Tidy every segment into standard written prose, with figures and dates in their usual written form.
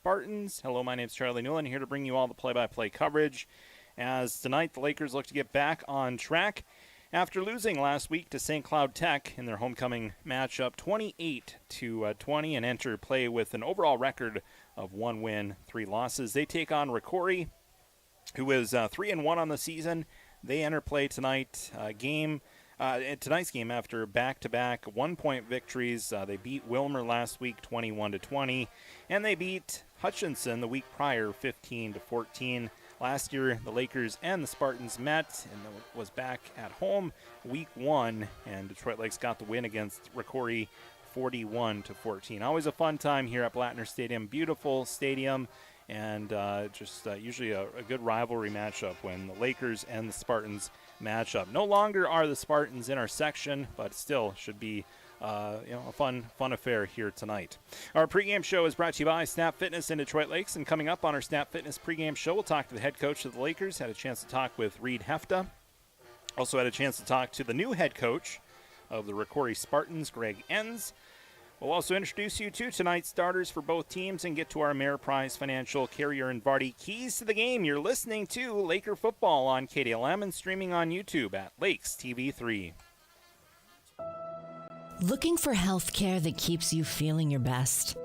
Spartans. Hello, my name is Charlie Newland, here to bring you all the play-by-play coverage. As tonight, the Lakers look to get back on track after losing last week to St. Cloud Tech in their homecoming matchup 28-20 and enter play with an overall record of 1 win, 3 losses. They take on Rocori, who is 3-1 on the season. They enter play tonight's game after back-to-back 1-point victories. They beat Wilmer last week 21-20, and they beat Hutchinson the week prior 15-14. Last year, the Lakers and the Spartans met and was back at home week 1, and Detroit Lakes got the win against Rocori 41-14. Always a fun time here at Blattner Stadium. Beautiful stadium, and usually a good rivalry matchup when the Lakers and the Spartans match up. No longer are the Spartans in our section, but still should be a fun affair here tonight. Our pregame show is brought to you by Snap Fitness in Detroit Lakes, and coming up on our Snap Fitness pregame show, we'll talk to the head coach of the Lakers. Had a chance to talk with Reed Hefta. Also had a chance to talk to the new head coach of the Rocori Spartans, Greg Enns. We'll also introduce you to tonight's starters for both teams and get to our Ameriprise Financial Carrier and Vardy keys to the game. You're listening to Laker Football on KDLM and streaming on YouTube at Lakes TV 3. Looking for health care that keeps you feeling your best?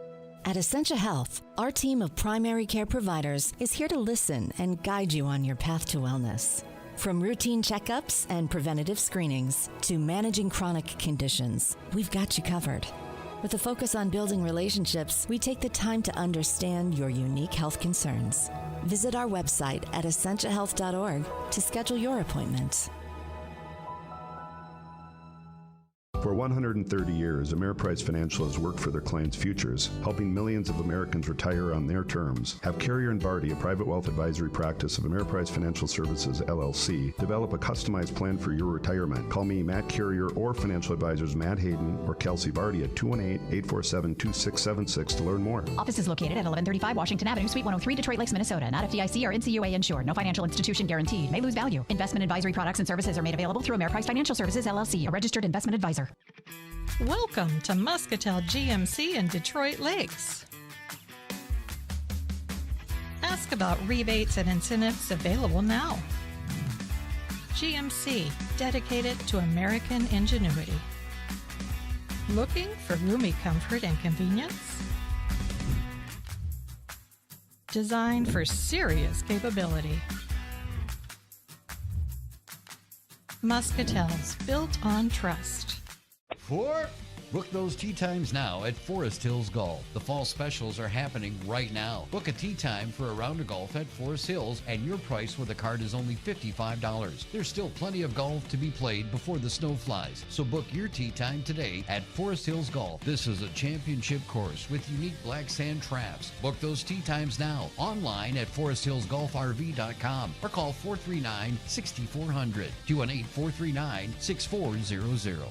At Essentia Health, our team of primary care providers is here to listen and guide you on your path to wellness. From routine checkups and preventative screenings to managing chronic conditions, we've got you covered. With a focus on building relationships, we take the time to understand your unique health concerns. Visit our website at essentiahealth.org to schedule your appointment. For 130 years, Ameriprise Financial has worked for their clients' futures, helping millions of Americans retire on their terms. Have Carrier and Vardy, a private wealth advisory practice of Ameriprise Financial Services, LLC, develop a customized plan for your retirement. Call me, Matt Carrier, or financial advisors Matt Hayden or Kelsey Vardy at 218-847-2676 to learn more. Office is located at 1135 Washington Avenue, Suite 103, Detroit Lakes, Minnesota. Not FDIC or NCUA insured. No financial institution guaranteed. May lose value. Investment advisory products and services are made available through Ameriprise Financial Services, LLC, a registered investment advisor. Welcome to Muscatel GMC in Detroit Lakes. Ask about rebates and incentives available now. GMC, dedicated to American ingenuity. Looking for roomy comfort and convenience? Designed for serious capability. Muscatels, built on trust. Book those tee times now at Forest Hills Golf. The fall specials are happening right now. Book a tee time for a round of golf at Forest Hills, and your price with a card is only $55. There's still plenty of golf to be played before the snow flies, so book your tee time today at Forest Hills Golf. This is a championship course with unique black sand traps. Book those tee times now online at foresthillsgolfrv.com or call 439-6400, 218-439-6400.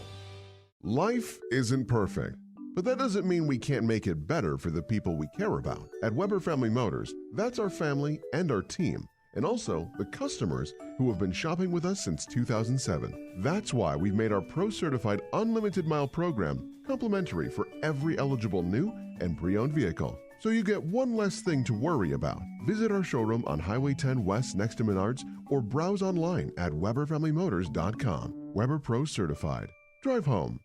Life isn't perfect, but that doesn't mean we can't make it better for the people we care about. At Weber Family Motors, that's our family and our team, and also the customers who have been shopping with us since 2007. That's why we've made our Pro-Certified Unlimited Mile program complimentary for every eligible new and pre-owned vehicle. So you get one less thing to worry about. Visit our showroom on Highway 10 West next to Menards or browse online at WeberFamilyMotors.com. Weber Pro Certified. Drive home.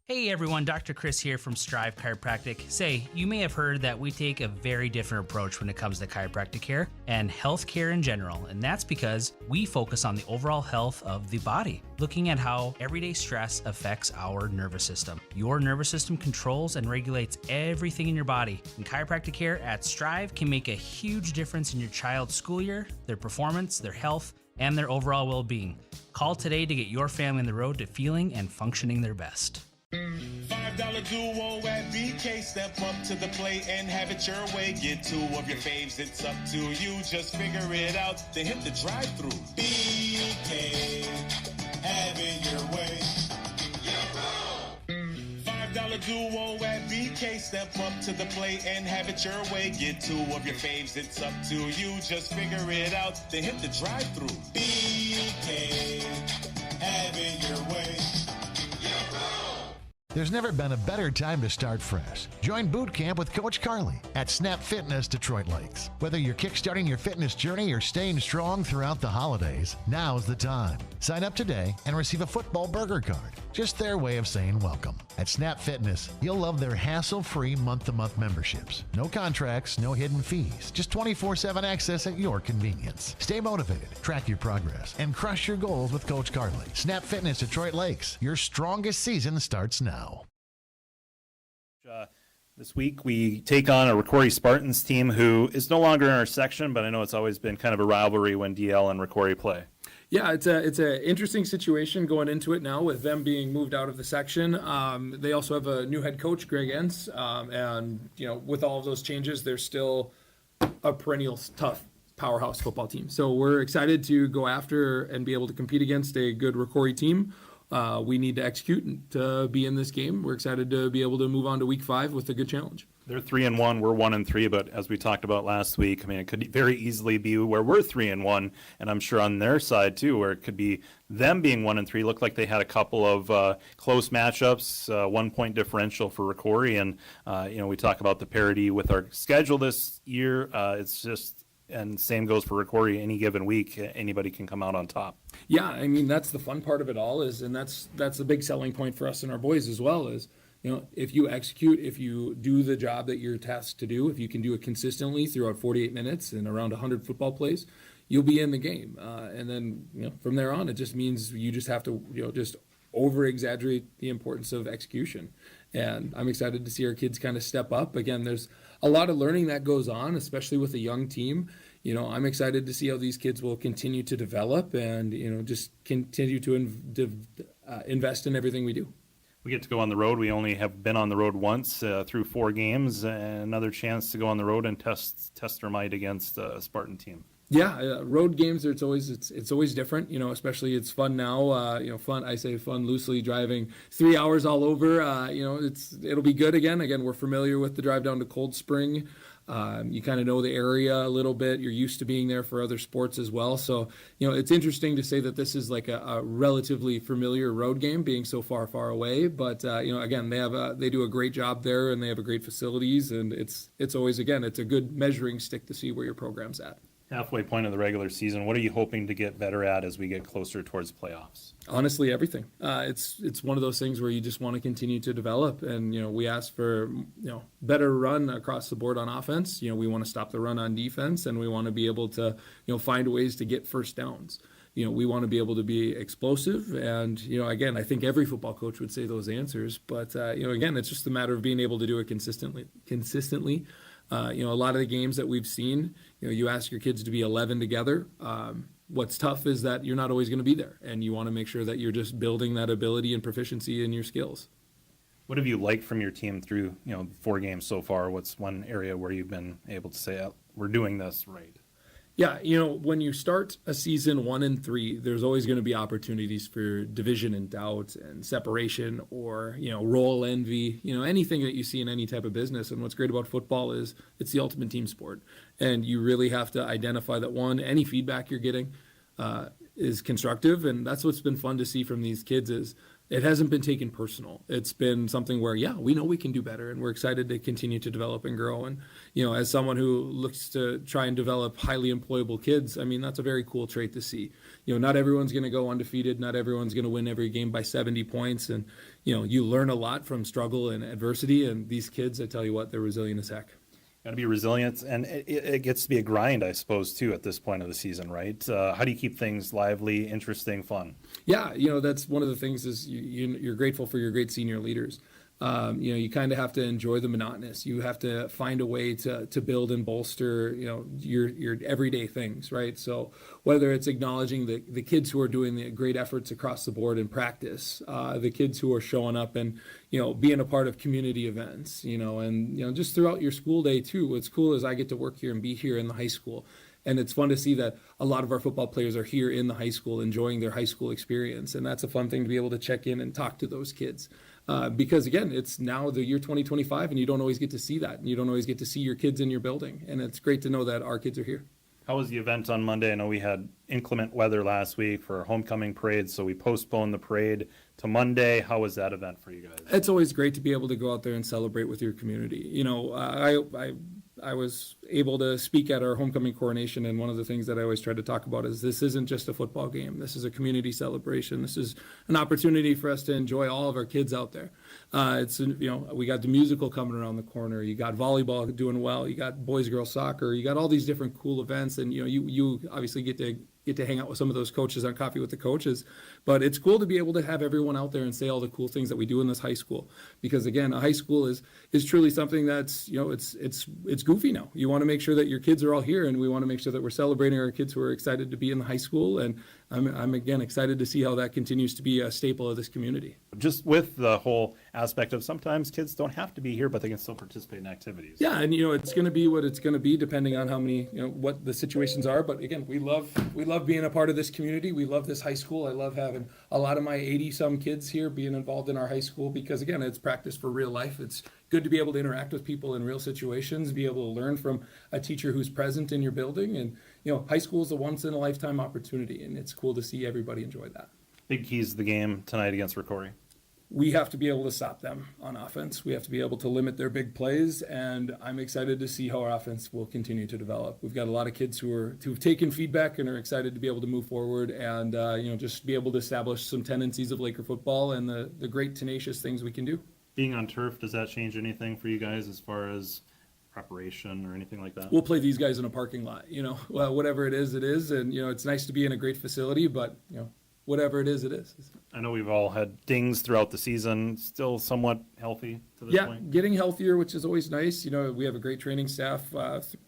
Hey everyone, Dr. Chris here from Strive Chiropractic. Say, you may have heard that we take a very different approach when it comes to chiropractic care and health care in general, and that's because we focus on the overall health of the body, looking at how everyday stress affects our nervous system. Your nervous system controls and regulates everything in your body, and chiropractic care at Strive can make a huge difference in your child's school year, their performance, their health, and their overall well-being. Call today to get your family on the road to feeling and functioning their best. $5 duo at BK. Step up to the plate and have it your way. Get 2 of your faves, it's up to you. Just figure it out, then hit the drive-thru. BK, have it your way. $5 duo at BK. Step up to the plate and have it your way. Get 2 of your faves, it's up to you. Just figure it out, then hit the drive-thru. BK, have it your way. There's never been a better time to start fresh. Join boot camp with Coach Carly at Snap Fitness Detroit Lakes. Whether you're kickstarting your fitness journey or staying strong throughout the holidays, now's the time. Sign up today and receive a football burger card. Just their way of saying welcome. At Snap Fitness, you'll love their hassle-free month-to-month memberships. No contracts, no hidden fees. Just 24/7 access at your convenience. Stay motivated, track your progress, and crush your goals with Coach Carly. Snap Fitness Detroit Lakes. Your strongest season starts now. This week we take on a Rocori Spartans team who is no longer in our section, but I know it's always been kind of a rivalry when DL and Rocori play. Yeah, it's a interesting situation going into it now with them being moved out of the section. They also have a new head coach, Greg Entz, and with all of those changes, they're still a perennial tough powerhouse football team. So we're excited to go after and be able to compete against a good Rocori team. We need to execute to be in this game. We're excited to be able to move on to week 5 with a good challenge. They're 3-1, we're 1-3, but as we talked about last week, I mean, it could very easily be where we're 3-1, and I'm sure on their side too, where it could be them being 1-3. Looked like they had a couple of close matchups, 1 point differential for Rocori, and we talk about the parity with our schedule this year. It's just. And same goes for Rocori. Any given week, anybody can come out on top. Yeah, I mean, that's the fun part of it all and that's the big selling point for us and our boys as well is, if you execute, if you do the job that you're tasked to do, if you can do it consistently throughout 48 minutes and around 100 football plays, you'll be in the game. And then, from there on, it just means you just have to, just over-exaggerate the importance of execution. And I'm excited to see our kids kind of step up. Again, there's a lot of learning that goes on, especially with a young team. I'm excited to see how these kids will continue to develop and, just continue to invest in everything we do. We get to go on the road. We only have been on the road once through 4 games, and another chance to go on the road and test our might against a Spartan team. Yeah, road games. It's always different. Especially it's fun now. Fun. I say fun loosely. Driving 3 hours all over. It'll be good again. Again, we're familiar with the drive down to Cold Spring. You kind of know the area a little bit. You're used to being there for other sports as well. So it's interesting to say that this is like a relatively familiar road game, being so far away. But again, they do a great job there, and they have a great facilities, and it's always it's a good measuring stick to see where your program's at. Halfway point of the regular season, what are you hoping to get better at as we get closer towards playoffs? Honestly, everything. It's one of those things where you just want to continue to develop, and we ask for better run across the board on offense. We want to stop the run on defense, and we want to be able to find ways to get first downs. We want to be able to be explosive, and again, I think every football coach would say those answers, but again, it's just a matter of being able to do it consistently. A lot of the games that we've seen, you ask your kids to be 11 together. What's tough is that you're not always going to be there, and you want to make sure that you're just building that ability and proficiency in your skills. What have you liked from your team through 4 games so far? What's one area where you've been able to say, we're doing this right? Yeah, when you start a season 1-3, there's always going to be opportunities for division and doubt and separation or, role envy, anything that you see in any type of business. And what's great about football is it's the ultimate team sport. And you really have to identify that, any feedback you're getting is constructive. And that's what's been fun to see from these kids is it hasn't been taken personal. It's been something where, we know we can do better, and we're excited to continue to develop and grow. And, as someone who looks to try and develop highly employable kids, I mean, that's a very cool trait to see. Not everyone's going to go undefeated. Not everyone's going to win every game by 70 points. And, you learn a lot from struggle and adversity. And these kids, I tell you what, they're resilient as heck. Got to be resilient, and it gets to be a grind, I suppose, too, at this point of the season, right? How do you keep things lively, interesting, fun? Yeah, that's one of the things is you're grateful for your great senior leaders. You kind of have to enjoy the monotonous. You have to find a way to build and bolster, your everyday things, right? So whether it's acknowledging the kids who are doing the great efforts across the board in practice, the kids who are showing up and, being a part of community events, and, just throughout your school day too. What's cool is I get to work here and be here in the high school. And it's fun to see that a lot of our football players are here in the high school enjoying their high school experience. And that's a fun thing to be able to check in and talk to those kids. Because, again, it's now the year 2025, and you don't always get to see that. And you don't always get to see your kids in your building. And it's great to know that our kids are here. How was the event on Monday? I know we had inclement weather last week for our homecoming parade, so we postponed the parade to Monday. How was that event for you guys? It's always great to be able to go out there and celebrate with your community. You know, I was able to speak at our homecoming coronation, and one of the things that I always try to talk about is this isn't just a football game. This is a community celebration. This is an opportunity for us to enjoy all of our kids out there. We got the musical coming around the corner. You got volleyball doing well. You got boys-girls soccer. You got all these different cool events, and you obviously get to hang out with some of those coaches on Coffee with the Coaches. But it's cool to be able to have everyone out there and say all the cool things that we do in this high school. Because again, a high school is truly something that's, it's goofy now. You want to make sure that your kids are all here, and we want to make sure that we're celebrating our kids who are excited to be in the high school. And I'm again excited to see how that continues to be a staple of this community. Just with the whole aspect of sometimes kids don't have to be here, but they can still participate in activities. Yeah, and it's going to be what it's going to be depending on how many, what the situations are. But again, we love being a part of this community. We love this high school. I love having a lot of my 80-some kids here being involved in our high school because, again, it's practice for real life. It's good to be able to interact with people in real situations, be able to learn from a teacher who's present in your building. And, high school is a once-in-a-lifetime opportunity, and it's cool to see everybody enjoy that. Big keys to the game tonight against Rocori. We have to be able to stop them on offense. We have to be able to limit their big plays, and I'm excited to see how our offense will continue to develop. We've got a lot of kids who've taken feedback and are excited to be able to move forward and just be able to establish some tendencies of Laker football and the great tenacious things we can do. Being on turf, does that change anything for you guys as far as preparation or anything like that? We'll play these guys in a parking lot, whatever it is, and it's nice to be in a great facility, but whatever it is, it is. I know we've all had dings throughout the season, still somewhat healthy to this point. Yeah, getting healthier, which is always nice. We have a great training staff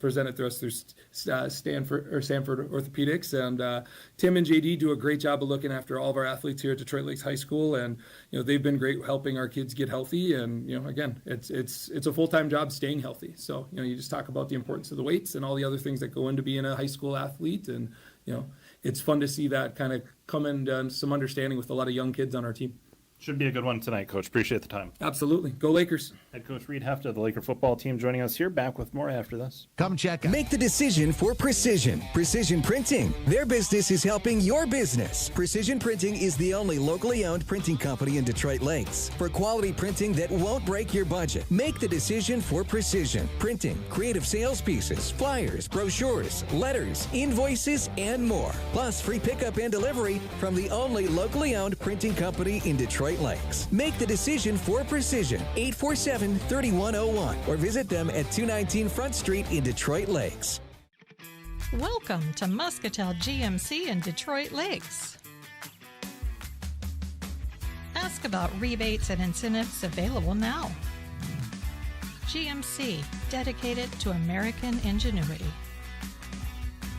presented to us through Sanford Orthopedics, and Tim and JD do a great job of looking after all of our athletes here at Detroit Lakes High School, and they've been great helping our kids get healthy. And again, it's a full-time job staying healthy. So you just talk about the importance of the weights and all the other things that go into being a high school athlete, and it's fun to see that kind of come into some understanding with a lot of young kids on our team. Should be a good one tonight, Coach. Appreciate the time. Absolutely. Go Lakers. Head Coach Reed Hefta of the Laker football team joining us here. Back with more after this. Come check out. Make the decision for Precision. Precision Printing. Their business is helping your business. Precision Printing is the only locally owned printing company in Detroit Lakes. For quality printing that won't break your budget, make the decision for Precision Printing. Creative sales pieces, flyers, brochures, letters, invoices, and more. Plus free pickup and delivery from the only locally owned printing company in Detroit Lakes. Make the decision for Precision, 847-3101, or visit them at 219 Front Street in Detroit Lakes. Welcome to Muscatel GMC in Detroit Lakes. Ask about rebates and incentives available now. GMC, dedicated to American ingenuity.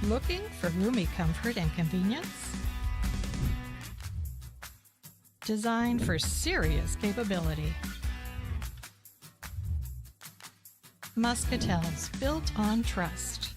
Looking for roomy comfort and convenience? Designed for serious capability. Muscatels, built on trust.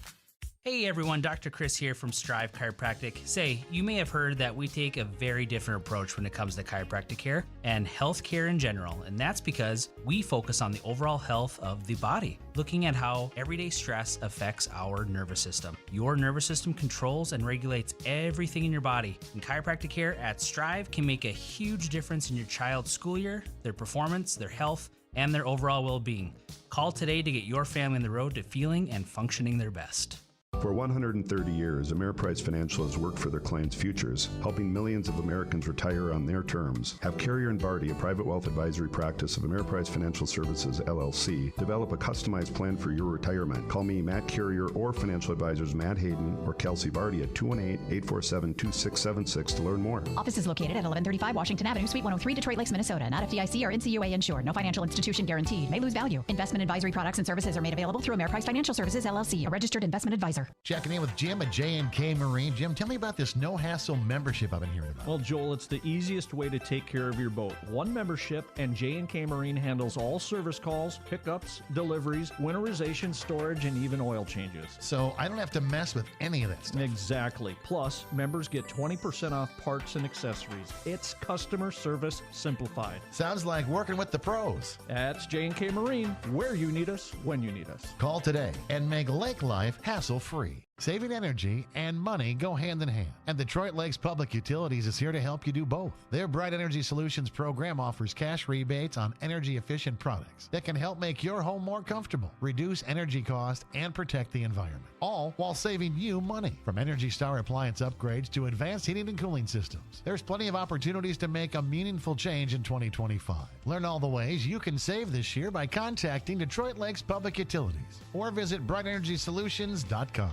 Hey everyone, Dr. Chris here from Strive Chiropractic. Say, you may have heard that we take a very different approach when it comes to chiropractic care and health care in general, and that's because we focus on the overall health of the body, looking at how everyday stress affects our nervous system. Your nervous system controls and regulates everything in your body, and chiropractic care at Strive can make a huge difference in your child's school year, their performance, their health, and their overall well-being. Call today to get your family on the road to feeling and functioning their best. For 130 years, Ameriprise Financial has worked for their clients' futures, helping millions of Americans retire on their terms. Have Carrier and Barty, a private wealth advisory practice of Ameriprise Financial Services, LLC, develop a customized plan for your retirement. Call me, Matt Carrier, or financial advisors Matt Hayden or Kelsey Barty at 218-847-2676 to learn more. Office is located at 1135 Washington Avenue, Suite 103, Detroit Lakes, Minnesota. Not FDIC or NCUA insured. No financial institution guaranteed. May lose value. Investment advisory products and services are made available through Ameriprise Financial Services, LLC, a registered investment advisor. Checking in with Jim at J&K Marine. Jim, tell me about this no-hassle membership I've been hearing about. Well, Joel, it's the easiest way to take care of your boat. One membership, and J&K Marine handles all service calls, pickups, deliveries, winterization, storage, and even oil changes. So I don't have to mess with any of that stuff. Exactly. Plus, members get 20% off parts and accessories. It's customer service simplified. Sounds like working with the pros. That's J&K Marine, where you need us, when you need us. Call today and make lake life hassle-free. Saving energy and money go hand in hand, and Detroit Lakes Public Utilities is here to help you do both. Their Bright Energy Solutions program offers cash rebates on energy-efficient products that can help make your home more comfortable, reduce energy cost, and protect the environment, all while saving you money. From Energy Star appliance upgrades to advanced heating and cooling systems, there's plenty of opportunities to make a meaningful change in 2025. Learn all the ways you can save this year by contacting Detroit Lakes Public Utilities or visit brightenergysolutions.com.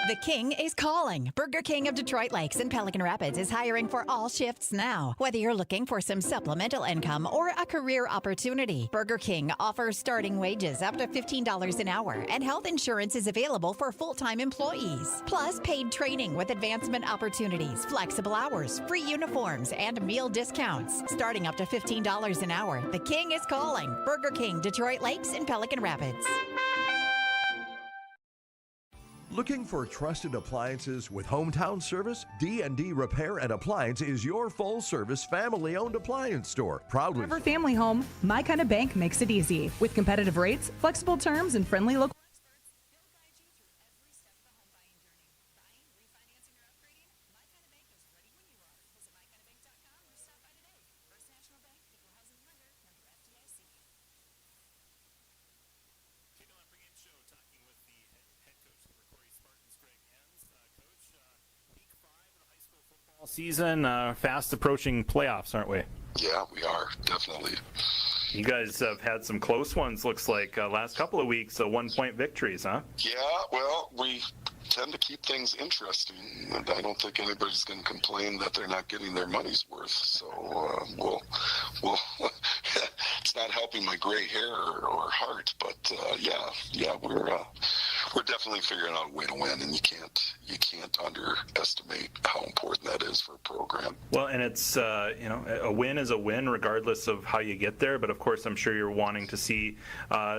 The King is calling. Burger King of Detroit Lakes and Pelican Rapids is hiring for all shifts now. Whether you're looking for some supplemental income or a career opportunity, Burger King offers starting wages up to $15 an hour, and health insurance is available for full-time employees. Plus, paid training with advancement opportunities, flexible hours, free uniforms, and meal discounts. Starting up to $15 an hour, The King is calling. Burger King, Detroit Lakes and Pelican Rapids. Looking for trusted appliances with hometown service? D&D Repair and Appliance is your full-service, family-owned appliance store. Proudly For family home, My Kind of Bank makes it easy. With competitive rates, flexible terms, and friendly local experts, they'll guide you through every step of the home buying journey. Buying, refinancing, or upgrading? My Kind of Bank is ready when you are. Visit mykindofbank.com or stop by today. First National Bank, Equal Housing Lender, member FDIC. Pregame show talking with the head coach of the Rocori Spartans, Greg Enns. Coach, week 5 of the high school football season, fast approaching playoffs, aren't we? Yeah, we are, definitely. You guys have had some close ones, looks like, last couple of weeks, 1-point victories, huh? Yeah, well, we tend to keep things interesting, and I don't think anybody's going to complain that they're not getting their money's worth. So we'll it's not helping my gray hair or heart, but yeah, we're definitely figuring out a way to win, and you can't underestimate how important that is for a program. Well, and it's a win is a win regardless of how you get there. But of course, I'm sure you're wanting to see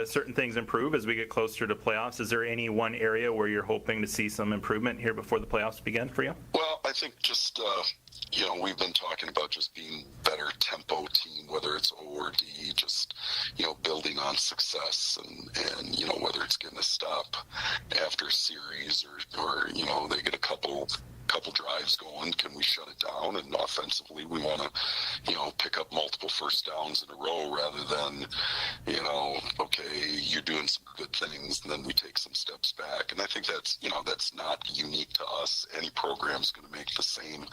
certain things improve as we get closer to playoffs. Is there any one area where you're hoping to see some improvement here before the playoffs begin for you? Well, I think just we've been talking about just being better tempo team, whether it's O or D, just building on success, and whether it's getting a stop after a series or they get a couple drives going, can we shut it down? And offensively, we want to pick up multiple first downs in a row rather than okay, you're doing some good things and then we take some steps back. And I think that's not unique to us. Any program's going to make the same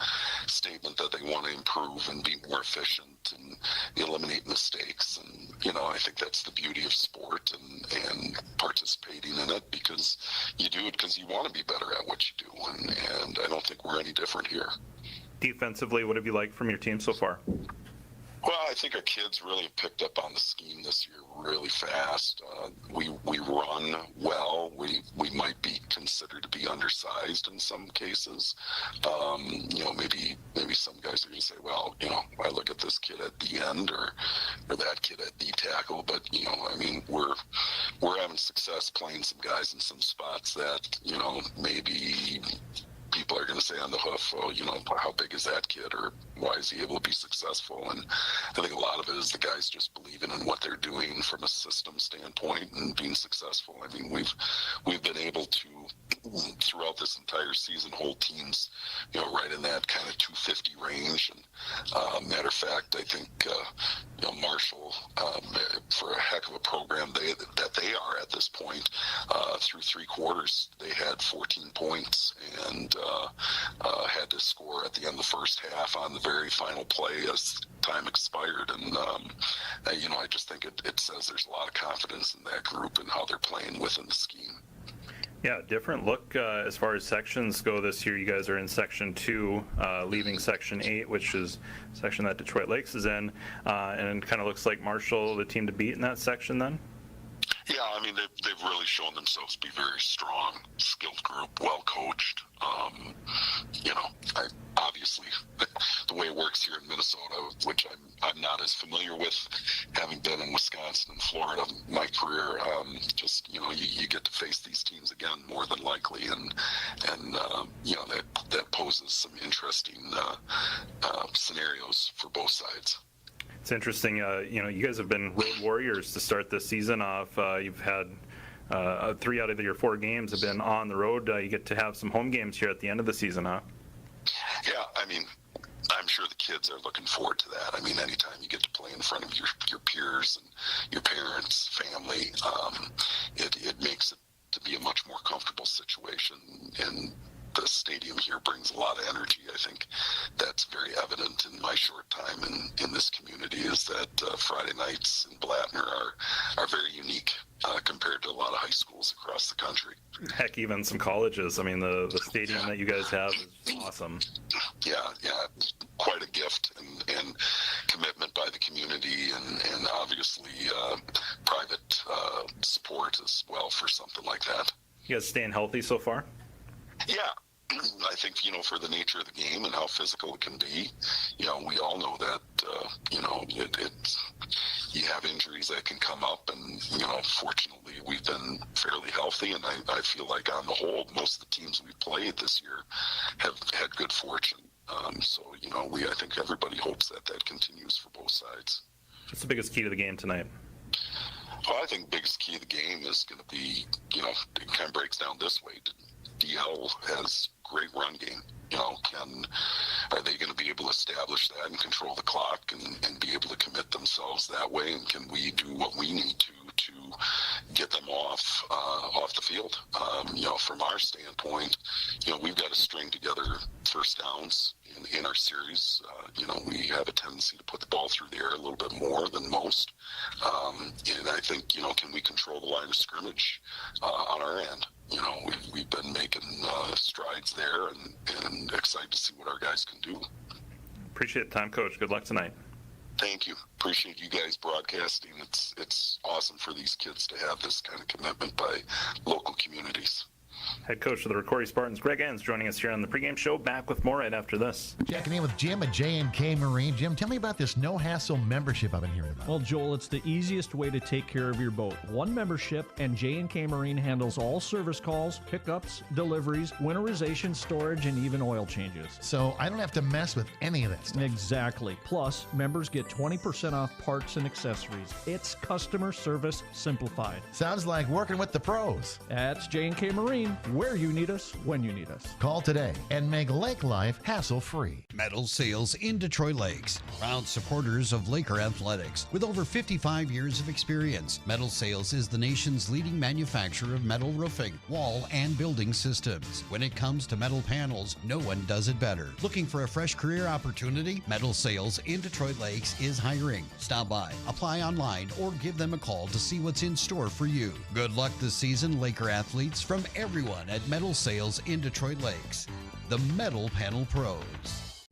statement that they want to improve and be more efficient and eliminate mistakes. And I think that's the beauty of sport and participating in it, because you do it because you want to be better at what you do, and I don't think we're any different here. Defensively, what have you liked from your team so far? Well, I think our kids really picked up on the scheme this year really fast. We run well. We might be considered to be undersized in some cases. Maybe some guys are going to say, well, I look at this kid at the end or that kid at D tackle, but we're having success playing some guys in some spots that maybe people are going to say on the hoof, oh, how big is that kid, or why is he able to be successful? And I think a lot of it is the guys just believing in what they're doing from a system standpoint and being successful. I mean, we've been able to, throughout this entire season, hold teams, right in that kind of 250 range. And matter of fact, I think, Marshall, for a heck of a program that they are at this point, through 3 quarters, they had 14 points and had to score at the end of the first half on the very final play as time expired. And, I just think it says there's a lot of confidence in that group and how they're playing within the scheme. Yeah, different look as far as sections go this year. You guys are in Section 2, leaving Section 8, which is a section that Detroit Lakes is in, and it kind of looks like Marshall, the team to beat in that section then? Yeah, I mean, they've really shown themselves to be very strong, skilled group, well coached. Obviously, the way it works here in Minnesota, which I'm not as familiar with, having been in Wisconsin and Florida my career, you get to face these teams again more than likely, and that poses some interesting scenarios for both sides. It's interesting. You guys have been road warriors to start this season off. You've had 3 out of your 4 games have been on the road. You get to have some home games here at the end of the season, huh? Yeah, I mean, I'm sure the kids are looking forward to that. I mean, anytime you get to play in front of your peers and your parents, family, it makes it to be a much more comfortable situation. And the stadium here brings a lot of energy. I think that's very evident in my short time in this community, is that Friday nights in Blattner are very unique compared to a lot of high schools across the country. Heck, even some colleges. I mean, the stadium that you guys have is awesome. Yeah, quite a gift and commitment by the community, and obviously private support as well for something like that. You guys staying healthy so far? Yeah, I think, for the nature of the game and how physical it can be, we all know that, you have injuries that can come up, and, fortunately we've been fairly healthy, and I feel like on the whole, most of the teams we've played this year have had good fortune. I think everybody hopes that continues for both sides. What's the biggest key to the game tonight? Well, I think the biggest key of the game is going to be, it kind of breaks down this way. DL has great run game. Are they going to be able to establish that and control the clock and be able to commit themselves that way? And can we do what we need to get them off the field? From our standpoint, we've got to string together first downs in our series. We have a tendency to put the ball through the air a little bit more than most. And I think, can we control the line of scrimmage on our end? We've been making strides there, and excited to see what our guys can do. Appreciate the time, Coach. Good luck tonight. Thank you. Appreciate you guys broadcasting. It's awesome for these kids to have this kind of commitment by local communities. Head coach of the Rocori Spartans, Greg Enns, joining us here on the pregame show. Back with more right after this. Checking in with Jim at J&K Marine. Jim, tell me about this no-hassle membership I've been hearing about. Well, Joel, it's the easiest way to take care of your boat. One membership, and J&K Marine handles all service calls, pickups, deliveries, winterization, storage, and even oil changes. So I don't have to mess with any of that stuff. Exactly. Plus, members get 20% off parts and accessories. It's customer service simplified. Sounds like working with the pros. That's J&K Marine, where you need us, when you need us. Call today and make lake life hassle-free. Metal Sales in Detroit Lakes. Proud supporters of Laker Athletics. With over 55 years of experience, Metal Sales is the nation's leading manufacturer of metal roofing, wall, and building systems. When it comes to metal panels, no one does it better. Looking for a fresh career opportunity? Metal Sales in Detroit Lakes is hiring. Stop by, apply online, or give them a call to see what's in store for you. Good luck this season, Laker athletes, from everyone at Metal Sales in Detroit Lakes. The Metal Panel Pros.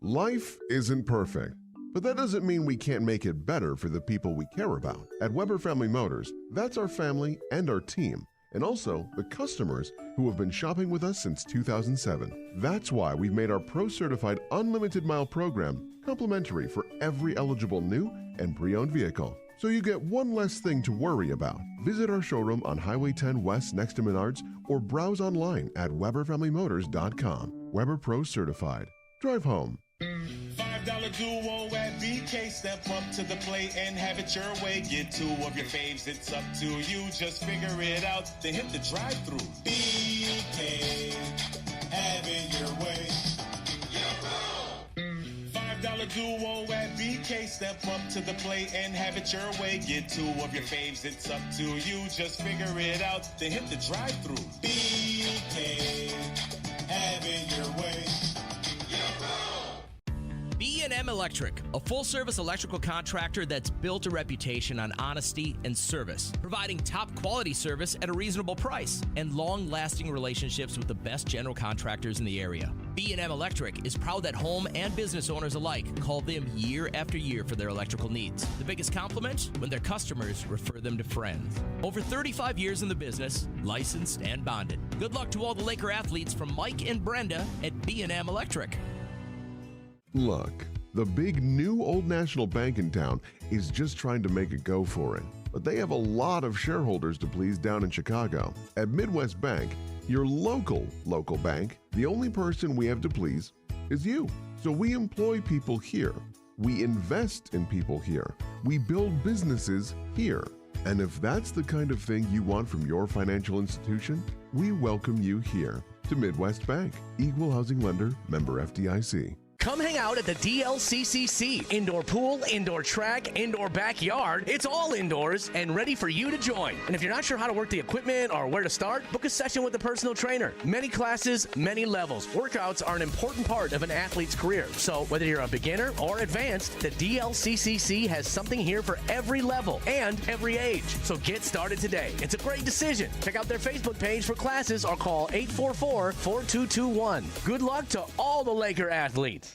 Life isn't perfect, but that doesn't mean we can't make it better for the people we care about. At Weber Family Motors, that's our family and our team, and also the customers who have been shopping with us since 2007. That's why we've made our Pro-Certified Unlimited Mile program complimentary for every eligible new and pre-owned vehicle. So you get one less thing to worry about. Visit our showroom on Highway 10 West next to Menards, or browse online at WeberFamilyMotors.com. Weber Pro Certified. Drive home. $5 duo at BK. Step up to the plate and have it your way. Get 2 of your faves, it's up to you. Just figure it out, then hit the drive-thru. BK, have it your way. $5 duo at BK. Step up to the plate and have it your way. Get 2 of your faves, it's up to you. Just figure it out, then hit the drive-thru. BK, have it your way. B&M Electric, a full-service electrical contractor that's built a reputation on honesty and service, providing top-quality service at a reasonable price and long-lasting relationships with the best general contractors in the area. B&M Electric is proud that home and business owners alike call them year after year for their electrical needs. The biggest compliment? When their customers refer them to friends. Over 35 years in the business, licensed and bonded. Good luck to all the Laker athletes from Mike and Brenda at B&M Electric. Look, the big new Old National Bank in town is just trying to make a go for it. But they have a lot of shareholders to please down in Chicago. At Midwest Bank, your local bank, the only person we have to please is you. So we employ people here. We invest in people here. We build businesses here. And if that's the kind of thing you want from your financial institution, we welcome you here to Midwest Bank, Equal Housing Lender, member FDIC. Come hang out at the DLCCC. Indoor pool, indoor track, indoor backyard. It's all indoors and ready for you to join. And if you're not sure how to work the equipment or where to start, book a session with a personal trainer. Many classes, many levels. Workouts are an important part of an athlete's career. So whether you're a beginner or advanced, the DLCCC has something here for every level and every age. So get started today. It's a great decision. Check out their Facebook page for classes or call 844-4221. Good luck to all the Laker athletes.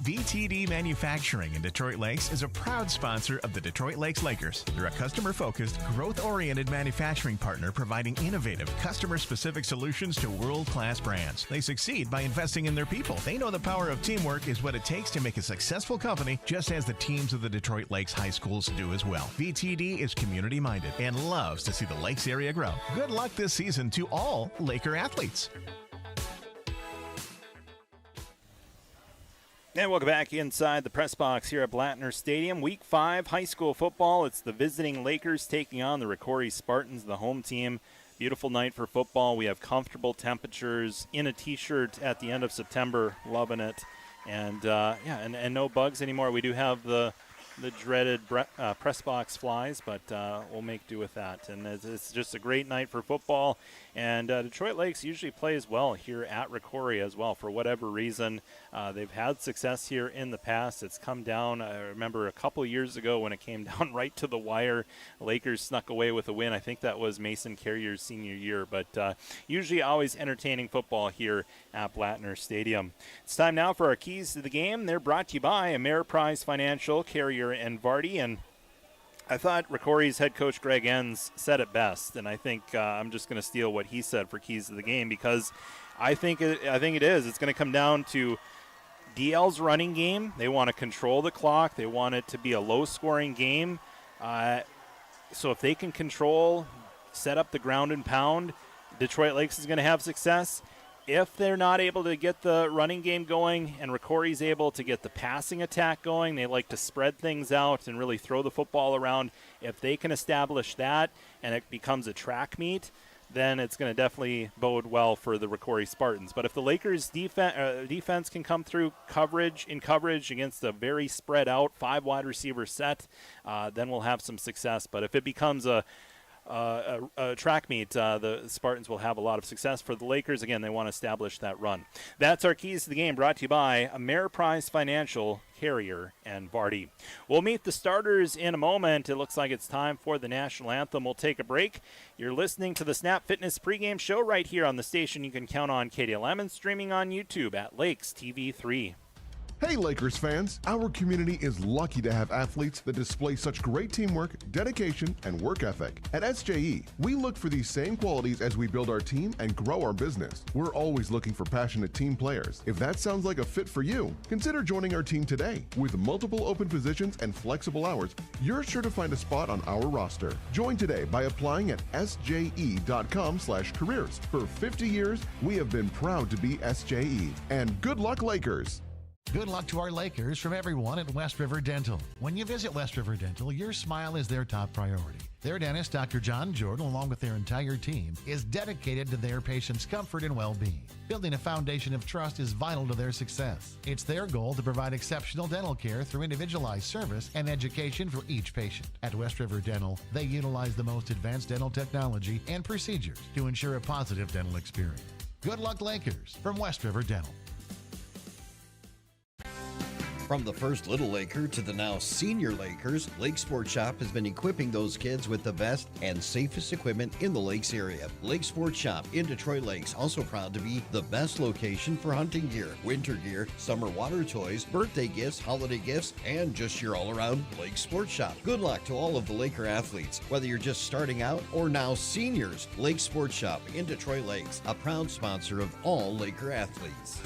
VTD Manufacturing in Detroit Lakes is a proud sponsor of the Detroit Lakes Lakers. They're a customer-focused, growth-oriented manufacturing partner providing innovative, customer-specific solutions to world-class brands. They succeed by investing in their people. They know the power of teamwork is what it takes to make a successful company, just as the teams of the Detroit Lakes high schools do as well. VTD is community-minded and loves to see the Lakes area grow. Good luck this season to all Laker athletes. And welcome back inside the press box here at Blattner Stadium. Week 5 high school football. It's the visiting Lakers taking on the Rocori Spartans, the home team. Beautiful night for football. We have comfortable temperatures, in a t-shirt at the end of September. Loving it. And, and no bugs anymore. We do have the dreaded press box flies, but we'll make do with that. And it's just a great night for football. And Detroit Lakes usually plays well here at Rocori as well. For whatever reason, they've had success here in the past. It's come down. I remember a couple years ago when it came down right to the wire. Lakers snuck away with a win. I think that was Mason Carrier's senior year. But usually always entertaining football here at Blattner Stadium. It's time now for our keys to the game. They're brought to you by Ameriprise Financial, Carrier, and Vardy. And I thought Rocori's head coach Greg Enns said it best, and I think I'm just going to steal what he said for keys to the game, because I think it is. It's going to come down to DL's running game. They want to control the clock. They want it to be a low-scoring game. So if they can set up the ground and pound, Detroit Lakes is going to have success. If they're not able to get the running game going and Rocori's able to get the passing attack going, they like to spread things out and really throw the football around. If they can establish that and it becomes a track meet, then it's going to definitely bode well for the Rocori Spartans. But if the Lakers' defense can come through coverage against a very spread out 5 wide receiver set, then we'll have some success. But if it becomes a track meet, the Spartans will have a lot of success. For the Lakers, again, they want to establish that run. That's our keys to the game, brought to you by Ameriprise Financial, Carrier, and Vardy. We'll meet the starters in a moment. It looks like it's time for the national anthem. We'll take a break. You're listening to the Snap Fitness pregame show right here on the station you can count on, KDLM, and streaming on YouTube at Lakes TV 3. Hey Lakers fans, our community is lucky to have athletes that display such great teamwork, dedication, and work ethic. At SJE, we look for these same qualities as we build our team and grow our business. We're always looking for passionate team players. If that sounds like a fit for you, consider joining our team today. With multiple open positions and flexible hours, you're sure to find a spot on our roster. Join today by applying at sje.com/careers. For 50 years, we have been proud to be SJE. And good luck, Lakers! Good luck to our Lakers from everyone at West River Dental. When you visit West River Dental, your smile is their top priority. Their dentist, Dr. John Jordan, along with their entire team, is dedicated to their patients' comfort and well-being. Building a foundation of trust is vital to their success. It's their goal to provide exceptional dental care through individualized service and education for each patient. At West River Dental, they utilize the most advanced dental technology and procedures to ensure a positive dental experience. Good luck, Lakers, from West River Dental. From the first little Laker to the now senior Lakers, Lake Sports Shop has been equipping those kids with the best and safest equipment in the Lakes area. Lake Sports Shop in Detroit Lakes, also proud to be the best location for hunting gear, winter gear, summer water toys, birthday gifts, holiday gifts, and just your all-around Lake Sports Shop. Good luck to all of the Laker athletes, whether you're just starting out or now seniors. Lake Sports Shop in Detroit Lakes, a proud sponsor of all Laker athletes.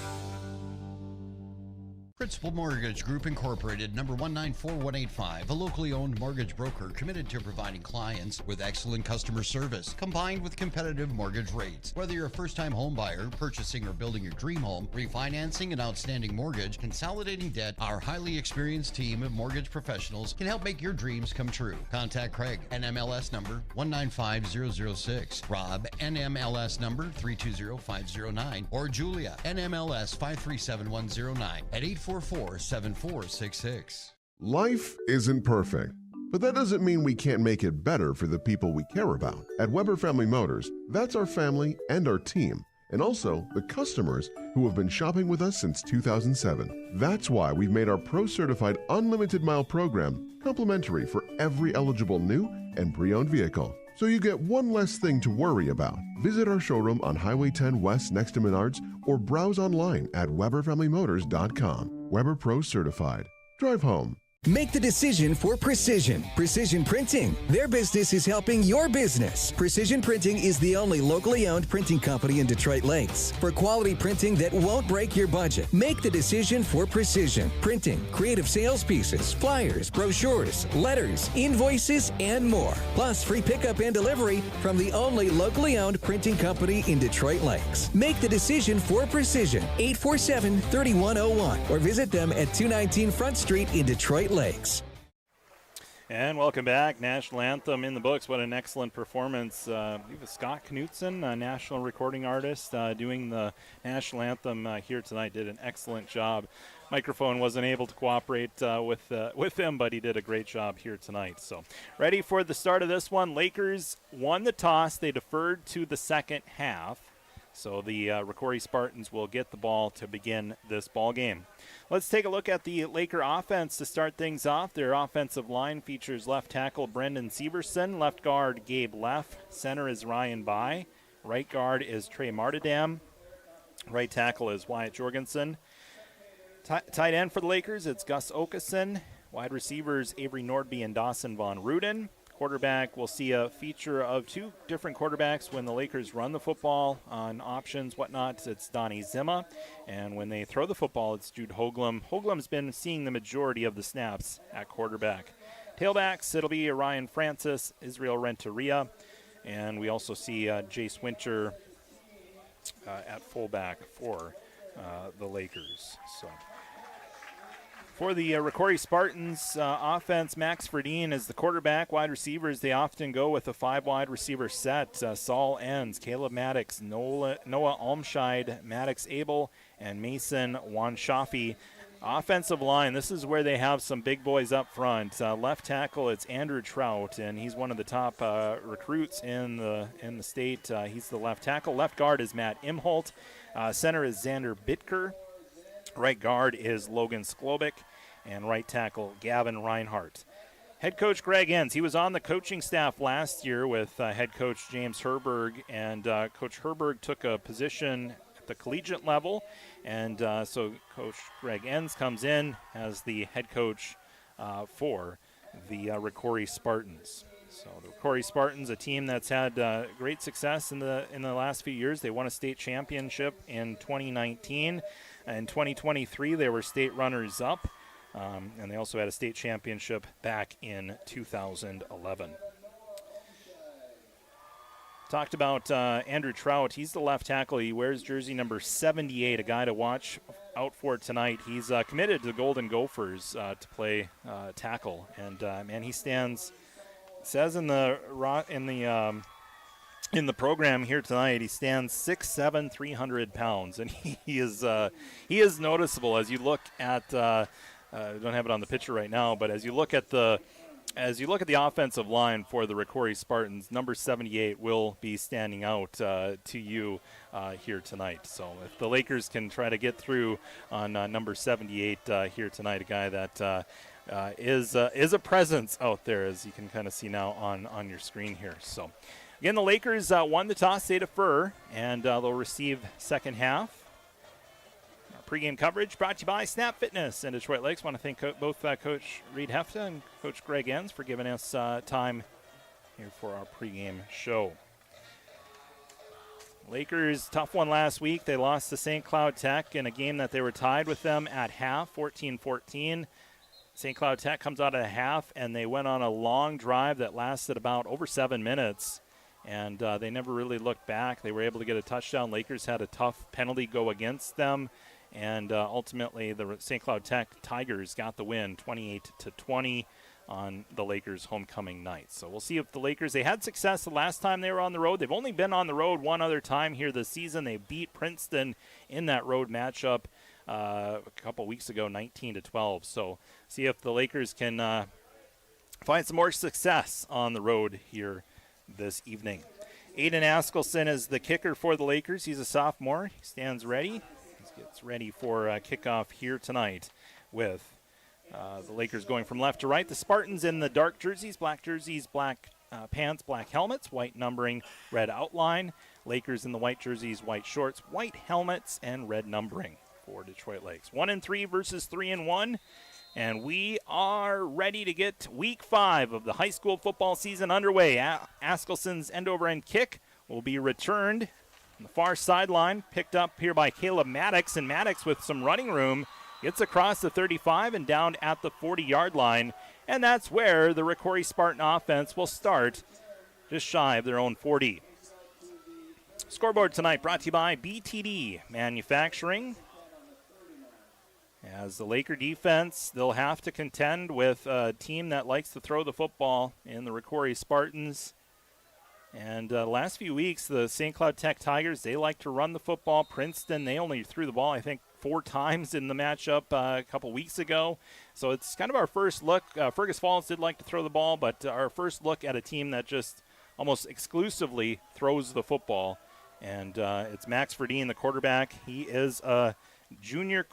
Principal Mortgage Group Incorporated, number 194185, a locally owned mortgage broker committed to providing clients with excellent customer service, combined with competitive mortgage rates. Whether you're a first-time home buyer, purchasing or building your dream home, refinancing an outstanding mortgage, consolidating debt, our highly experienced team of mortgage professionals can help make your dreams come true. Contact Craig, NMLS number 195006, Rob, NMLS number 320509, or Julia, NMLS 537109 at 844-7466. Life isn't perfect, but that doesn't mean we can't make it better for the people we care about. At Weber Family Motors, that's our family and our team, and also the customers who have been shopping with us since 2007. That's why we've made our Pro-Certified Unlimited Mile program complimentary for every eligible new and pre-owned vehicle. So you get one less thing to worry about. Visit our showroom on Highway 10 West next to Menards or browse online at WeberFamilyMotors.com. Weber Pro Certified. Drive home. Make the decision for Precision. Precision Printing. Their business is helping your business. Precision Printing is the only locally owned printing company in Detroit Lakes. For quality printing that won't break your budget, make the decision for Precision Printing. Creative sales pieces, flyers, brochures, letters, invoices, and more. Plus free pickup and delivery from the only locally owned printing company in Detroit Lakes. Make the decision for Precision. 847-3101 or visit them at 219 Front Street in Detroit Lakes. And welcome back. National Anthem in the books. What an excellent performance. I believe it's Scott Knutson, a national recording artist, doing the National Anthem here tonight. Did an excellent job. Microphone wasn't able to cooperate with him, but he did a great job here tonight. So ready for the start of this one. Lakers won the toss. They deferred to the second half. So the Rocori Spartans will get the ball to begin this ball game. Let's take a look at the Laker offense to start things off. Their offensive line features left tackle Brendan Severson, left guard Gabe Leff, center is Ryan Bai, right guard is Trey Martidam, right tackle is Wyatt Jorgensen. Tight end for the Lakers, it's Gus Okeson, wide receivers Avery Nordby and Dawson Von Ruden. Quarterback, we'll see a feature of two different quarterbacks. When the Lakers run the football on options, whatnot, it's Donnie Zima. And when they throw the football, it's Jude Hoagland. Hoagland's been seeing the majority of the snaps at quarterback. Tailbacks, it'll be Ryan Francis, Israel Renteria. And we also see Jace Winter at fullback for the Lakers. So for the Rocori Spartans offense, Max Verdeen is the quarterback. Wide receivers, they often go with a 5 wide receiver set. Saul Enns, Caleb Maddox, Noah Almscheid, Maddox Abel, and Mason Wanshafi. Offensive line, this is where they have some big boys up front. Left tackle, it's Andrew Trout, and he's one of the top recruits in the state. He's the left tackle. Left guard is Matt Imholt. Center is Xander Bitker. Right guard is Logan Sklobic, and right tackle Gavin Reinhart. Head coach Greg Enns, he was on the coaching staff last year with head coach James Herberg, and Coach Herberg took a position at the collegiate level, and so Coach Greg Enns comes in as the head coach for the Rocori Spartans. So the Rocori Spartans, a team that's had great success in the last few years. They won a state championship in 2019. In 2023, they were state runners-up, and they also had a state championship back in 2011. Talked about Andrew Trout. He's the left tackle. He wears jersey number 78, a guy to watch out for tonight. He's committed to the Golden Gophers to play tackle, and man, he stands. It says in the program here tonight, he stands 6'7", 300 pounds, and he is noticeable as you look at. I don't have it on the picture right now, but as you look at the offensive line for the Rocori Spartans, number 78 will be standing out to you here tonight. So if the Lakers can try to get through on number 78 here tonight, a guy that is a presence out there, as you can kind of see now on your screen here. So. Again, the Lakers won the toss, they defer, and they'll receive second half. Pregame coverage brought to you by Snap Fitness and Detroit Lakes. I want to thank both Coach Reed Hefta and Coach Greg Enns for giving us time here for our pregame show. Lakers, tough one last week. They lost to St. Cloud Tech in a game that they were tied with them at half, 14-14. St. Cloud Tech comes out at half, and they went on a long drive that lasted about over 7 minutes, and they never really looked back. They were able to get a touchdown. Lakers had a tough penalty go against them, and ultimately the St. Cloud Tech Tigers got the win, 28-20. On the Lakers' homecoming night. So we'll see if the Lakers, they had success the last time they were on the road. They've only been on the road one other time here this season. They beat Princeton in that road matchup a couple weeks ago, 19-12. So see if the Lakers can find some more success on the road here this evening. Aiden Askelson is the kicker for the Lakers. He's a sophomore. He stands ready. He gets ready for kickoff here tonight with the Lakers going from left to right. The Spartans in the dark jerseys, black pants, black helmets, white numbering, red outline. Lakers in the white jerseys, white shorts, white helmets, and red numbering for Detroit Lakes. 1-3 versus 3-1. And we are ready to get week 5 of the high school football season underway. Askelson's end-over-end kick will be returned on the far sideline, picked up here by Caleb Maddox, and Maddox with some running room gets across the 35 and down at the 40-yard line, and that's where the Rocori Spartan offense will start, just shy of their own 40. Scoreboard tonight brought to you by BTD Manufacturing. As the Laker defense, they'll have to contend with a team that likes to throw the football in the Rocori Spartans. And the last few weeks, the St. Cloud Tech Tigers, they like to run the football. Princeton, they only threw the ball, I think, 4 times in the matchup a couple weeks ago. So it's kind of our first look. Fergus Falls did like to throw the ball, but our first look at a team that just almost exclusively throws the football. And it's Max Verdeen, the quarterback. He is a senior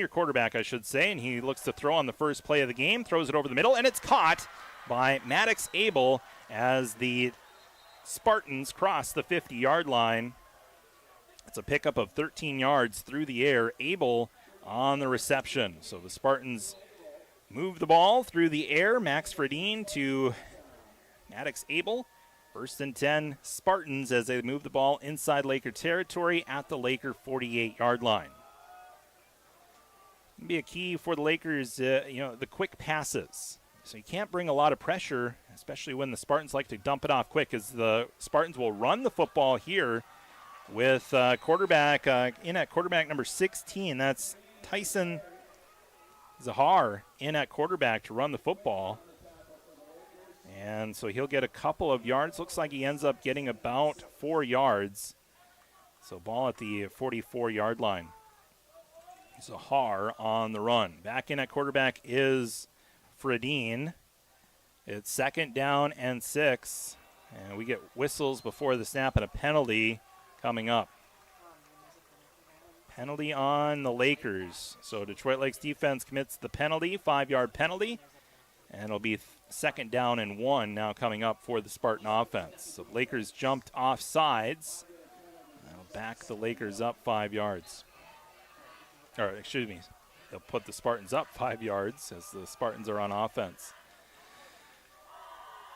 quarterback, I should say, and he looks to throw on the first play of the game, throws it over the middle, and it's caught by Maddox Abel as the Spartans cross the 50-yard line. It's a pickup of 13 yards through the air. Abel on the reception. So the Spartans move the ball through the air. Max Verdeen to Maddox Abel. 1st and 10 Spartans as they move the ball inside Laker territory at the Laker 48-yard line. It'll be a key for the Lakers, the quick passes. So you can't bring a lot of pressure, especially when the Spartans like to dump it off quick, as the Spartans will run the football here with quarterback in at quarterback number 16. That's Tyson Zahar in at quarterback to run the football. And so he'll get a couple of yards. Looks like he ends up getting about 4 yards. So ball at the 44-yard line. Zahar on the run. Back in at quarterback is Fredine. It's 2nd down and 6. And we get whistles before the snap and a penalty coming up. Penalty on the Lakers. So Detroit Lakes defense commits the penalty, 5-yard penalty. And it'll be 2nd down and 1 now coming up for the Spartan offense. So Lakers jumped off sides. That'll back the Lakers up 5 yards. Or, excuse me, they'll put the Spartans up 5 yards as the Spartans are on offense.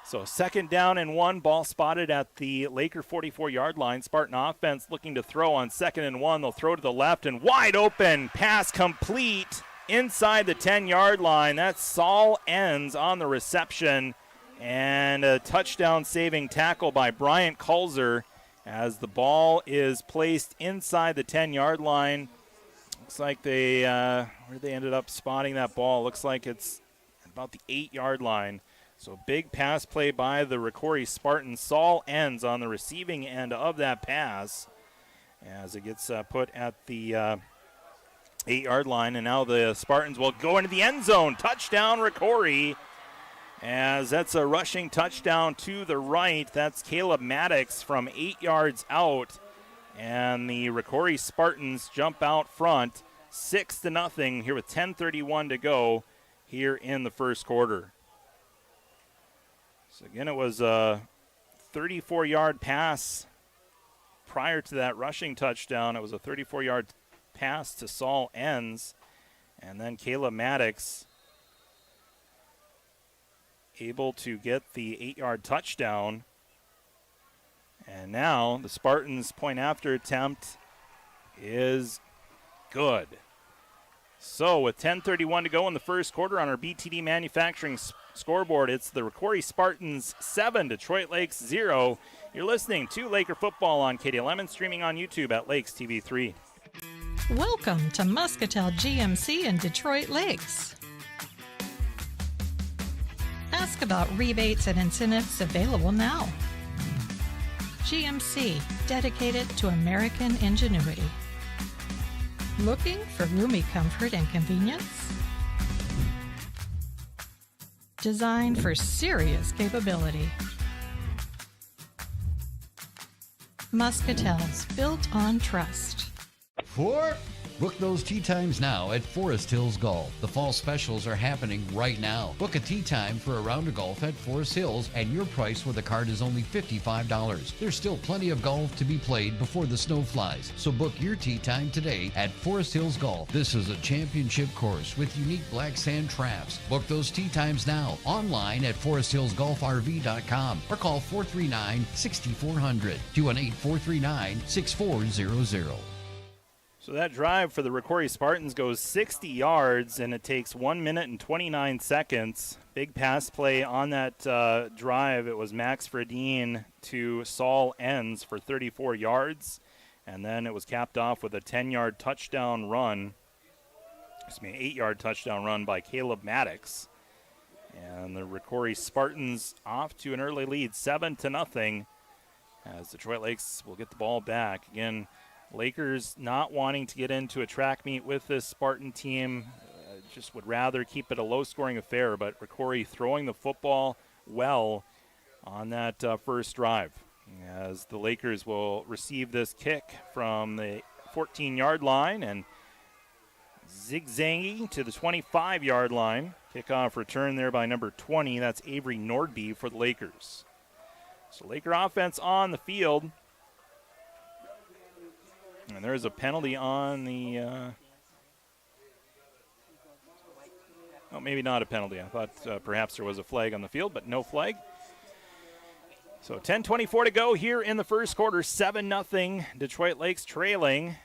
So 2nd down and 1, ball spotted at the Laker 44-yard line. Spartan offense looking to throw on 2nd and 1. They'll throw to the left and wide open. Pass complete inside the 10-yard line. That's Saul Enns on the reception. And a touchdown-saving tackle by Bryant Kulzer as the ball is placed inside the 10-yard line. Looks like where they ended up spotting that ball. Looks like it's about the 8-yard line. So big pass play by the Rocori Spartans. Saul Enns on the receiving end of that pass as it gets put at the 8-yard line. And now the Spartans will go into the end zone. Touchdown, Rocori. As that's a rushing touchdown to the right. That's Caleb Maddox from 8 yards out. And the Rocori Spartans jump out front 6-0 here with 10:31 to go here in the first quarter. So again, it was a 34-yard pass prior to that rushing touchdown. It was a 34-yard pass to Saul Enns. And then Caleb Maddox able to get the 8-yard touchdown. And now the Spartans' point after attempt is good. So with 10:31 to go in the first quarter on our BTD Manufacturing scoreboard, it's the Rocori Spartans 7, Detroit Lakes 0. You're listening to Laker football on KDLM and streaming on YouTube at Lakes TV3. Welcome to Muscatel GMC in Detroit Lakes. Ask about rebates and incentives available now. GMC, dedicated to American ingenuity. Looking for roomy comfort and convenience? Designed for serious capability. Muscatel's built on trust. Book those tee times now at Forest Hills Golf. The fall specials are happening right now. Book a tee time for a round of golf at Forest Hills, and your price with a card is only $55. There's still plenty of golf to be played before the snow flies, so book your tee time today at Forest Hills Golf. This is a championship course with unique black sand traps. Book those tee times now online at foresthillsgolfrv.com or call 439-6400, 218-439-6400. So that drive for the Rocori Spartans goes 60 yards, and it takes 1 minute and 29 seconds. Big pass play on that drive. It was Max Fredine to Saul Enns for 34 yards, and then it was capped off with a 10-yard touchdown run. 8-yard touchdown run by Caleb Maddox. And the Rocori Spartans off to an early lead, 7-0, as Detroit Lakes will get the ball back. Again, Lakers not wanting to get into a track meet with this Spartan team, just would rather keep it a low-scoring affair, but Rocori throwing the football well on that first drive, as the Lakers will receive this kick from the 14-yard line and zigzagging to the 25-yard line. Kickoff return there by number 20. That's Avery Nordby for the Lakers. So Laker offense on the field. And there's a penalty on the, maybe not a penalty. I thought perhaps there was a flag on the field, but no flag. So 10:24 to go here in the first quarter, 7-0, Detroit Lakes trailing.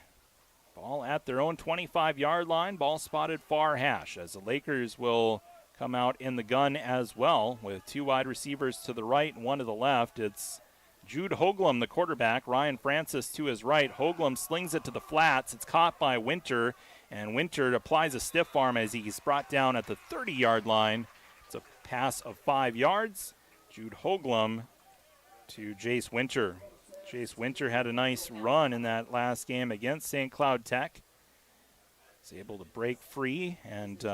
Ball at their own 25-yard line, ball spotted far hash, as the Lakers will come out in the gun as well, with two wide receivers to the right and one to the left. It's Jude Hoagland, the quarterback. Ryan Francis to his right. Hoagland slings it to the flats. It's caught by Winter, and Winter applies a stiff arm as he's brought down at the 30-yard line. It's a pass of 5 yards. Jude Hoagland to Jace Winter. Jace Winter had a nice run in that last game against St. Cloud Tech. He's able to break free and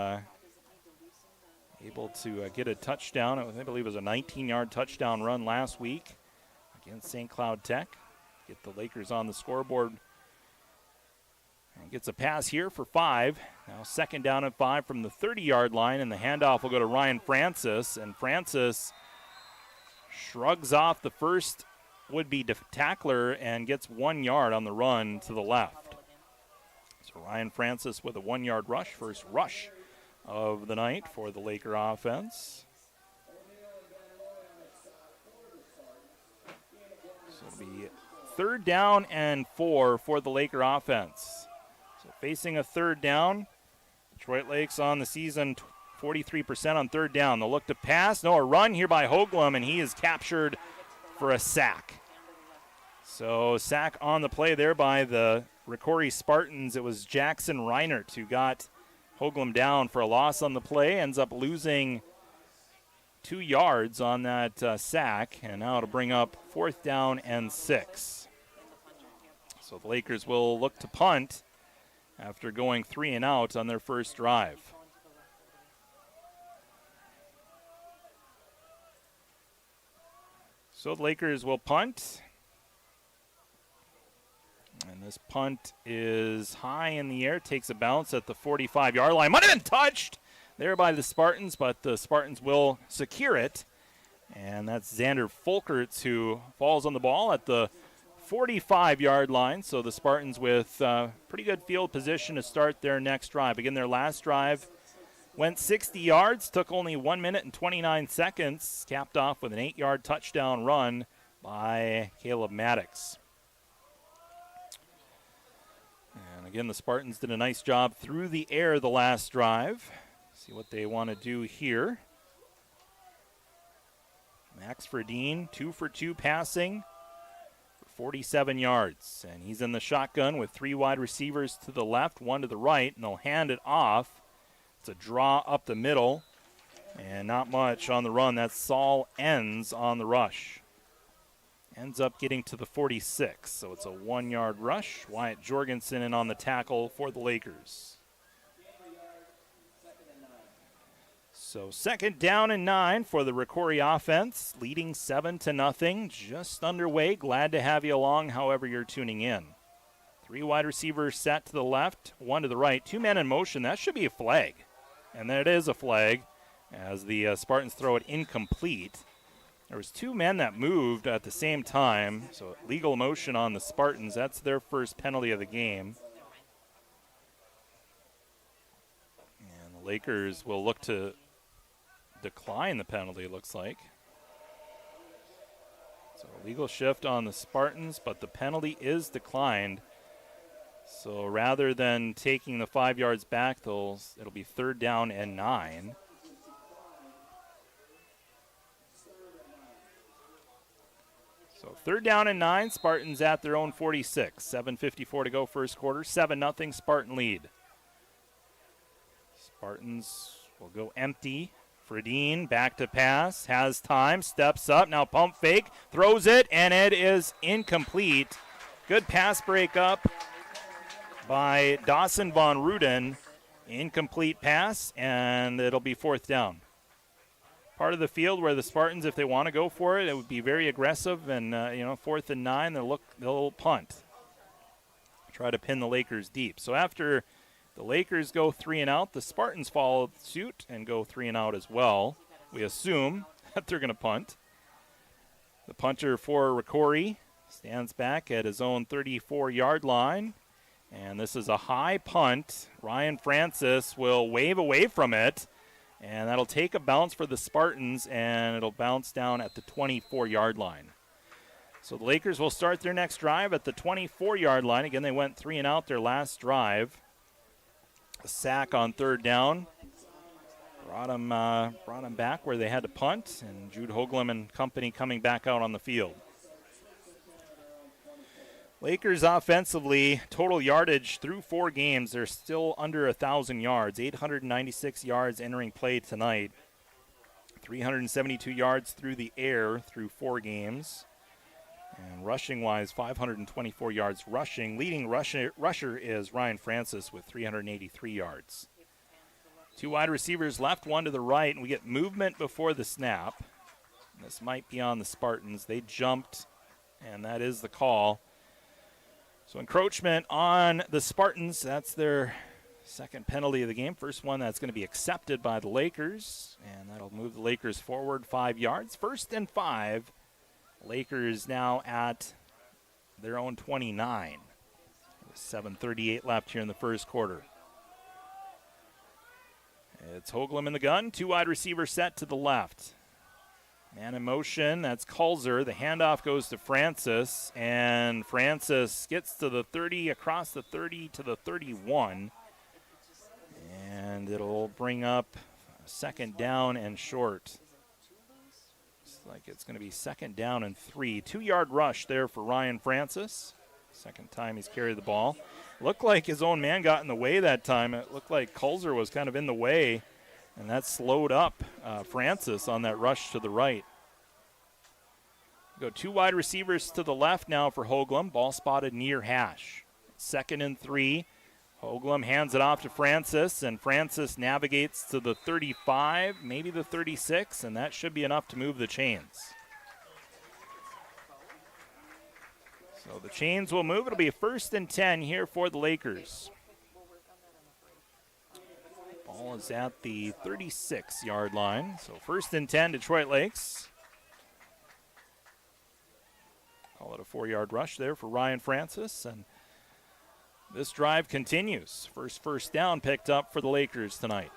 able to get a touchdown. I believe it was a 19-yard touchdown run last week against St. Cloud Tech. Get the Lakers on the scoreboard. And gets a pass here for 5. Now 2nd down and 5 from the 30-yard line, and the handoff will go to Ryan Francis. And Francis shrugs off the first would-be tackler and gets 1 yard on the run to the left. So Ryan Francis with a 1-yard rush, first rush of the night for the Laker offense. It'll be 3rd down and 4 for the Laker offense. So facing a 3rd down, Detroit Lakes on the season 43% on 3rd down. They'll look to pass. No, a run here by Hoagland, and he is captured for a sack. So sack on the play there by the Rocori Spartans. It was Jackson Reinert who got Hoagland down for a loss on the play. Ends up losing 2 yards on that sack, and now to bring up 4th down and 6. So the Lakers will look to punt after going 3 and out on their first drive. So the Lakers will punt. And this punt is high in the air, takes a bounce at the 45-yard line. Might have been touched there by the Spartans, but the Spartans will secure it. And that's Xander Folkerts who falls on the ball at the 45-yard line. So the Spartans with pretty good field position to start their next drive. Again, their last drive went 60 yards, took only 1 minute and 29 seconds, capped off with an 8-yard touchdown run by Caleb Maddox. And again, the Spartans did a nice job through the air the last drive. See what they want to do here. Max Fredine, 2 for 2 passing for 47 yards. And he's in the shotgun with 3 wide receivers to the left, 1 to the right, and they'll hand it off. It's a draw up the middle, and not much on the run. That's Saul Enns on the rush. Ends up getting to the 46, so it's a 1-yard rush. Wyatt Jorgensen in on the tackle for the Lakers. So 2nd down and 9 for the Rocori offense, leading 7-0, just underway. Glad to have you along, however you're tuning in. 3 wide receivers set to the left, 1 to the right. 2 men in motion. That should be a flag, and that is a flag as the Spartans throw it incomplete. There was 2 men that moved at the same time, so legal motion on the Spartans. That's their first penalty of the game. And the Lakers will look to decline the penalty, it looks like. So a legal shift on the Spartans, but the penalty is declined. So rather than taking the 5 yards back, it'll be 3rd down and 9. So 3rd down and 9, Spartans at their own 46. 7:54 to go first quarter, 7-0 Spartan lead. Spartans will go empty. Fredine back to pass, has time, steps up, now pump fake, throws it, and it is incomplete. Good pass break up by Dawson Von Ruden. Incomplete pass, and it'll be 4th down. Part of the field where the Spartans, if they want to go for it, it would be very aggressive, and 4th and 9, they'll punt. Try to pin the Lakers deep. So after the Lakers go 3 and out, the Spartans follow suit and go 3 and out as well. We assume that they're going to punt. The punter for Rocori stands back at his own 34-yard line, and this is a high punt. Ryan Francis will wave away from it, and that'll take a bounce for the Spartans, and it'll bounce down at the 24-yard line. So the Lakers will start their next drive at the 24-yard line. Again, they went 3 and out their last drive. A sack on 3rd down. Brought them back where they had to punt, and Jude Hoagland and company coming back out on the field. Lakers offensively, total yardage through 4 games, they're still under 1,000 yards. 896 yards entering play tonight. 372 yards through the air through 4 games. And rushing-wise, 524 yards rushing. Leading rusher is Ryan Francis with 383 yards. 2 wide receivers left, 1 to the right, and we get movement before the snap. This might be on the Spartans. They jumped, and that is the call. So encroachment on the Spartans. That's their 2nd penalty of the game. First one that's going to be accepted by the Lakers, and that'll move the Lakers forward 5 yards. 1st and 5. Lakers now at their own 29. 7:38 left here in the first quarter. It's Hoagland in the gun. 2 wide receivers set to the left. Man in motion, that's Kulzer. The handoff goes to Francis, and Francis gets to the 30, across the 30 to the 31. And it'll bring up 2nd down and short. Like it's going to be 2nd down and 3. 2-yard rush there for Ryan Francis. 2nd time he's carried the ball. Looked like his own man got in the way that time. It looked like Kulzer was kind of in the way, and that slowed up Francis on that rush to the right. Go 2 wide receivers to the left now for Hoagland. Ball spotted near hash. 2nd and 3. Hoagland hands it off to Francis, and Francis navigates to the 35, maybe the 36, and that should be enough to move the chains. So the chains will move. It'll be a 1st and 10 here for the Lakers. Ball is at the 36-yard line. So 1st and 10, Detroit Lakes. Call it a 4-yard rush there for Ryan Francis, and this drive continues. First down picked up for the Lakers tonight.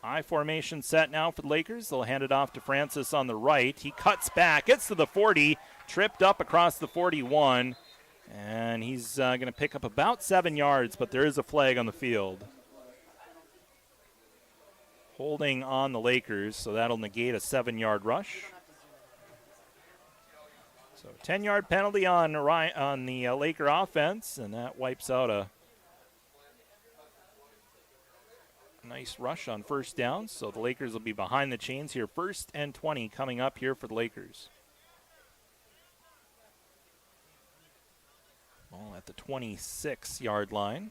I formation set now for the Lakers. They'll hand it off to Francis on the right. He cuts back, gets to the 40, tripped up across the 41, and he's going to pick up about 7 yards, but there is a flag on the field. Holding on the Lakers, so that'll negate a 7-yard rush. So 10-yard penalty on the Laker offense, and that wipes out a nice rush on first down. So the Lakers will be behind the chains here. 1st and 20 coming up here for the Lakers. Ball at the 26-yard line.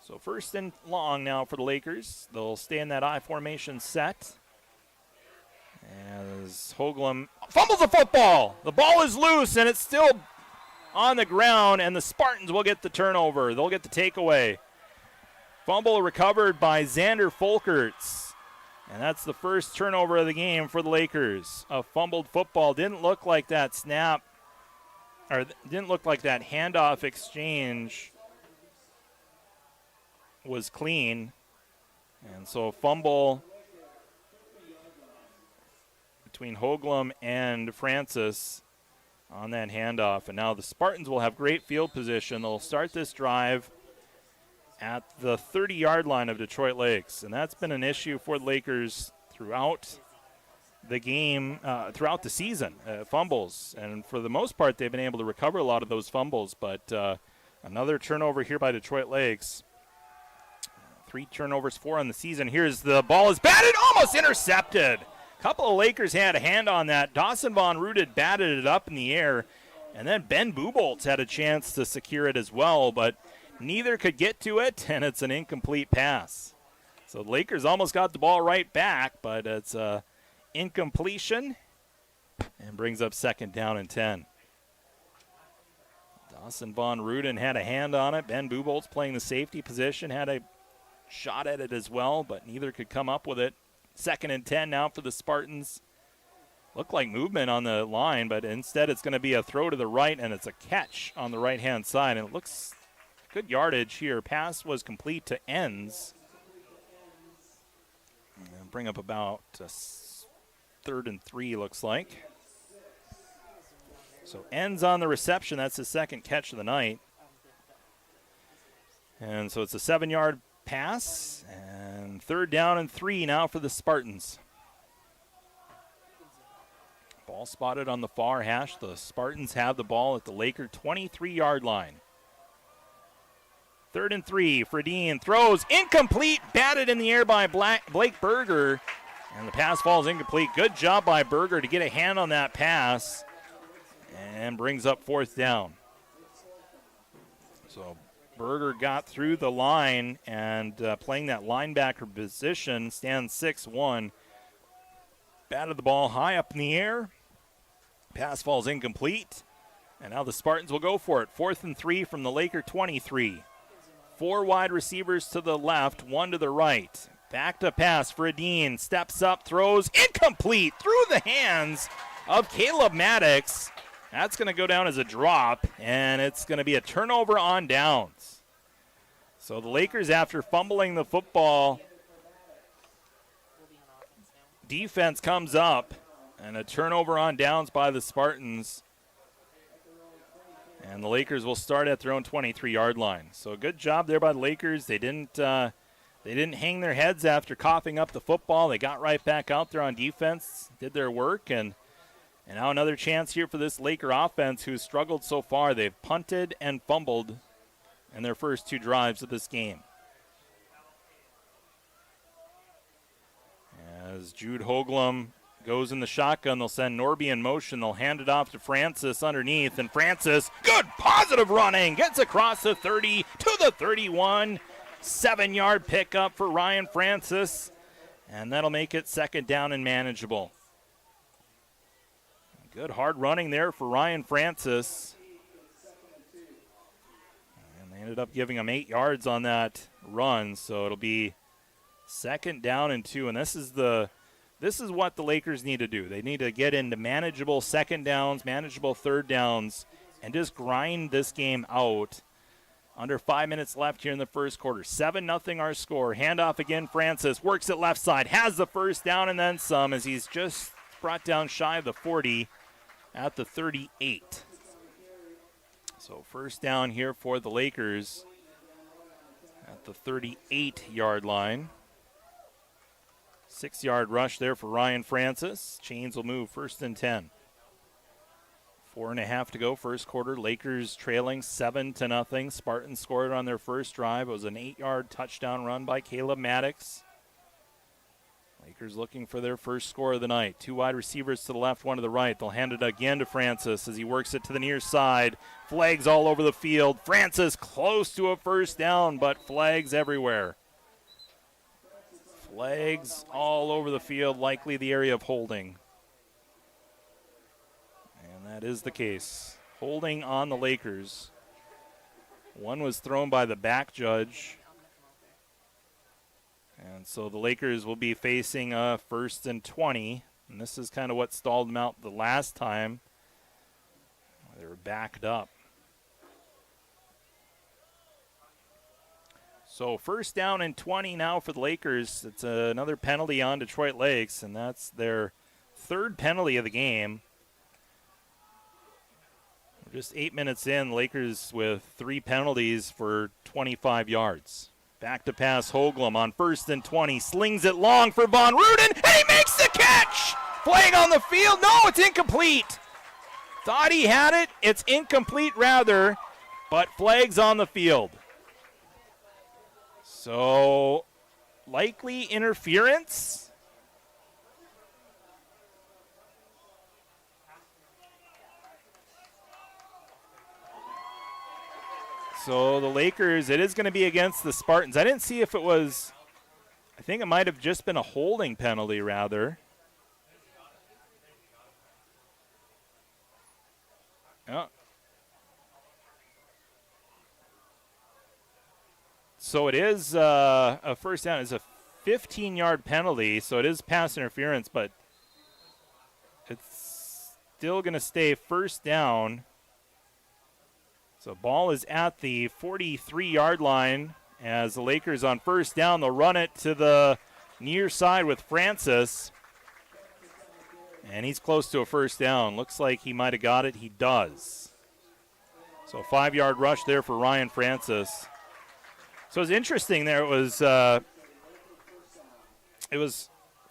So 1st and long now for the Lakers. They'll stay in that I formation set. As Hoagland fumbles the football. The ball is loose, and it's still on the ground, and the Spartans will get the turnover. They'll get the takeaway. Fumble recovered by Xander Folkerts. And that's the first turnover of the game for the Lakers. A fumbled football. Didn't look like that snap, or didn't look like that handoff exchange was clean. And so a fumble between Hoagland and Francis on that handoff. And now the Spartans will have great field position. They'll start this drive at the 30-yard line of Detroit Lakes. And that's been an issue for the Lakers throughout the game, throughout the season, fumbles. And for the most part, they've been able to recover a lot of those fumbles. But another turnover here by Detroit Lakes. 3 turnovers, 4 on the season. Here's the ball is batted, almost intercepted. A couple of Lakers had a hand on that. Dawson Von Rooted batted it up in the air. And then Ben Buboltz had a chance to secure it as well, but neither could get to it, and it's an incomplete pass. So the Lakers almost got the ball right back, but it's incompletion and brings up 2nd down and 10. Dawson Von Rooden had a hand on it. Ben Buboltz playing the safety position had a shot at it as well, but neither could come up with it. 2nd and 10 now for the Spartans. Looked like movement on the line, but instead it's going to be a throw to the right, and it's a catch on the right-hand side, and it looks good yardage here. Pass was complete to Ends. And bring up about 3rd and 3, looks like. So Ends on the reception. That's his 2nd catch of the night. And so it's a 7-yard pass, and 3rd down and 3 now for the Spartans. Ball spotted on the far hash. The Spartans have the ball at the Laker 23-yard line. 3rd and 3. Fredine throws incomplete, batted in the air by Blake Berger, and the pass falls incomplete. Good job by Berger to get a hand on that pass and brings up 4th down. So Berger got through the line and playing that linebacker position, stands 6'1". Batted the ball high up in the air. Pass falls incomplete. And now the Spartans will go for it. 4th and 3 from the Laker 23. 4 wide receivers to the left, 1 to the right. Back to pass. Fredine steps up, throws incomplete through the hands of Caleb Maddox. That's going to go down as a drop, and it's going to be a turnover on downs. So the Lakers, after fumbling the football, defense comes up, and a turnover on downs by the Spartans. And the Lakers will start at their own 23-yard line. So good job there by the Lakers. They didn't hang their heads after coughing up the football. They got right back out there on defense, did their work, and now another chance here for this Laker offense who's struggled so far. They've punted and fumbled in their first 2 drives of this game. As Jude Hoagland goes in the shotgun, they'll send Norby in motion. They'll hand it off to Francis underneath, and Francis, good positive running, gets across the 30 to the 31. 7-yard pickup for Ryan Francis, and that'll make it 2nd down and manageable. Good hard running there for Ryan Francis. And they ended up giving him 8 yards on that run, so it'll be 2nd down and 2. And this is what the Lakers need to do. They need to get into manageable 2nd downs, manageable 3rd downs, and just grind this game out Under 5 minutes left here in the first quarter. 7-0 our score. Handoff again, Francis. Works it left side. Has the first down and then some as he's just brought down shy of the 40 at the 38. So first down here for the Lakers at the 38-yard line. 6-yard rush there for Ryan Francis. Chains will move 1st and 10. 4.5 to go, first quarter. Lakers trailing 7-0. Spartans scored on their first drive. It was an 8-yard touchdown run by Caleb Maddox. Lakers looking for their first score of the night. 2 wide receivers to the left, 1 to the right. They'll hand it again to Francis as he works it to the near side. Flags all over the field. Francis close to a first down, but flags everywhere. Flags all over the field, likely the area of holding. And that is the case. Holding on the Lakers. One was thrown by the back judge. And so the Lakers will be facing 1st and 20. And this is kind of what stalled them out the last time. They were backed up. So 1st down and 20 now for the Lakers. It's another penalty on Detroit Lakes, and that's their 3rd penalty of the game. We're just 8 minutes in, Lakers with 3 penalties for 25 yards. Back to pass, Hoagland on 1st and 20. Slings it long for Von Ruden, and he makes the catch! Flag on the field. No, it's incomplete. Thought he had it. It's incomplete rather, but flags on the field. So, likely interference. So the Lakers, it is going to be against the Spartans. I didn't see if it was, I think it might have just been a holding penalty rather. Yeah. So it is a first down. It's a 15-yard penalty, so it is pass interference, but it's still going to stay first down. So ball is at the 43-yard line as the Lakers on first down. They'll run it to the near side with Francis. And he's close to a first down. Looks like he might have got it. He does. So a 5-yard rush there for Ryan Francis. So it's interesting there. It was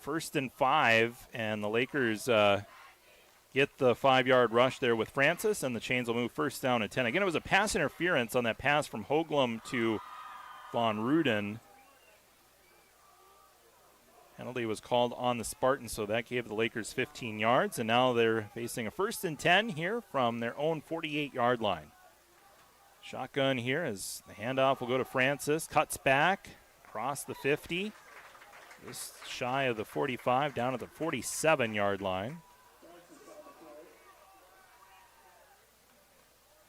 1st and 5, and the Lakers get the 5-yard rush there with Francis, and the Chains will move first down at 10. Again, it was a pass interference on that pass from Hoagland to Von Ruden. Penalty was called on the Spartans, so that gave the Lakers 15 yards, and now they're facing a 1st and 10 here from their own 48-yard line. Shotgun here as the handoff will go to Francis. Cuts back across the 50. Just shy of the 45, down at the 47-yard line.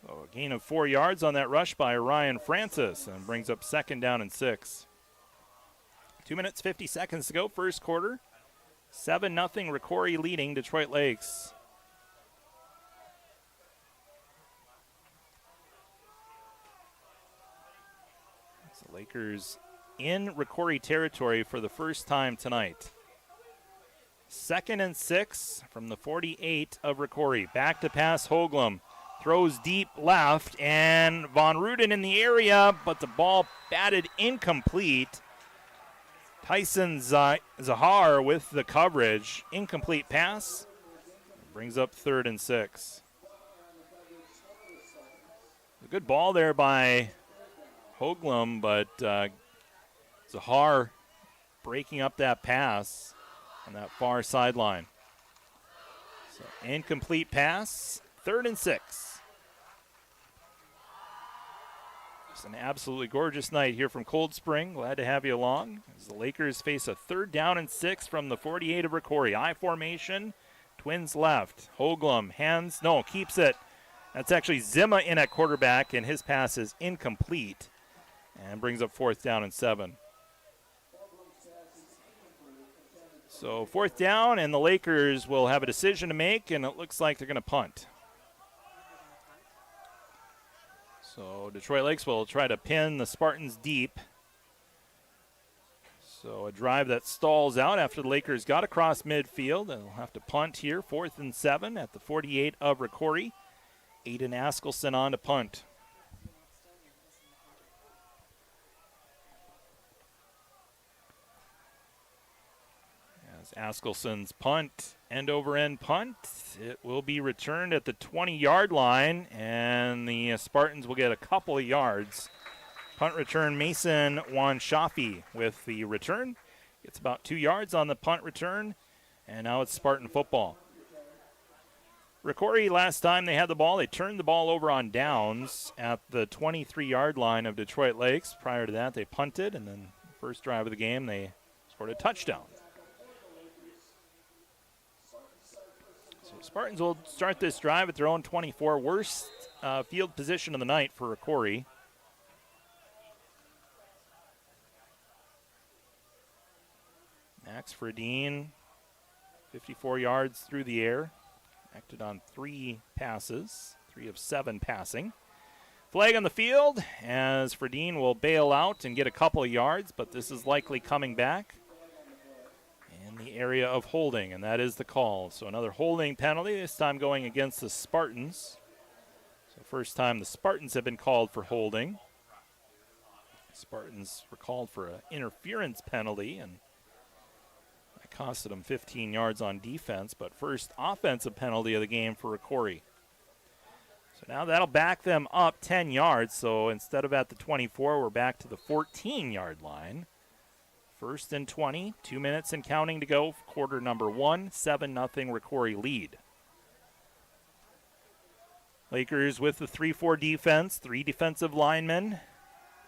So a gain of 4 yards on that rush by Ryan Francis and brings up 2nd down and 6. 2 minutes, 50 seconds to go, first quarter. 7-0 Rocori leading Detroit Lakes. So Lakers in Rocori territory for the first time tonight. 2nd and 6 from the 48 of Rocori. Back to pass, Hoagland. Throws deep left, and Von Ruden in the area, but the ball batted incomplete. Tyson Zahar with the coverage. Incomplete pass. Brings up 3rd and 6. A good ball there by Hoagland, but Zahar breaking up that pass on that far sideline. So incomplete pass. 3rd and 6. It's an absolutely gorgeous night here from Cold Spring. Glad to have you along as the Lakers face a 3rd down and 6 from the 48 of Rocori. I formation, Twins left. Hoagland keeps it. That's actually Zima in at quarterback, and his pass is incomplete and brings up 4th down and 7. So 4th down, and the Lakers will have a decision to make, and it looks like they're going to punt. So Detroit Lakes will try to pin the Spartans deep. So a drive that stalls out after the Lakers got across midfield. They'll have to punt here, 4th and 7 at the 48 of Rocori. Aiden Askelson on to punt. As Askelson's punt, end-over-end punt, it will be returned at the 20-yard line, and the Spartans will get a couple of yards. Punt return, Mason Wanshafi with the return. Gets about 2 yards on the punt return, and now it's Spartan football. Rocori, last time they had the ball, they turned the ball over on downs at the 23-yard line of Detroit Lakes. Prior to that, they punted, and then first drive of the game, they scored a touchdown. So Spartans will start this drive at their own 24. Worst field position of the night for Rocori. Max Fredine, 54 yards through the air. Acted on 3 passes, 3 of 7 passing. Flag on the field as Fredine will bail out and get a couple of yards, but this is likely coming back in the area of holding, and that is the call. So another holding penalty, this time going against the Spartans. So first time the Spartans have been called for holding. Spartans were called for an interference penalty, and costed them 15 yards on defense, but first offensive penalty of the game for Rocori. So now that'll back them up 10 yards. So instead of at the 24, we're back to the 14-yard line. 1st and 20, 2 minutes and counting to go. Quarter number 1, 7-0 Rocori lead. Lakers with the 3-4 defense, 3 defensive linemen.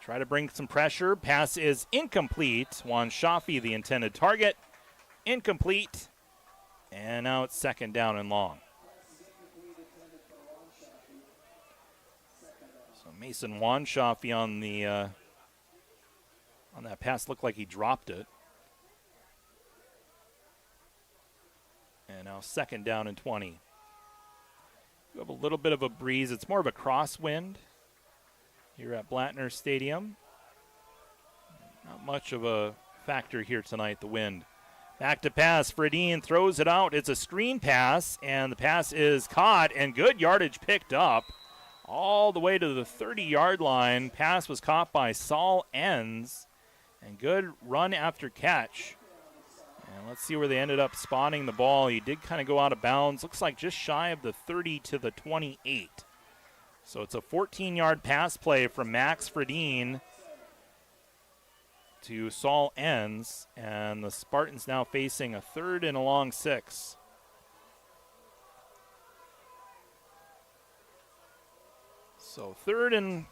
Try to bring some pressure. Pass is incomplete. Wanshafi, the intended target. Incomplete, and now it's 2nd down and long. So Mason Wanshafi on that pass looked like he dropped it. And now 2nd down and 20. We have a little bit of a breeze. It's more of a crosswind here at Blattner Stadium. Not much of a factor here tonight, the wind. Back to pass. Fredine throws it out. It's a screen pass, and the pass is caught, and good yardage picked up all the way to the 30-yard line. Pass was caught by Saul Enns, and good run after catch. And let's see where they ended up spotting the ball. He did kind of go out of bounds. Looks like just shy of the 30 to the 28. So it's a 14-yard pass play from Max Fredine to Saul Enns, and the Spartans now facing a 3rd and a long 6. So 3rd and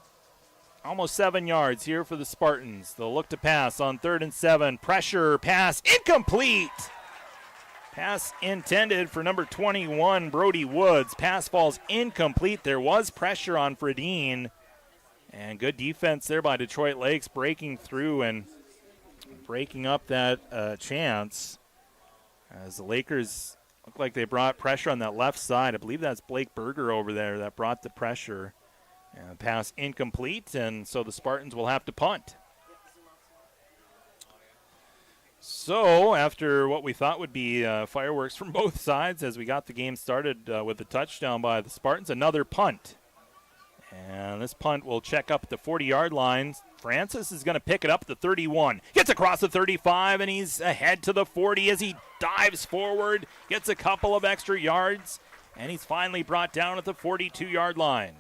almost 7 yards here for the Spartans. They'll look to pass on 3rd and 7. Pressure, pass, incomplete. Pass intended for number 21, Brody Woods. Pass falls incomplete. There was pressure on Fredine, and good defense there by Detroit Lakes, breaking through and breaking up that chance as the Lakers look like they brought pressure on that left side. I believe that's Blake Berger over there that brought the pressure. And pass incomplete, and so the Spartans will have to punt. So after what we thought would be fireworks from both sides as we got the game started with a touchdown by the Spartans, another punt. And this punt will check up at the 40-yard line. Francis is going to pick it up at the 31. Gets across the 35, and he's ahead to the 40 as he dives forward, gets a couple of extra yards, and he's finally brought down at the 42-yard line.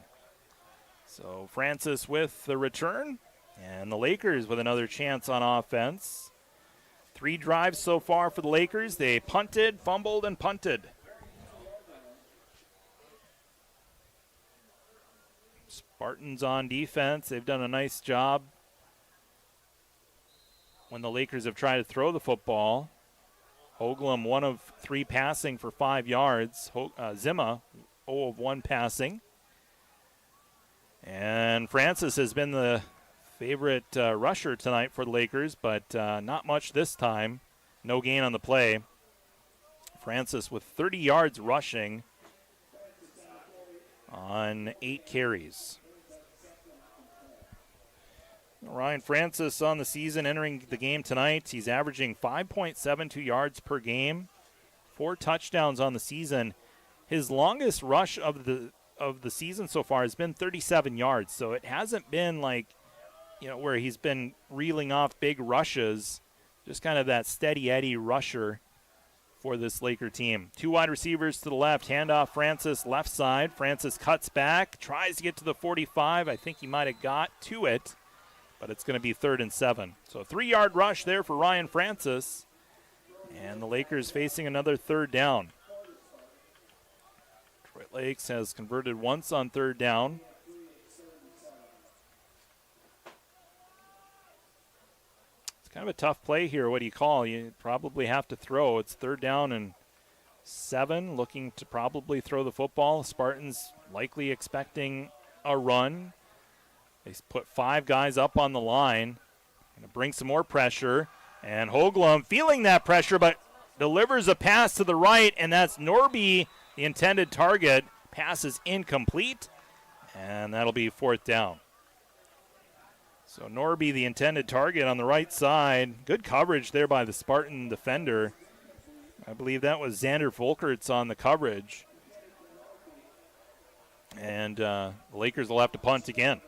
So Francis with the return, and the Lakers with another chance on offense. 3 drives so far for the Lakers. They punted, fumbled, and punted. Spartans on defense. They've done a nice job when the Lakers have tried to throw the football. Hoagland 1 of 3 passing for 5 yards. Zima 0 of 1 passing. And Francis has been the favorite rusher tonight for the Lakers, but not much this time. No gain on the play. Francis with 30 yards rushing on 8 carries. Ryan Francis on the season entering the game tonight. He's averaging 5.72 yards per game, 4 touchdowns on the season. His longest rush of the season so far has been 37 yards, so it hasn't been like, where he's been reeling off big rushes, just kind of that steady Eddie rusher for this Laker team. 2 wide receivers to the left, handoff Francis left side. Francis cuts back, tries to get to the 45. I think he might have got to it, but it's going to be 3rd and 7. So a 3-yard rush there for Ryan Francis, and the Lakers facing another 3rd down. Detroit Lakes has converted once on 3rd down. Kind of a tough play here. What do you call? You probably have to throw. It's 3rd down and 7, looking to probably throw the football. Spartans likely expecting a run. They put 5 guys up on the line. Going to bring some more pressure. And Hoagland feeling that pressure, but delivers a pass to the right, and that's Norby, the intended target. Pass is incomplete, and that'll be 4th down. So Norby, the intended target on the right side. Good coverage there by the Spartan defender. I believe that was Xander Volkerts on the coverage. And the Lakers will have to punt again.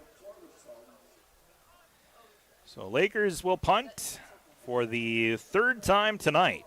So Lakers will punt for the 3rd time tonight.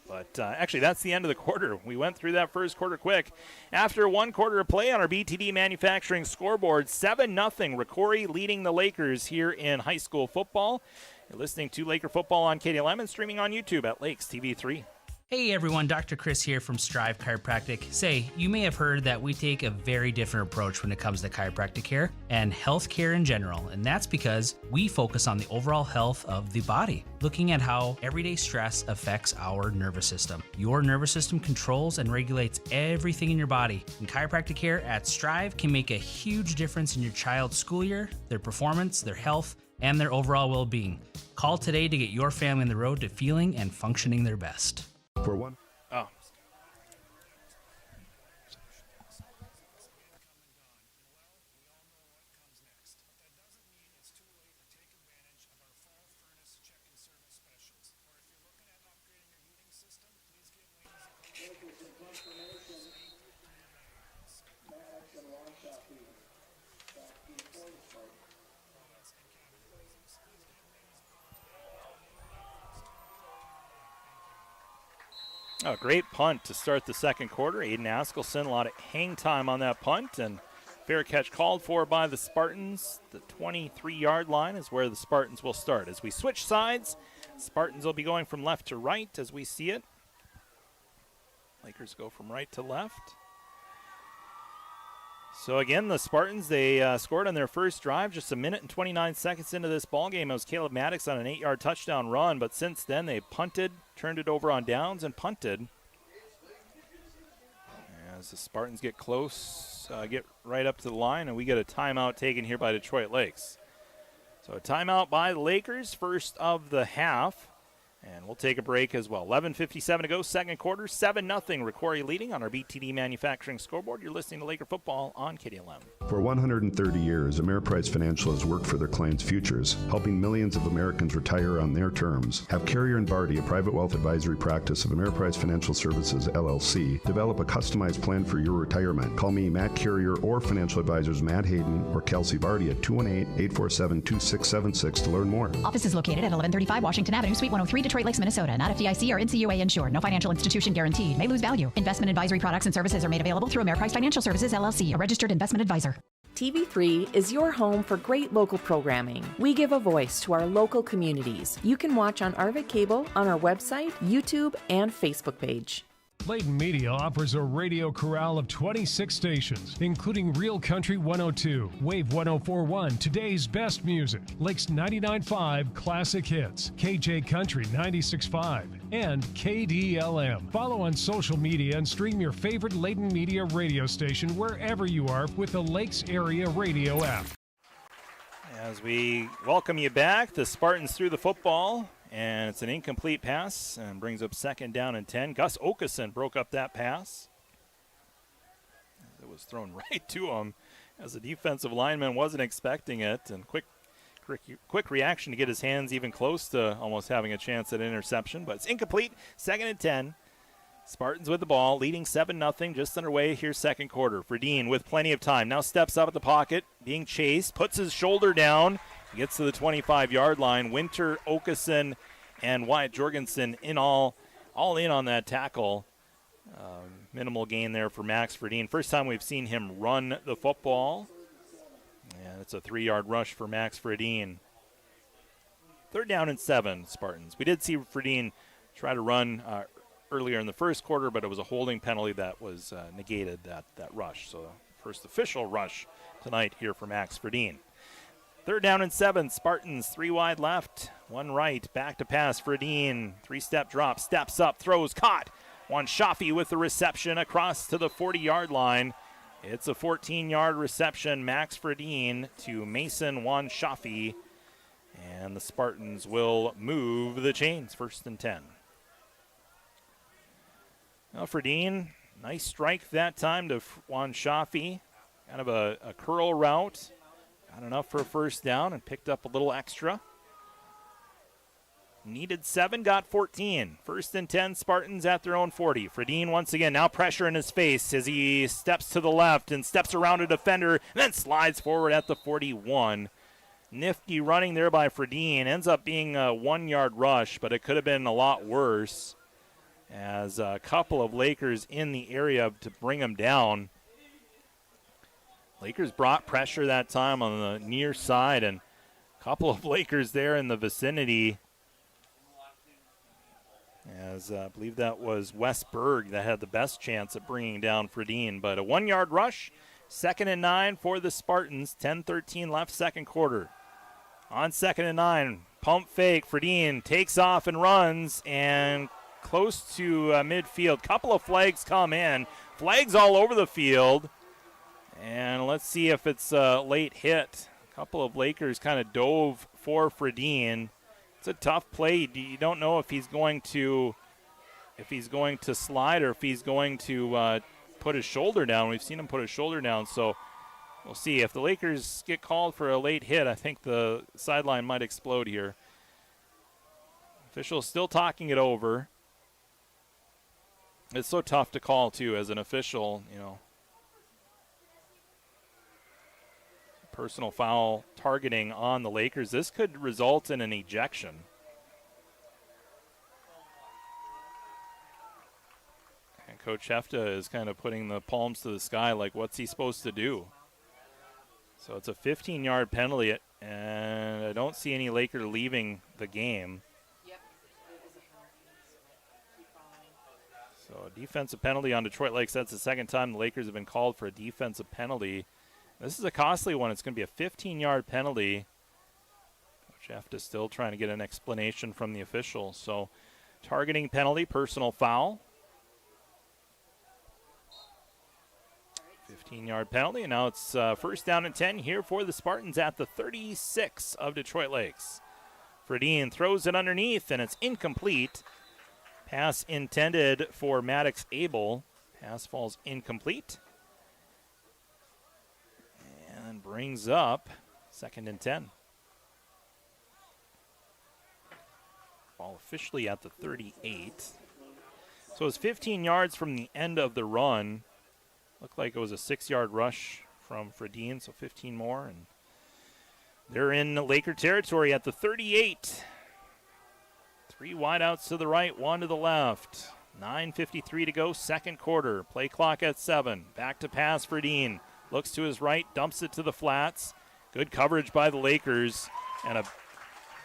But actually, that's the end of the quarter. We went through that first quarter quick. After 1 quarter of play on our BTD Manufacturing scoreboard, 7-0, Rocori leading the Lakers here in high school football. You're listening to Laker Football on KDLM and streaming on YouTube at Lakes TV3. Hey everyone, Dr. Chris here from Strive Chiropractic. Say, you may have heard that we take a very different approach when it comes to chiropractic care and health care in general, and that's because we focus on the overall health of the body, looking at how everyday stress affects our nervous system. Your nervous system controls and regulates everything in your body, and chiropractic care at Strive can make a huge difference in your child's school year, their performance, their health, and their overall well-being. Call today to get your family on the road to feeling and functioning their best. For one. Oh. A great punt to start the second quarter. Aiden Askelson, a lot of hang time on that punt, and fair catch called for by the Spartans. The 23-yard line is where the Spartans will start. As we switch sides, Spartans will be going from left to right as we see it. Lakers go from right to left. So again, the Spartans, they scored on their first drive just 1 minute and 29 seconds into this ballgame. It was Caleb Maddox on an 8-yard touchdown run, but since then they punted, turned it over on downs, and punted. As the Spartans get close, get right up to the line, and we get a timeout taken here by Detroit Lakes. So a timeout by the Lakers, first of the half. And we'll take a break as well. 11:57 to go, second quarter, 7-0. Rocori leading on our BTD Manufacturing scoreboard. You're listening to Laker Football on KDLM. For 130 years, Ameriprise Financial has worked for their clients' futures, helping millions of Americans retire on their terms. Have Carrier and Barty, a private wealth advisory practice of Ameriprise Financial Services, LLC, develop a customized plan for your retirement. Call me, Matt Carrier, or financial advisors Matt Hayden or Kelsey Barty at 218-847-2676 to learn more. Office is located at 1135 Washington Avenue, Suite 103, Detroit Lakes, Minnesota. Not FDIC or NCUA insured. No financial institution guaranteed. May lose value. Investment advisory products and services are made available through Ameriprise Financial Services, LLC, a registered investment advisor. TV3 is your home for great local programming. We give a voice to our local communities. You can watch on Arvik Cable, on our website, YouTube, and Facebook page. Layton Media offers a radio corral of 26 stations, including Real Country 102, Wave 1041, Today's Best Music, Lakes 99.5 Classic Hits, KJ Country 96.5, and KDLM. Follow on social media and stream your favorite Layton Media radio station wherever you are with the Lakes Area Radio app. As we welcome you back, the Spartans threw the football. And it's an incomplete pass and brings up 2nd down and 10. Gus Okeson broke up that pass. It was thrown right to him as the defensive lineman wasn't expecting it. And quick Quick reaction to get his hands even close to almost having a chance at interception, but it's incomplete. 2nd and 10. Spartans with the ball, leading 7-0, just underway here second quarter. Fredin with plenty of time. Now steps up at the pocket, being chased, puts his shoulder down, gets to the 25-yard line. Winter, Okeson, and Wyatt Jorgensen all in on that tackle. Minimal gain there for Max Fredin. First time we've seen him run the football. And it's a 3-yard rush for Max Fredin. 3rd down and 7, Spartans. We did see Fredin try to run earlier in the first quarter, but it was a holding penalty that was negated that rush. So first official rush tonight here for Max Fredin. 3rd down and 7, Spartans, 3 wide left, 1 right, back to pass, Fredin, 3-step drop, steps up, throws, caught. Shafi with the reception across to the 40-yard line. It's a 14-yard reception, Max Fredin to Mason Shafi, and the Spartans will move the chains, 1st and 10. Now Fredin, nice strike that time to Shafi, kind of a curl route. Got enough for a 1st down and picked up a little extra. Needed 7, got 14. 1st and 10, Spartans at their own 40. Fredin once again, now pressure in his face as he steps to the left and steps around a defender, and then slides forward at the 41. Nifty running there by Fredin. Ends up being a 1-yard rush, but it could have been a lot worse as a couple of Lakers in the area to bring him down. Lakers brought pressure that time on the near side, and a couple of Lakers there in the vicinity. As I believe that was Wes Berg that had the best chance at bringing down Fredin. But a 1-yard rush, 2nd and 9 for the Spartans. 10-13 left, second quarter. On 2nd and 9, pump fake. Fredin takes off and runs, and close to midfield. Couple of flags come in. Flags all over the field. And let's see if it's a late hit. A couple of Lakers kind of dove for Fredin. It's a tough play. You don't know if he's going to slide or if he's going to put his shoulder down. We've seen him put his shoulder down, so we'll see. If the Lakers get called for a late hit, I think the sideline might explode here. Officials still talking it over. It's so tough to call, too, as an official, Personal foul targeting on the Lakers. This could result in an ejection. And Coach Hefta is kind of putting the palms to the sky like, what's he supposed to do? So it's a 15-yard penalty, and I don't see any Laker leaving the game. So a defensive penalty on Detroit Lakes. That's the second time the Lakers have been called for a defensive penalty. This is a costly one. It's going to be a 15-yard penalty. Coach Hefta still trying to get an explanation from the official. So targeting penalty, personal foul. 15-yard penalty, and now it's 1st down and 10 here for the Spartans at the 36 of Detroit Lakes. Fredin throws it underneath, and it's incomplete. Pass intended for Maddox Abel. Pass falls incomplete. And brings up 2nd and 10. Ball officially at the 38. So it's 15 yards from the end of the run. Looked like it was a 6-yard rush from Fredin, so 15 more. And they're in Laker territory at the 38. 3 wideouts to the right, 1 to the left. 9:53 to go, second quarter. Play clock at 7. Back to pass Fredin. Looks to his right, dumps it to the flats. Good coverage by the Lakers, and a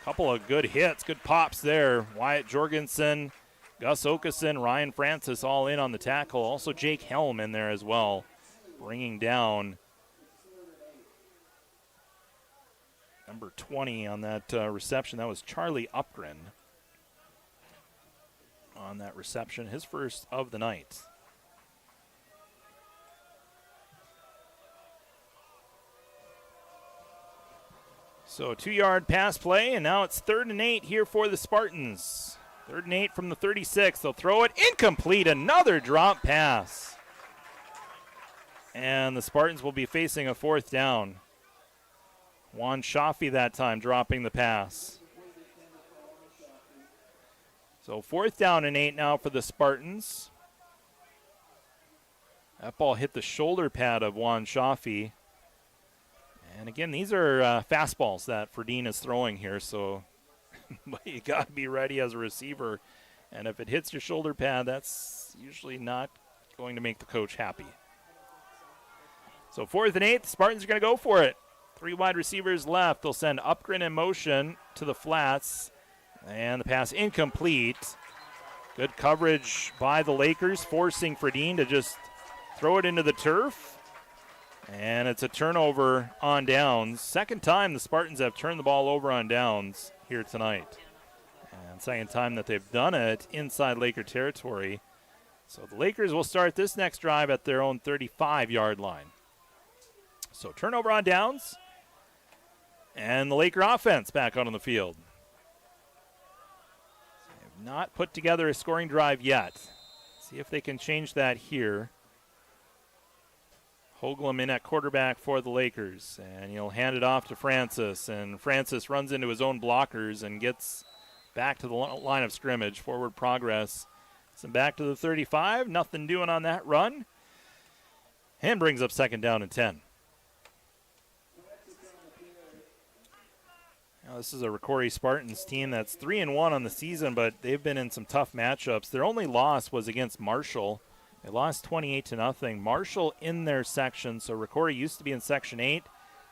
couple of good hits, good pops there. Wyatt Jorgensen, Gus Okeson, Ryan Francis all in on the tackle. Also Jake Helm in there as well, bringing down number 20 on that reception. That was Charlie Upgren on that reception, his first of the night. So 2-yard pass play, and now it's 3rd and 8 here for the Spartans. 3rd and 8 from the 36. They'll throw it incomplete. Another drop pass. And the Spartans will be facing a 4th down. Juan Shafi that time dropping the pass. So 4th down and 8 now for the Spartans. That ball hit the shoulder pad of Juan Shafi. And again, these are fastballs that Ferdine is throwing here, so but you got to be ready as a receiver. And if it hits your shoulder pad, that's usually not going to make the coach happy. So 4th and 8, the Spartans are going to go for it. 3 wide receivers left. They'll send Upgren in motion to the flats. And the pass incomplete. Good coverage by the Lakers, forcing Ferdine to just throw it into the turf. And it's a turnover on downs. Second time the Spartans have turned the ball over on downs here tonight. And second time that they've done it inside Laker territory. So the Lakers will start this next drive at their own 35-yard line. So turnover on downs. And the Laker offense back out on the field. They have not put together a scoring drive yet. See if they can change that here. Hoagland in at quarterback for the Lakers, and he'll hand it off to Francis, and Francis runs into his own blockers and gets back to the line of scrimmage. Forward progress. So back to the 35, nothing doing on that run, and brings up 2nd down and 10. Now, this is a Rocori Spartans team that's 3-1 on the season, but they've been in some tough matchups. Their only loss was against Marshall. They lost 28-0. Marshall in their section, so Rocori used to be in Section 8.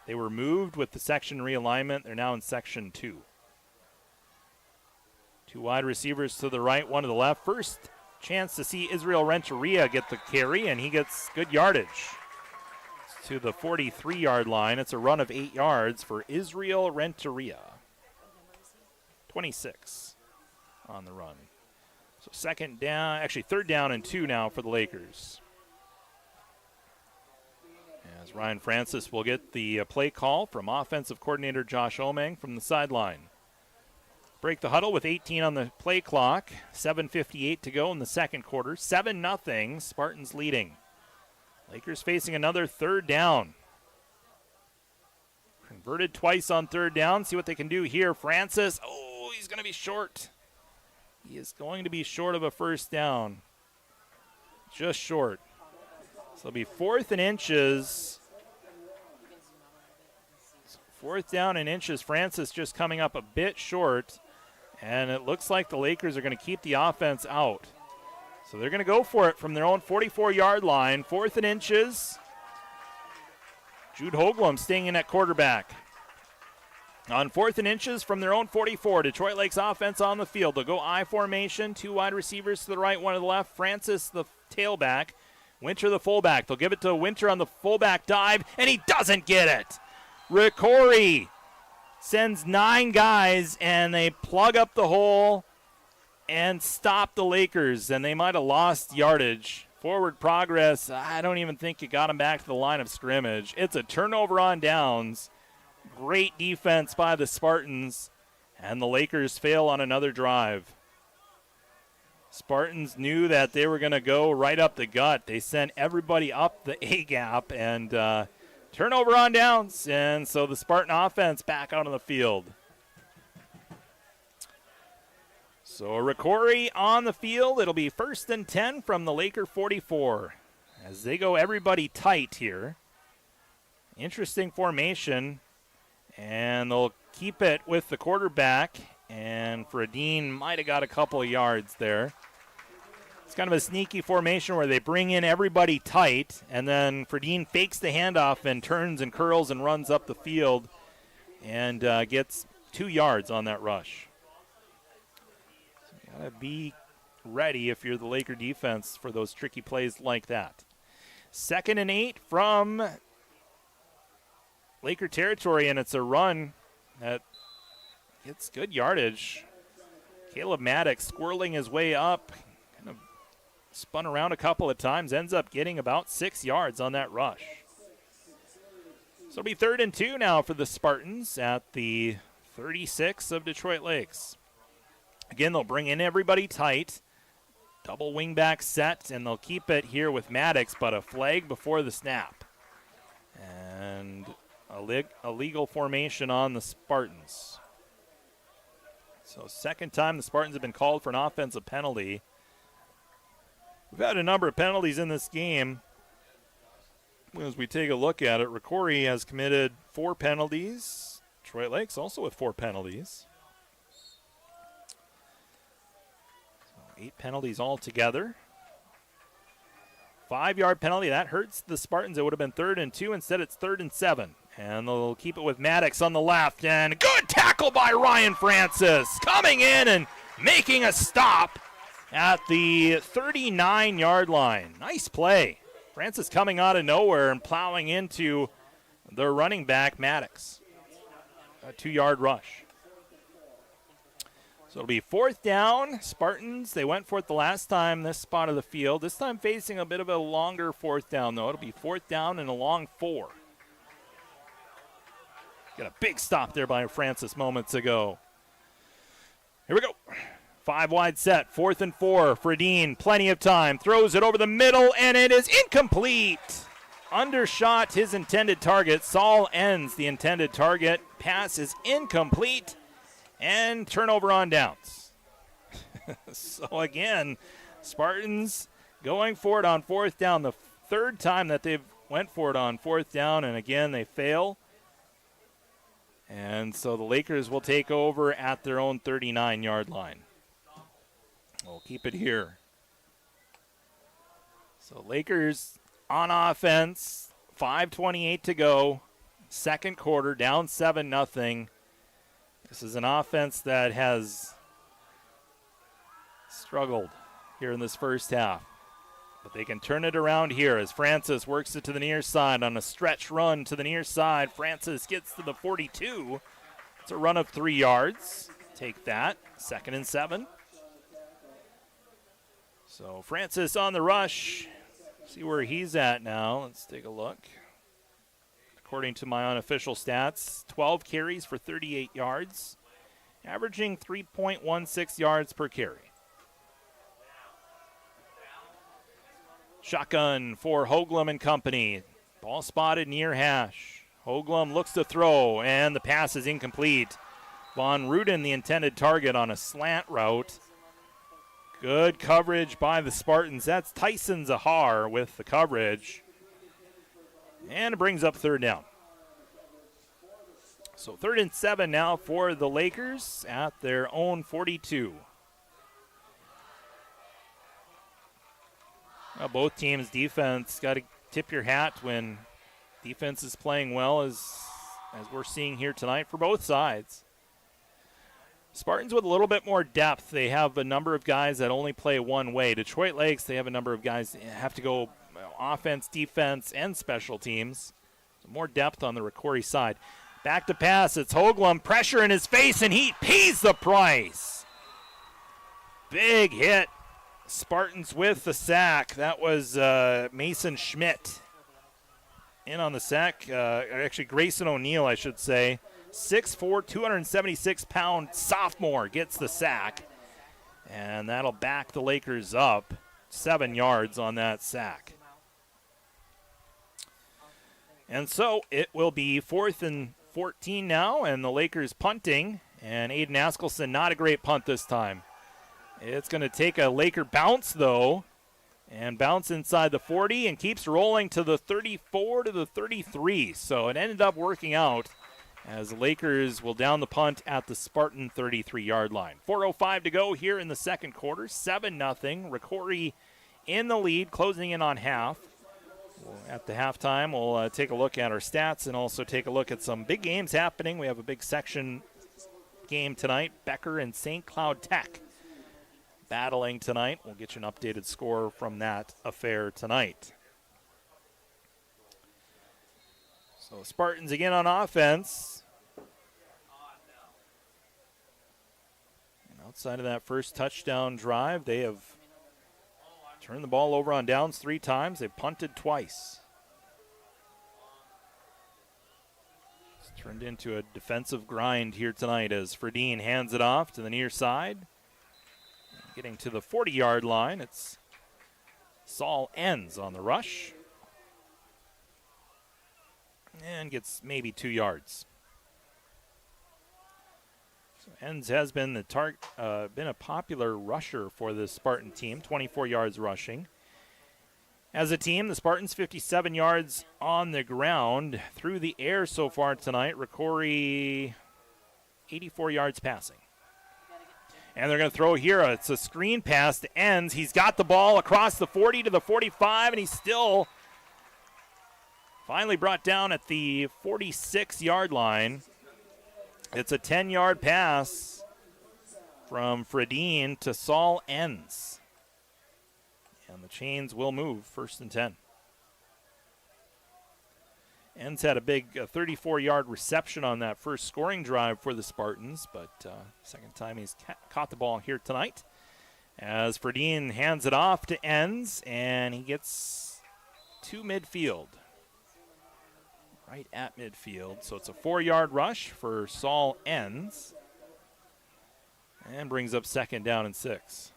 They were moved with the section realignment. They're now in Section 2. 2 wide receivers to the right, 1 to the left. First chance to see Israel Renteria get the carry, and he gets good yardage to the 43-yard line. It's a run of 8 yards for Israel Renteria. 26 on the run. So 3rd down and 2 now for the Lakers. As Ryan Francis will get the play call from offensive coordinator Josh Omeng from the sideline. Break the huddle with 18 on the play clock. 7:58 to go in the second quarter. 7-0, Spartans leading. Lakers facing another 3rd down. Converted twice on 3rd down. See what they can do here. Francis, he's going to be short. He is going to be short of a 1st down. Just short. So it'll be 4th and inches. 4th down and inches. Francis just coming up a bit short. And it looks like the Lakers are going to keep the offense out. So they're going to go for it from their own 44-yard line. 4th and inches. Jude Hoagland staying in at quarterback. On 4th and inches from their own 44, Detroit Lakes offense on the field. They'll go I formation, 2 wide receivers to the right, 1 to the left. Francis, the tailback. Winter, the fullback. They'll give it to Winter on the fullback dive, and he doesn't get it. Rocori sends 9 guys, and they plug up the hole and stop the Lakers, and they might have lost yardage. Forward progress, I don't even think it got them back to the line of scrimmage. It's a turnover on downs. Great defense by the Spartans, and the Lakers fail on another drive. Spartans knew that they were going to go right up the gut. They sent everybody up the A-gap, and turnover on downs, and so the Spartan offense back out on the field. So Rocori on the field. It'll be 1st and 10 from the Laker 44 as they go everybody tight here. Interesting formation. And they'll keep it with the quarterback. And Fredine might have got a couple of yards there. It's kind of a sneaky formation where they bring in everybody tight. And then Fredine fakes the handoff and turns and curls and runs up the field. And gets 2 yards on that rush. So you got to be ready if you're the Laker defense for those tricky plays like that. 2nd and 8 from Laker territory, and it's a run that gets good yardage. Caleb Maddox squirreling his way up, kind of spun around a couple of times, ends up getting about 6 yards on that rush. So it'll be 3rd and 2 now for the Spartans at the 36 of Detroit Lakes. Again, they'll bring in everybody tight. Double wingback set, and they'll keep it here with Maddox, but a flag before the snap. And a illegal formation on the Spartans. So second time the Spartans have been called for an offensive penalty. We've had a number of penalties in this game. As we take a look at it, Rocori has committed 4 penalties. Detroit Lakes also with 4 penalties. So 8 penalties altogether. 5-yard penalty, that hurts the Spartans. It would have been 3rd and 2. Instead, it's 3rd and 7. And they'll keep it with Maddox on the left. And good tackle by Ryan Francis. Coming in and making a stop at the 39-yard line. Nice play. Francis coming out of nowhere and plowing into the running back, Maddox. A 2-yard rush. So it'll be 4th down. Spartans, they went for it the last time, this spot of the field. This time facing a bit of a longer 4th down, though. It'll be 4th down and a long 4. Got a big stop there by Francis moments ago. Here we go. 5 wide set, 4th and 4. Fredine, plenty of time, throws it over the middle, and it is incomplete. Undershot his intended target. Saul ends the intended target. Pass is incomplete. And turnover on downs. So again, Spartans going for it on 4th down. The 3rd time that they've went for it on 4th down, and again they fail. And so the Lakers will take over at their own 39-yard line. We'll keep it here. So Lakers on offense, 5:28 to go. Second quarter, down 7-0. This is an offense that has struggled here in this first half. But they can turn it around here as Francis works it to the near side on a stretch run to the near side. Francis gets to the 42. It's a run of 3 yards. Take that. 2nd and 7. So Francis on the rush. See where he's at now. Let's take a look. According to my unofficial stats, 12 carries for 38 yards, averaging 3.16 yards per carry. Shotgun for Hoagland and company. Ball spotted near hash. Hoagland looks to throw, and the pass is incomplete. Von Ruden, the intended target on a slant route. Good coverage by the Spartans. That's Tyson Zahar with the coverage. And it brings up 3rd down. So 3rd and 7 now for the Lakers at their own 42. Well, both teams' defense got to tip your hat when defense is playing well, as we're seeing here tonight for both sides. Spartans with a little bit more depth. They have a number of guys that only play one way. Detroit Lakes, they have a number of guys that have to go offense, defense, and special teams. So more depth on the Rocori side. Back to pass. It's Hoagland. Pressure in his face, and he pays the price. Big hit. Spartans with the sack. That was Mason Schmidt in on the sack. Actually, Grayson O'Neill, I should say. 6'4", 276-pound sophomore gets the sack. And that'll back the Lakers up 7 yards on that sack. And so it will be 4th and 14 now, and the Lakers punting. And Aiden Askelson, not a great punt this time. It's going to take a Laker bounce, though, and bounce inside the 40 and keeps rolling to the 34 to the 33. So it ended up working out as the Lakers will down the punt at the Spartan 33-yard line. 4:05 to go here in the second quarter. 7-0. Rocori in the lead, closing in on half. At the halftime, we'll take a look at our stats and also take a look at some big games happening. We have a big section game tonight. Becker and St. Cloud Tech battling tonight. We'll get you an updated score from that affair tonight. So Spartans again on offense. And outside of that first touchdown drive, they have turned the ball over on downs 3 times. They punted twice. It's turned into a defensive grind here tonight as Fredine hands it off to the near side. Getting to the 40-yard line, it's Saul Enns on the rush. And and gets maybe 2 yards. So Enns has been been a popular rusher for the Spartan team, 24 yards rushing. As a team, the Spartans 57 yards on the ground. Through the air so far tonight, Rocori 84 yards passing. And they're going to throw here. It's a screen pass to Enns. He's got the ball across the 40 to the 45, and he's still finally brought down at the 46-yard line. It's a 10-yard pass from Fredine to Saul Enns. And the chains will move, 1st and 10. Enns had a big 34-yard reception on that first scoring drive for the Spartans, but second time he's caught the ball here tonight. As Fredine hands it off to Enns, and he gets to midfield. Right at midfield. So it's a 4-yard rush for Saul Enns. And brings up 2nd down and 6.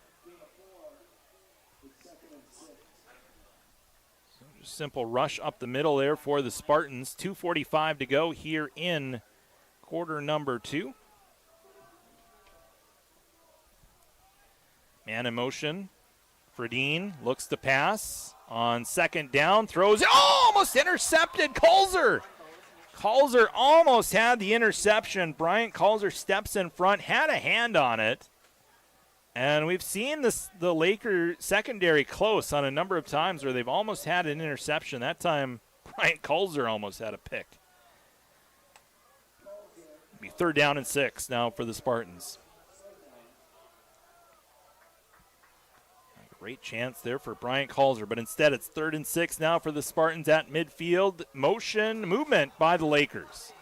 So just simple rush up the middle there for the Spartans. 2:45 to go here in quarter number 2. Man in motion. Fredine looks to pass. On 2nd down, throws it. Oh, almost intercepted. Kulzer almost had the interception. Bryant Kulzer steps in front, had a hand on it. And we've seen the Laker secondary close on a number of times where they've almost had an interception. That time, Bryant Kulzer almost had a pick. It'll be 3rd down and 6 now for the Spartans. Great chance there for Bryant Kulzer, but instead it's 3rd and 6 now for the Spartans at midfield. Movement by the Lakers.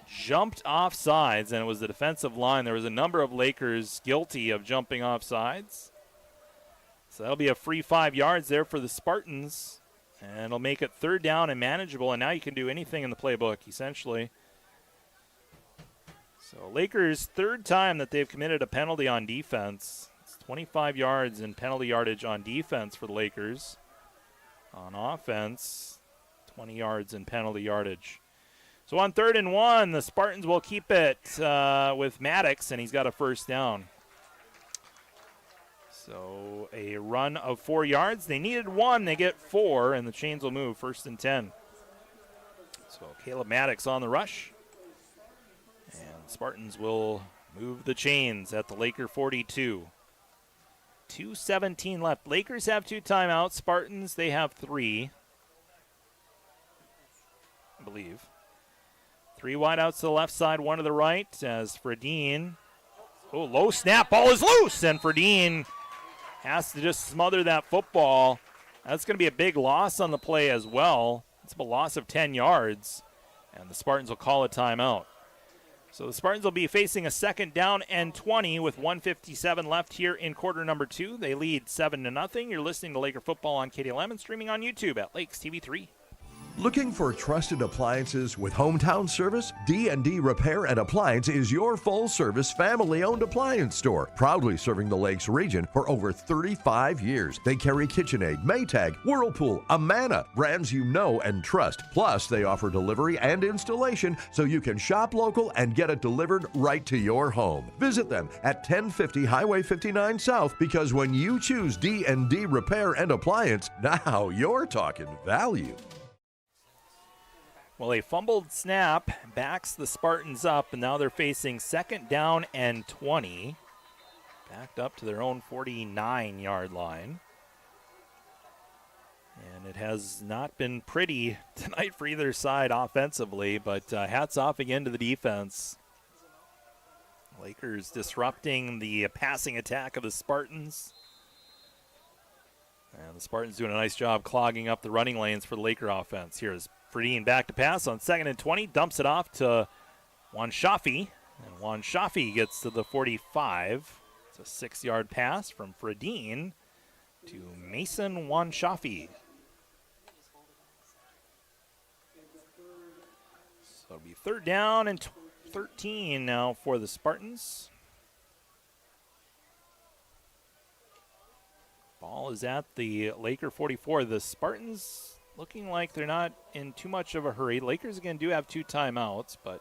Jumped off sides, and it was the defensive line. There was a number of Lakers guilty of jumping off sides. So that'll be a free 5 yards there for the Spartans, and it'll make it 3rd down and manageable, and now you can do anything in the playbook, essentially. So Lakers' 3rd time that they've committed a penalty on defense. 25 yards in penalty yardage on defense for the Lakers. On offense, 20 yards in penalty yardage. So on 3rd and 1, the Spartans will keep it with Maddox, and he's got a 1st down. So a run of 4 yards. They needed 1, they get 4, and the chains will move, 1st and 10. So Caleb Maddox on the rush. And Spartans will move the chains at the Laker 42. 2:17 left. Lakers have 2 timeouts. Spartans, they have 3. I believe. 3 wideouts to the left side, 1 to the right as Fredine. Oh, low snap. Ball is loose, and Fredine has to just smother that football. That's going to be a big loss on the play as well. It's a loss of 10 yards, and the Spartans will call a timeout. So the Spartans will be facing a 2nd down and 20 with 1:57 left here in quarter number 2. They lead 7-0. You're listening to Laker football on KDLM and streaming on YouTube at Lakes TV 3. Looking for trusted appliances with hometown service? D&D Repair and Appliance is your full-service, family-owned appliance store, proudly serving the Lakes region for over 35 years. They carry KitchenAid, Maytag, Whirlpool, Amana, brands you know and trust. Plus, they offer delivery and installation so you can shop local and get it delivered right to your home. Visit them at 1050 Highway 59 South, because when you choose D&D Repair and Appliance, now you're talking value. Well, a fumbled snap backs the Spartans up, and now they're facing 2nd down and 20. Backed up to their own 49-yard line. And it has not been pretty tonight for either side offensively, but hats off again to the defense. Lakers disrupting the passing attack of the Spartans. And the Spartans doing a nice job clogging up the running lanes for the Laker offense. Here's Fredine back to pass on 2nd and 20. Dumps it off to Juan Shafi. And Juan Shafi gets to the 45. It's a 6-yard pass from Fredine to Mason Juan Shafi. So it'll be 3rd down and 13 now for the Spartans. Ball is at the Laker 44. The Spartans looking like they're not in too much of a hurry. Lakers, again, do have 2 timeouts, but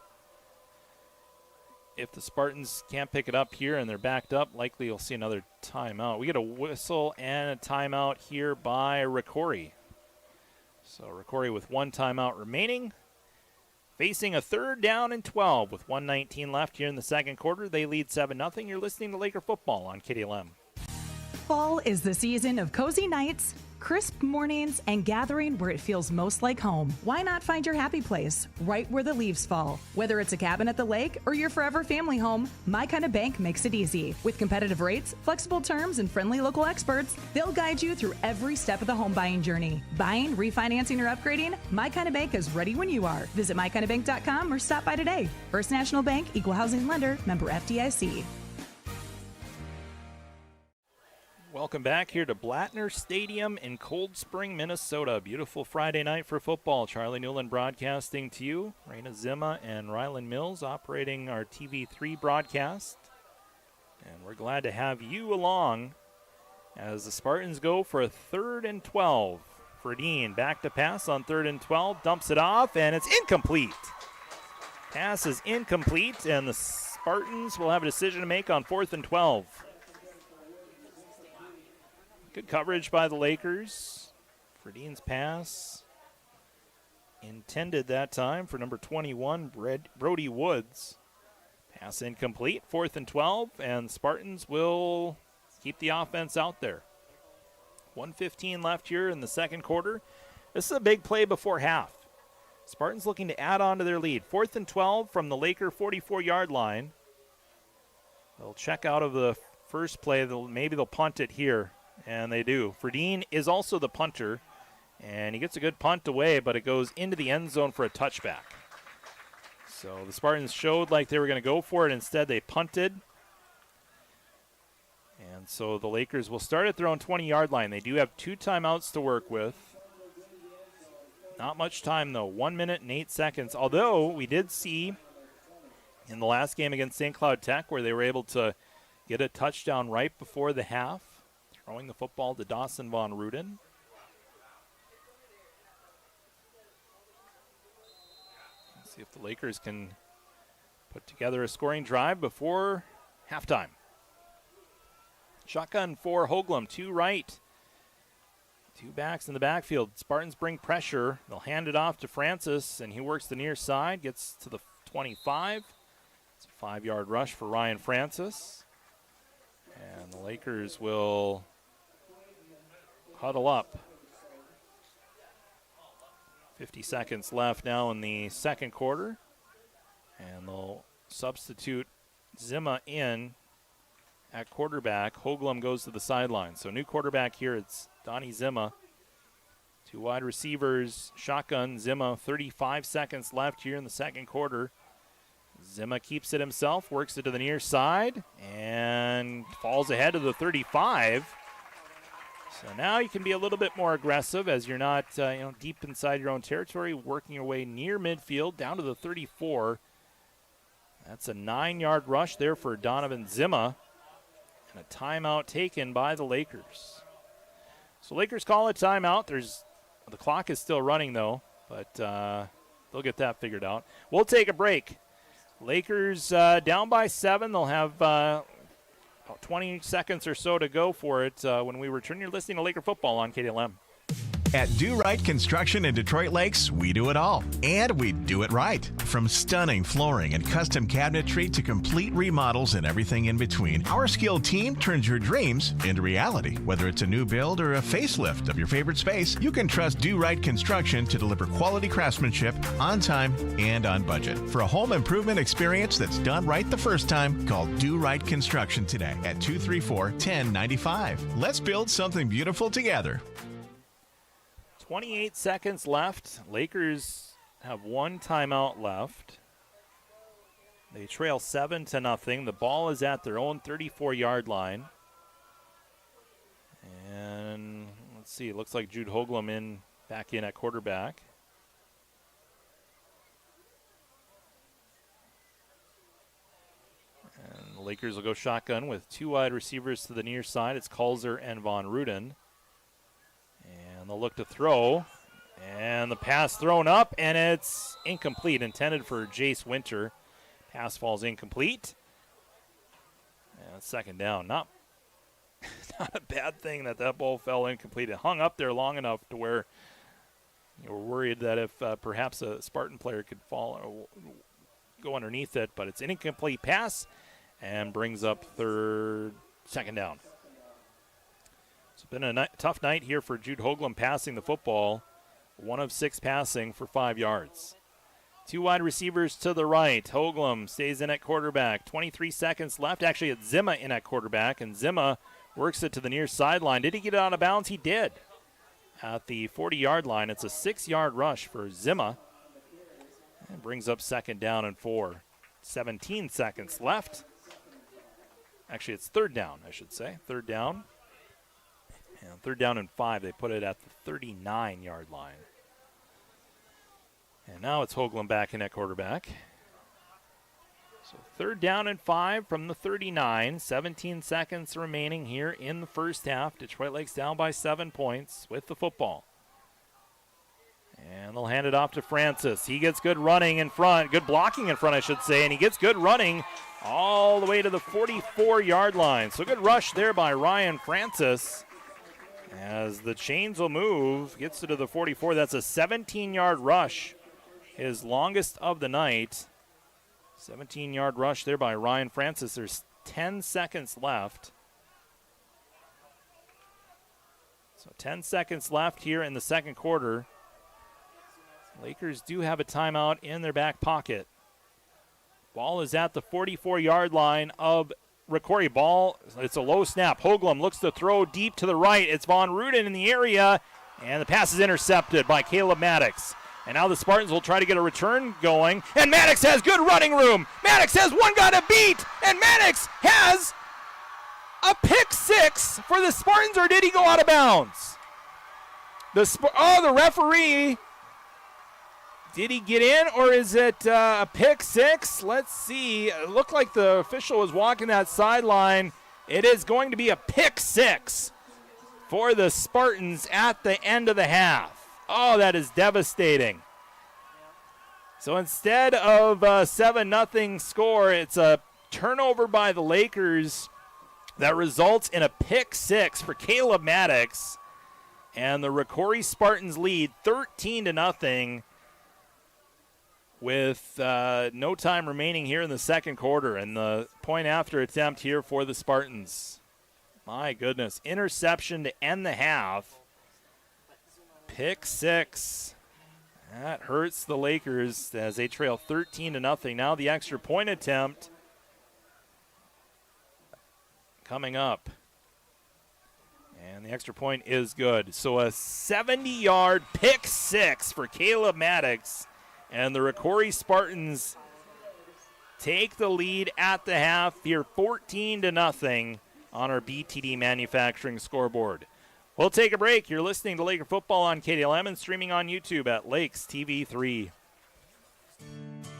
if the Spartans can't pick it up here and they're backed up, likely you'll see another timeout. We get a whistle and a timeout here by Rocori. So Rocori with 1 timeout remaining, facing a 3rd down and 12 with 1:19 left here in the second quarter. They lead 7-0. You're listening to Laker football on KDLM. Fall is the season of cozy nights, crisp mornings, and gathering where it feels most like home. Why not find your happy place right where the leaves fall? Whether it's a cabin at the lake or your forever family home, My Kind of Bank makes it easy. With competitive rates, flexible terms, and friendly local experts, they'll guide you through every step of the home buying journey. Buying, refinancing, or upgrading, My Kind of Bank is ready when you are. Visit mykindofbank.com or stop by today. First National Bank, Equal Housing Lender, member FDIC. Welcome back here to Blattner Stadium in Cold Spring, Minnesota. Beautiful Friday night for football. Charlie Newland broadcasting to you. Raina Zima and Rylan Mills operating our TV3 broadcast. And we're glad to have you along as the Spartans go for a 3rd and 12. Ferdine back to pass on 3rd and 12. Dumps it off, and it's incomplete. Pass is incomplete, and the Spartans will have a decision to make on 4th and 12. Good coverage by the Lakers. Ferdine's pass intended that time for number 21, Brody Woods. Pass incomplete, 4th and 12, and Spartans will keep the offense out there. 1:15 left here in the second quarter. This is a big play before half. Spartans looking to add on to their lead. 4th and 12 from the Laker 44-yard line. They'll check out of the first play. Maybe they'll punt it here. And they do. Ferdine is also the punter, and he gets a good punt away, but it goes into the end zone for a touchback. So the Spartans showed like they were going to go for it. Instead, they punted. And so the Lakers will start at their own 20-yard line. They do have 2 timeouts to work with. Not much time, though. 1 minute and 8 seconds. Although we did see in the last game against St. Cloud Tech where they were able to get a touchdown right before the half. Throwing the football to Dawson Von Ruden. Let's see if the Lakers can put together a scoring drive before halftime. Shotgun for Hoagland, 2 right. 2 backs in the backfield. Spartans bring pressure. They'll hand it off to Francis, and he works the near side, gets to the 25. It's a 5-yard rush for Ryan Francis. And the Lakers will huddle up. 50 seconds left now in the second quarter. And they'll substitute Zima in at quarterback. Hoagland goes to the sideline. So new quarterback here, it's Donnie Zima. 2 wide receivers, shotgun, Zima. 35 seconds left here in the second quarter. Zima keeps it himself, works it to the near side, and falls ahead of the 35. So now you can be a little bit more aggressive as you're not deep inside your own territory, working your way near midfield down to the 34. That's a 9-yard rush there for Donovan Zima, and a timeout taken by the Lakers. So Lakers call a timeout. The clock is still running though, but they'll get that figured out. We'll take a break. Lakers down by 7. They'll have about 20 seconds or so to go for it when we return. You're listening to Laker football on KDLM. At Do Right Construction in Detroit Lakes, we do it all, and we do it right. From stunning flooring and custom cabinetry to complete remodels and everything in between, our skilled team turns your dreams into reality. Whether it's a new build or a facelift of your favorite space, you can trust Do Right Construction to deliver quality craftsmanship on time and on budget. For a home improvement experience that's done right the first time, call Do Right Construction today at 234-1095. Let's build something beautiful together. 28 seconds left. Lakers have 1 timeout left. They trail 7-0. The ball is at their own 34-yard line. And let's see, it looks like Jude Hoagland back in at quarterback. And the Lakers will go shotgun with 2 wide receivers to the near side. It's Kulzer and Von Ruden. And they'll look to throw. And the pass thrown up, and it's incomplete, intended for Jace Winter. Pass falls incomplete. And second down. Not a bad thing that ball fell incomplete. It hung up there long enough to where you were worried that if perhaps a Spartan player could fall or go underneath it, but it's an incomplete pass and brings up second down. It's been a tough night here for Jude Hoagland passing the football. 1 of 6 passing for 5 yards. 2 wide receivers to the right. Hoagland stays in at quarterback. 23 seconds left. Actually, it's Zima in at quarterback, and Zima works it to the near sideline. Did he get it out of bounds? He did. At the 40-yard line, it's a 6-yard rush for Zima. And brings up second down and 4. 17 seconds left. Actually, it's third down, I should say. Third down. And third down and 5. They put it at the 39-yard line. And now it's Hoagland back in at quarterback. So third down and 5 from the 39. 17 seconds remaining here in the first half. Detroit Lakes down by 7 points with the football. And they'll hand it off to Francis. He gets good running in front, good blocking in front, I should say, and he gets good running all the way to the 44-yard line. So good rush there by Ryan Francis. As the chains will move, gets it to the 44. That's a 17-yard rush, his longest of the night. 17-yard rush there by Ryan Francis. There's 10 seconds left. So 10 seconds left here in the second quarter. Lakers do have a timeout in their back pocket. Ball is at the 44-yard line of Rocori. Ball, it's a low snap. Hoagland looks to throw deep to the right. It's Von Ruden in the area, and the pass is intercepted by Caleb Maddox. And now the Spartans will try to get a return going, and Maddox has good running room. Maddox has one guy to beat, and Maddox has a pick 6 for the Spartans, or did he go out of bounds? The referee, did he get in, or is it a pick 6? Let's see. It looked like the official was walking that sideline. It is going to be a pick 6 for the Spartans at the end of the half. Oh, that is devastating. So instead of a 7-0 score, it's a turnover by the Lakers that results in a pick 6 for Caleb Maddox. And the Rocori Spartans lead 13-0 with no time remaining here in the second quarter. And the point after attempt here for the Spartans. My goodness. Interception to end the half. Pick 6. That hurts the Lakers as they trail 13-0. Now the extra point attempt coming up. And the extra point is good. So a 70-yard pick 6 for Caleb Maddox. And the Rocori Spartans take the lead at the half here 14-0 on our BTD Manufacturing scoreboard. We'll take a break. You're listening to Laker Football on KDLM and streaming on YouTube at Lakes TV 3.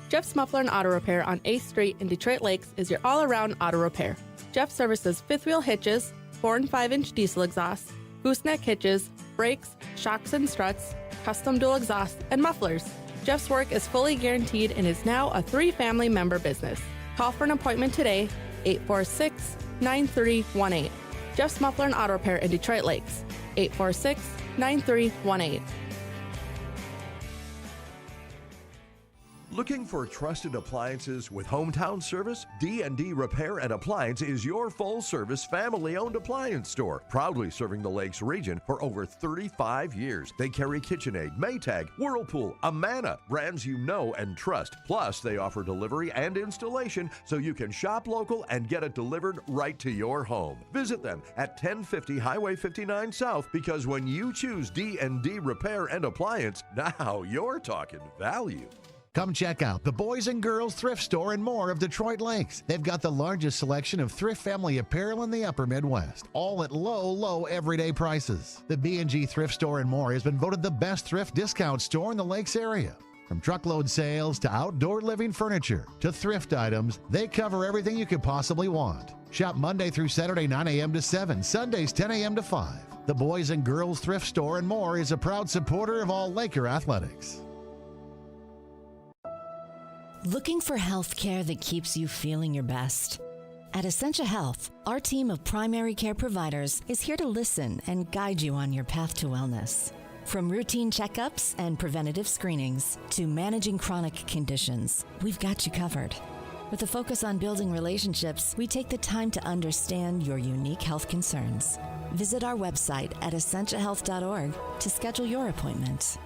Jeff's Muffler and Auto Repair on 8th Street in Detroit Lakes is your all-around auto repair. Jeff services fifth wheel hitches, 4 and 5-inch diesel exhausts, gooseneck hitches, brakes, shocks and struts, custom dual exhausts, and mufflers. Jeff's work is fully guaranteed and is now a 3-family member business. Call for an appointment today, 846-9318. Jeff's Muffler and Auto Repair in Detroit Lakes, 846-9318. Looking for trusted appliances with hometown service? D&D Repair and Appliance is your full-service, family-owned appliance store, proudly serving the Lakes region for over 35 years. They carry KitchenAid, Maytag, Whirlpool, Amana, brands you know and trust. Plus, they offer delivery and installation so you can shop local and get it delivered right to your home. Visit them at 1050 Highway 59 South, because when you choose D&D Repair and Appliance, now you're talking value. Come check out the Boys and Girls Thrift Store and more of Detroit Lakes. They've got the largest selection of thrift family apparel in the upper Midwest, all at low everyday prices. The B&G Thrift Store and more has been voted the best thrift discount store in the Lakes area. From truckload sales to outdoor living furniture to thrift items, they cover everything you could possibly want. Shop Monday through Saturday 9 a.m. to 7, Sundays 10 a.m. to 5. The Boys and Girls Thrift Store and more is a proud supporter of all Laker athletics. Looking for health care that keeps you feeling your best? At Essentia Health, our team of primary care providers is here to listen and guide you on your path to wellness. From routine checkups and preventative screenings to managing chronic conditions, we've got you covered. With a focus on building relationships, we take the time to understand your unique health concerns. Visit our website at essentiahealth.org to schedule your appointment.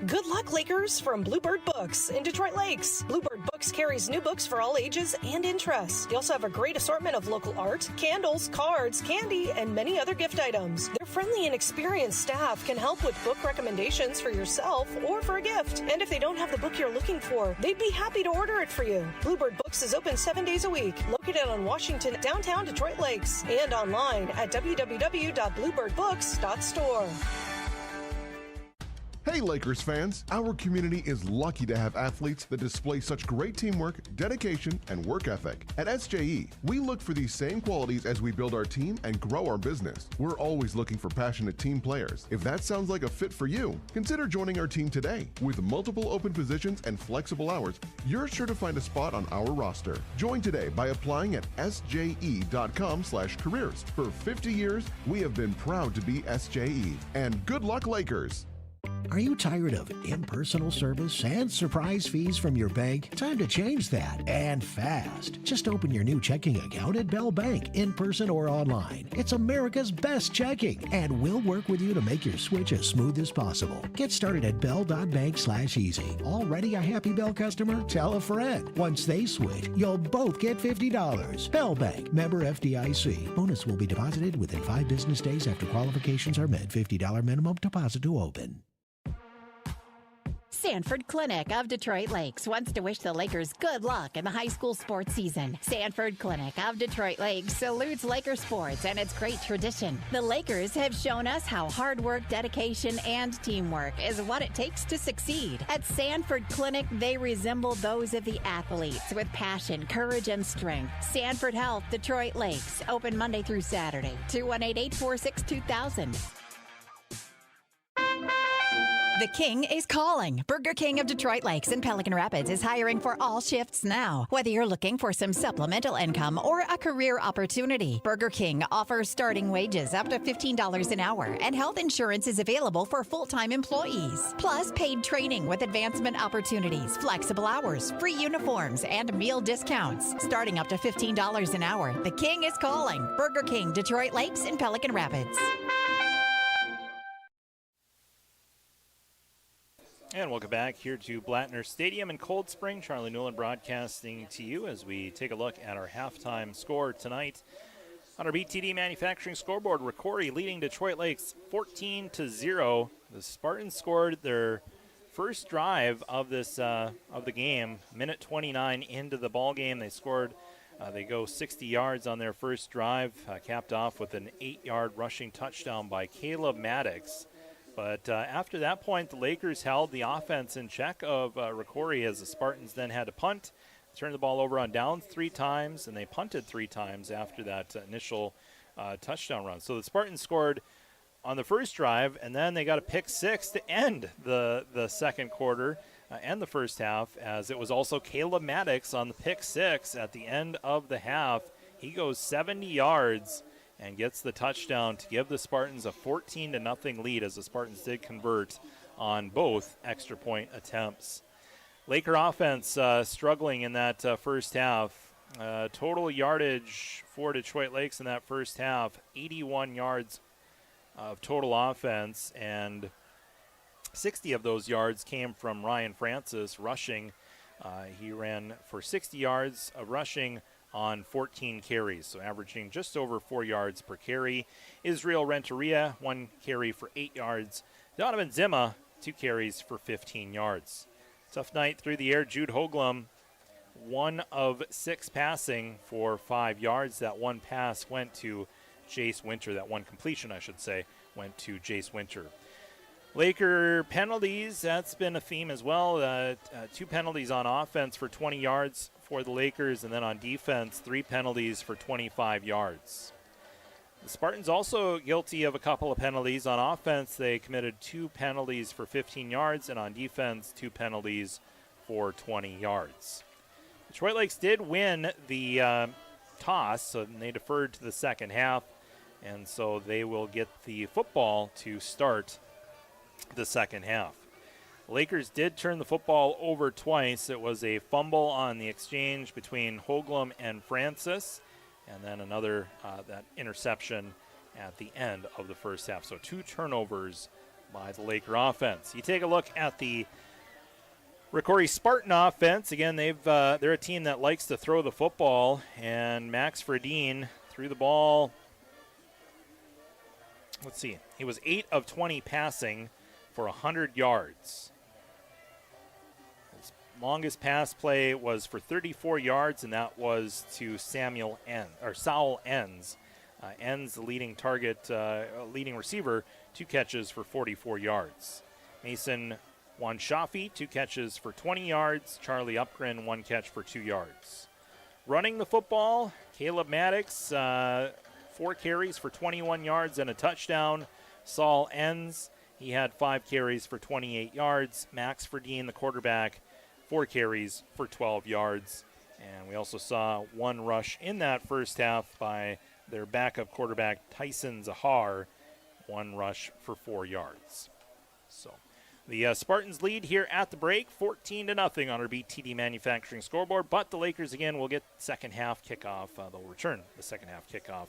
Good luck, Lakers, from Bluebird Books in Detroit Lakes. Bluebird Books carries new books for all ages and interests. They also have a great assortment of local art, candles, cards, candy, and many other gift items. Their friendly and experienced staff can help with book recommendations for yourself or for a gift. And if they don't have the book you're looking for, they'd be happy to order it for you. Bluebird Books is open 7 days a week, located on Washington, downtown Detroit Lakes, and online at www.bluebirdbooks.store. Hey Lakers fans, our community is lucky to have athletes that display such great teamwork, dedication, and work ethic. At SJE, we look for these same qualities as we build our team and grow our business. We're always looking for passionate team players. If that sounds like a fit for you, consider joining our team today. With multiple open positions and flexible hours, you're sure to find a spot on our roster. Join today by applying at sje.com/careers. For 50 years, we have been proud to be SJE. And good luck, Lakers! Are you tired of impersonal service and surprise fees from your bank? Time to change that, and fast. Just open your new checking account at Bell Bank, in person or online. It's America's best checking, and we'll work with you to make your switch as smooth as possible. Get started at bell.bank/easy. Already a happy Bell customer? Tell a friend. Once they switch, you'll both get $50. Bell Bank, member FDIC. Bonus will be deposited within 5 business days after qualifications are met. $50 minimum deposit to open. Sanford Clinic of Detroit Lakes wants to wish the Lakers good luck in the high school sports season. Sanford Clinic of Detroit Lakes salutes Laker sports and its great tradition. The Lakers have shown us how hard work, dedication, and teamwork is what it takes to succeed. At Sanford Clinic, they resemble those of the athletes with passion, courage, and strength. Sanford Health, Detroit Lakes, open Monday through Saturday, 218-846-2000. The King is calling. Burger King of Detroit Lakes and Pelican Rapids is hiring for all shifts now. Whether you're looking for some supplemental income or a career opportunity, Burger King offers starting wages up to $15 an hour, and health insurance is available for full-time employees. Plus, paid training with advancement opportunities, flexible hours, free uniforms, and meal discounts. Starting up to $15 an hour, The King is calling. Burger King, Detroit Lakes and Pelican Rapids. And welcome back here to Blattner Stadium in Cold Spring. Charlie Newland broadcasting to you as we take a look at our halftime score tonight. On our BTD Manufacturing scoreboard, Rocori leading Detroit Lakes 14-0. The Spartans scored their first drive of this of the game, minute 29 into the ball game. They scored. They go 60 yards on their first drive, capped off with an 8-yard rushing touchdown by Caleb Maddox. But after that point, the Lakers held the offense in check of Rocori as the Spartans then had to punt, turn the ball over on downs 3 times, and they punted 3 times after that initial touchdown run. So the Spartans scored on the first drive, and then they got a pick 6 to end the second quarter and the first half, as it was also Caleb Maddox on the pick 6 at the end of the half. He goes 70 yards and gets the touchdown to give the Spartans a 14-0 lead, as the Spartans did convert on both extra point attempts. Laker offense struggling in that first half. Total yardage for Detroit Lakes in that first half, 81 yards of total offense, and 60 of those yards came from Ryan Francis rushing. He ran for 60 yards of rushing on 14 carries, so averaging just over 4 yards per carry. Israel Renteria, 1 carry for 8 yards. Donovan Zima, 2 carries for 15 yards. Tough night through the air. Jude Hoagland, 1 of 6 passing for 5 yards. That one pass went to Jace Winter. That one completion, I should say, went to Jace Winter. Laker penalties, that's been a theme as well. 2 penalties on offense for 20 yards for the Lakers, and then on defense, 3 penalties for 25 yards. The Spartans also guilty of a couple of penalties. On offense, they committed 2 penalties for 15 yards, and on defense, 2 penalties for 20 yards. Detroit Lakes did win the toss, so they deferred to the second half, and so they will get the football to start the second half. Lakers did turn the football over twice. It was a fumble on the exchange between Hoagland and Francis, and then another that interception at the end of the first half. So 2 turnovers by the Laker offense. You take a look at the Rocori Spartan offense. Again, they're a team that likes to throw the football, and Max Fredin threw the ball. Let's see. He was 8 of 20 passing for 100 yards. His longest pass play was for 34 yards, and that was to Saul Enns. Enns, the leading leading receiver, 2 catches for 44 yards. Mason Wanshafi, 2 catches for 20 yards. Charlie Upgren, 1 catch for 2 yards. Running the football, Caleb Maddox, 4 carries for 21 yards and a touchdown. Saul Enns, he had 5 carries for 28 yards. Max Fredin, the quarterback, 4 carries for 12 yards. And we also saw 1 rush in that first half by their backup quarterback, Tyson Zahar, 1 rush for 4 yards. So the Spartans lead here at the break, 14-0 on our BTD Manufacturing scoreboard. But the Lakers, again, will get second half kickoff. They'll return the second half kickoff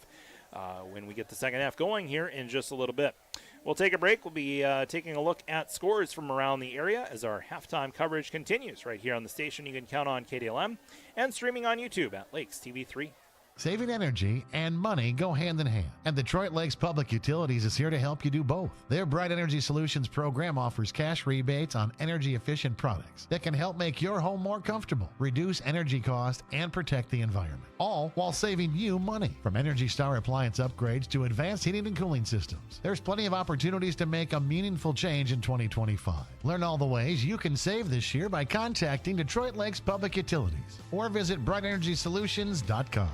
when we get the second half going here in just a little bit. We'll take a break. We'll be taking a look at scores from around the area as our halftime coverage continues right here on the station. You can count on KDLM and streaming on YouTube at Lakes TV 3. Saving energy and money go hand in hand, and Detroit Lakes Public Utilities is here to help you do both. Their Bright Energy Solutions program offers cash rebates on energy-efficient products that can help make your home more comfortable, reduce energy cost, and protect the environment, all while saving you money. From Energy Star appliance upgrades to advanced heating and cooling systems, there's plenty of opportunities to make a meaningful change in 2025. Learn all the ways you can save this year by contacting Detroit Lakes Public Utilities or visit brightenergysolutions.com.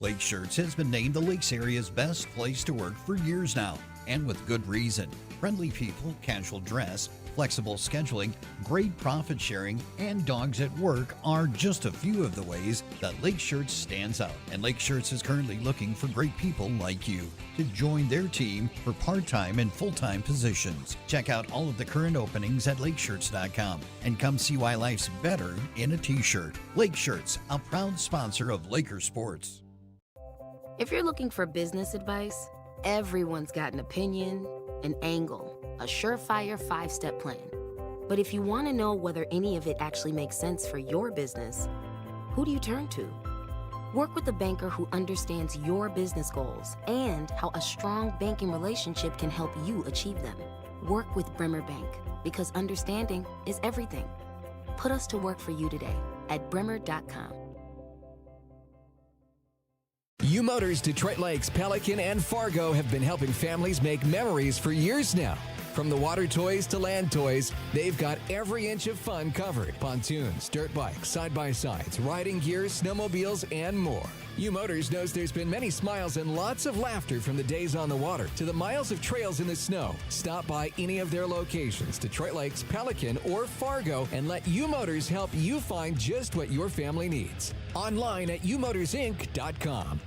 Lake Shirts has been named the Lakes area's best place to work for years now, and with good reason. Friendly people, casual dress, flexible scheduling, great profit sharing, and dogs at work are just a few of the ways that Lake Shirts stands out. And Lake Shirts is currently looking for great people like you to join their team for part-time and full-time positions. Check out all of the current openings at lakeshirts.com and come see why life's better in a t-shirt. Lake Shirts, a proud sponsor of Laker Sports. If you're looking for business advice, everyone's got an opinion, an angle, a surefire 5-step plan. But if you want to know whether any of it actually makes sense for your business, who do you turn to? Work with a banker who understands your business goals and how a strong banking relationship can help you achieve them. Work with Bremer Bank, because understanding is everything. Put us to work for you today at bremer.com. U Motors Detroit Lakes, Pelican, and Fargo have been helping families make memories for years now. From the water toys to land toys, they've got every inch of fun covered. Pontoons, dirt bikes, side-by-sides, riding gear, snowmobiles, and more. U Motors knows there's been many smiles and lots of laughter from the days on the water to the miles of trails in the snow. Stop by any of their locations, Detroit Lakes, Pelican, or Fargo, and let U Motors help you find just what your family needs. Online at umotorsinc.com.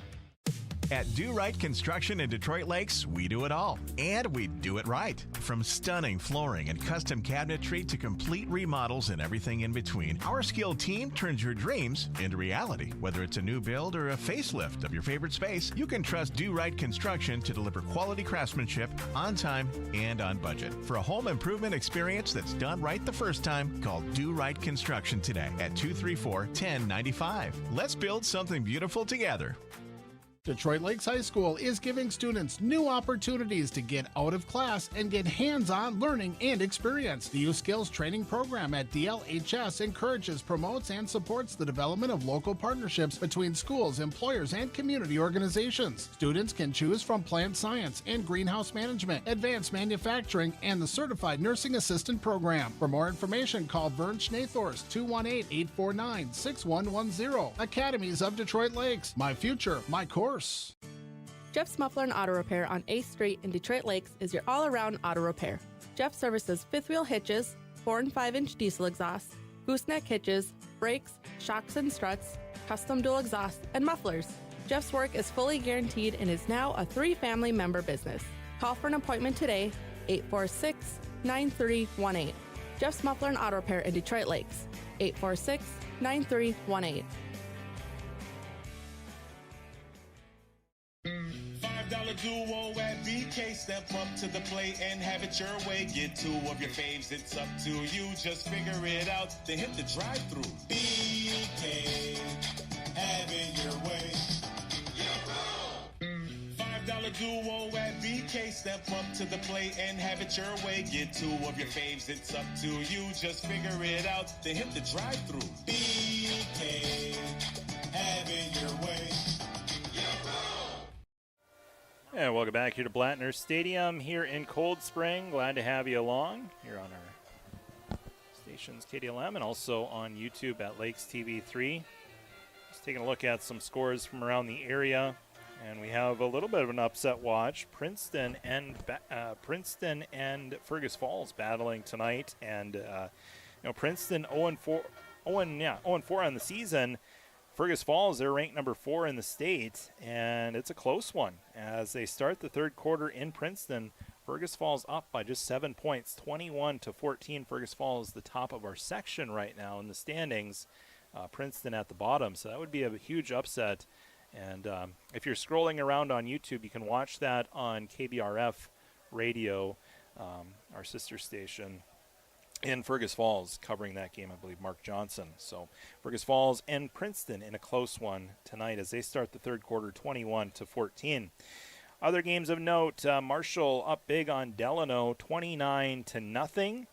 At Do Right Construction in Detroit Lakes, we do it all, and we do it right. From stunning flooring and custom cabinetry to complete remodels and everything in between, our skilled team turns your dreams into reality. Whether it's a new build or a facelift of your favorite space, you can trust Do Right Construction to deliver quality craftsmanship on time and on budget. For a home improvement experience that's done right the first time, call Do Right Construction today at 234-1095. Let's build something beautiful together. Detroit Lakes High School is giving students new opportunities to get out of class and get hands-on learning and experience. The Youth Skills Training Program at DLHS encourages, promotes, and supports the development of local partnerships between schools, employers, and community organizations. Students can choose from plant science and greenhouse management, advanced manufacturing, and the Certified Nursing Assistant Program. For more information, call Vern Schnathorst, 218-849-6110. Academies of Detroit Lakes. My future, my course. Jeff's Muffler and Auto Repair on 8th Street in Detroit Lakes is your all-around auto repair. Jeff services fifth wheel hitches, 4 and 5-inch diesel exhausts, gooseneck hitches, brakes, shocks and struts, custom dual exhausts, and mufflers. Jeff's work is fully guaranteed and is now a 3-family member business. Call for an appointment today, 846-9318. Jeff's Muffler and Auto Repair in Detroit Lakes, 846-9318. $5 duo at BK. Step up to the plate and have it your way. Get 2 of your faves, it's up to you. Just figure it out, then hit the drive-thru. BK, have it your way. $5 duo at BK. Step up to the plate and have it your way. Get 2 of your faves, it's up to you. Just figure it out, then hit the drive-thru. BK, have it your way. And welcome back here to Blattner Stadium here in Cold Spring. Glad to have you along here on our stations KDLM and also on YouTube at Lakes TV3. Just taking a look at some scores from around the area, and we have a little bit of an upset watch. Princeton and Fergus Falls battling tonight, and Princeton 0-4 on the season. Fergus Falls, they're ranked number 4 in the state, and it's a close one. As they start the third quarter in Princeton, Fergus Falls up by just 7 points, 21-14. Fergus Falls is the top of our section right now in the standings. Princeton at the bottom, so that would be a huge upset. And if you're scrolling around on YouTube, you can watch that on KBRF Radio, our sister station in Fergus Falls, covering that game, I believe, Mark Johnson. So Fergus Falls and Princeton in a close one tonight as they start the third quarter 21-14. Other games of note, Marshall up big on Delano 29-0.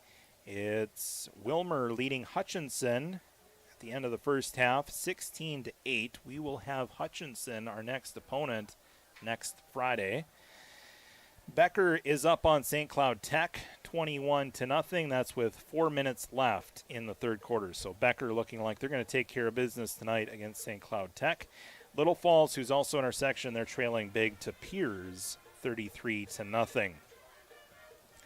It's Wilmer leading Hutchinson at the end of the first half 16-8. We will have Hutchinson, our next opponent, next Friday. Becker is up on St. Cloud Tech 21-0. That's with 4 minutes left in the third quarter. So Becker looking like they're going to take care of business tonight against St. Cloud Tech. Little Falls, who's also in our section, they're trailing big to Piers 33-0.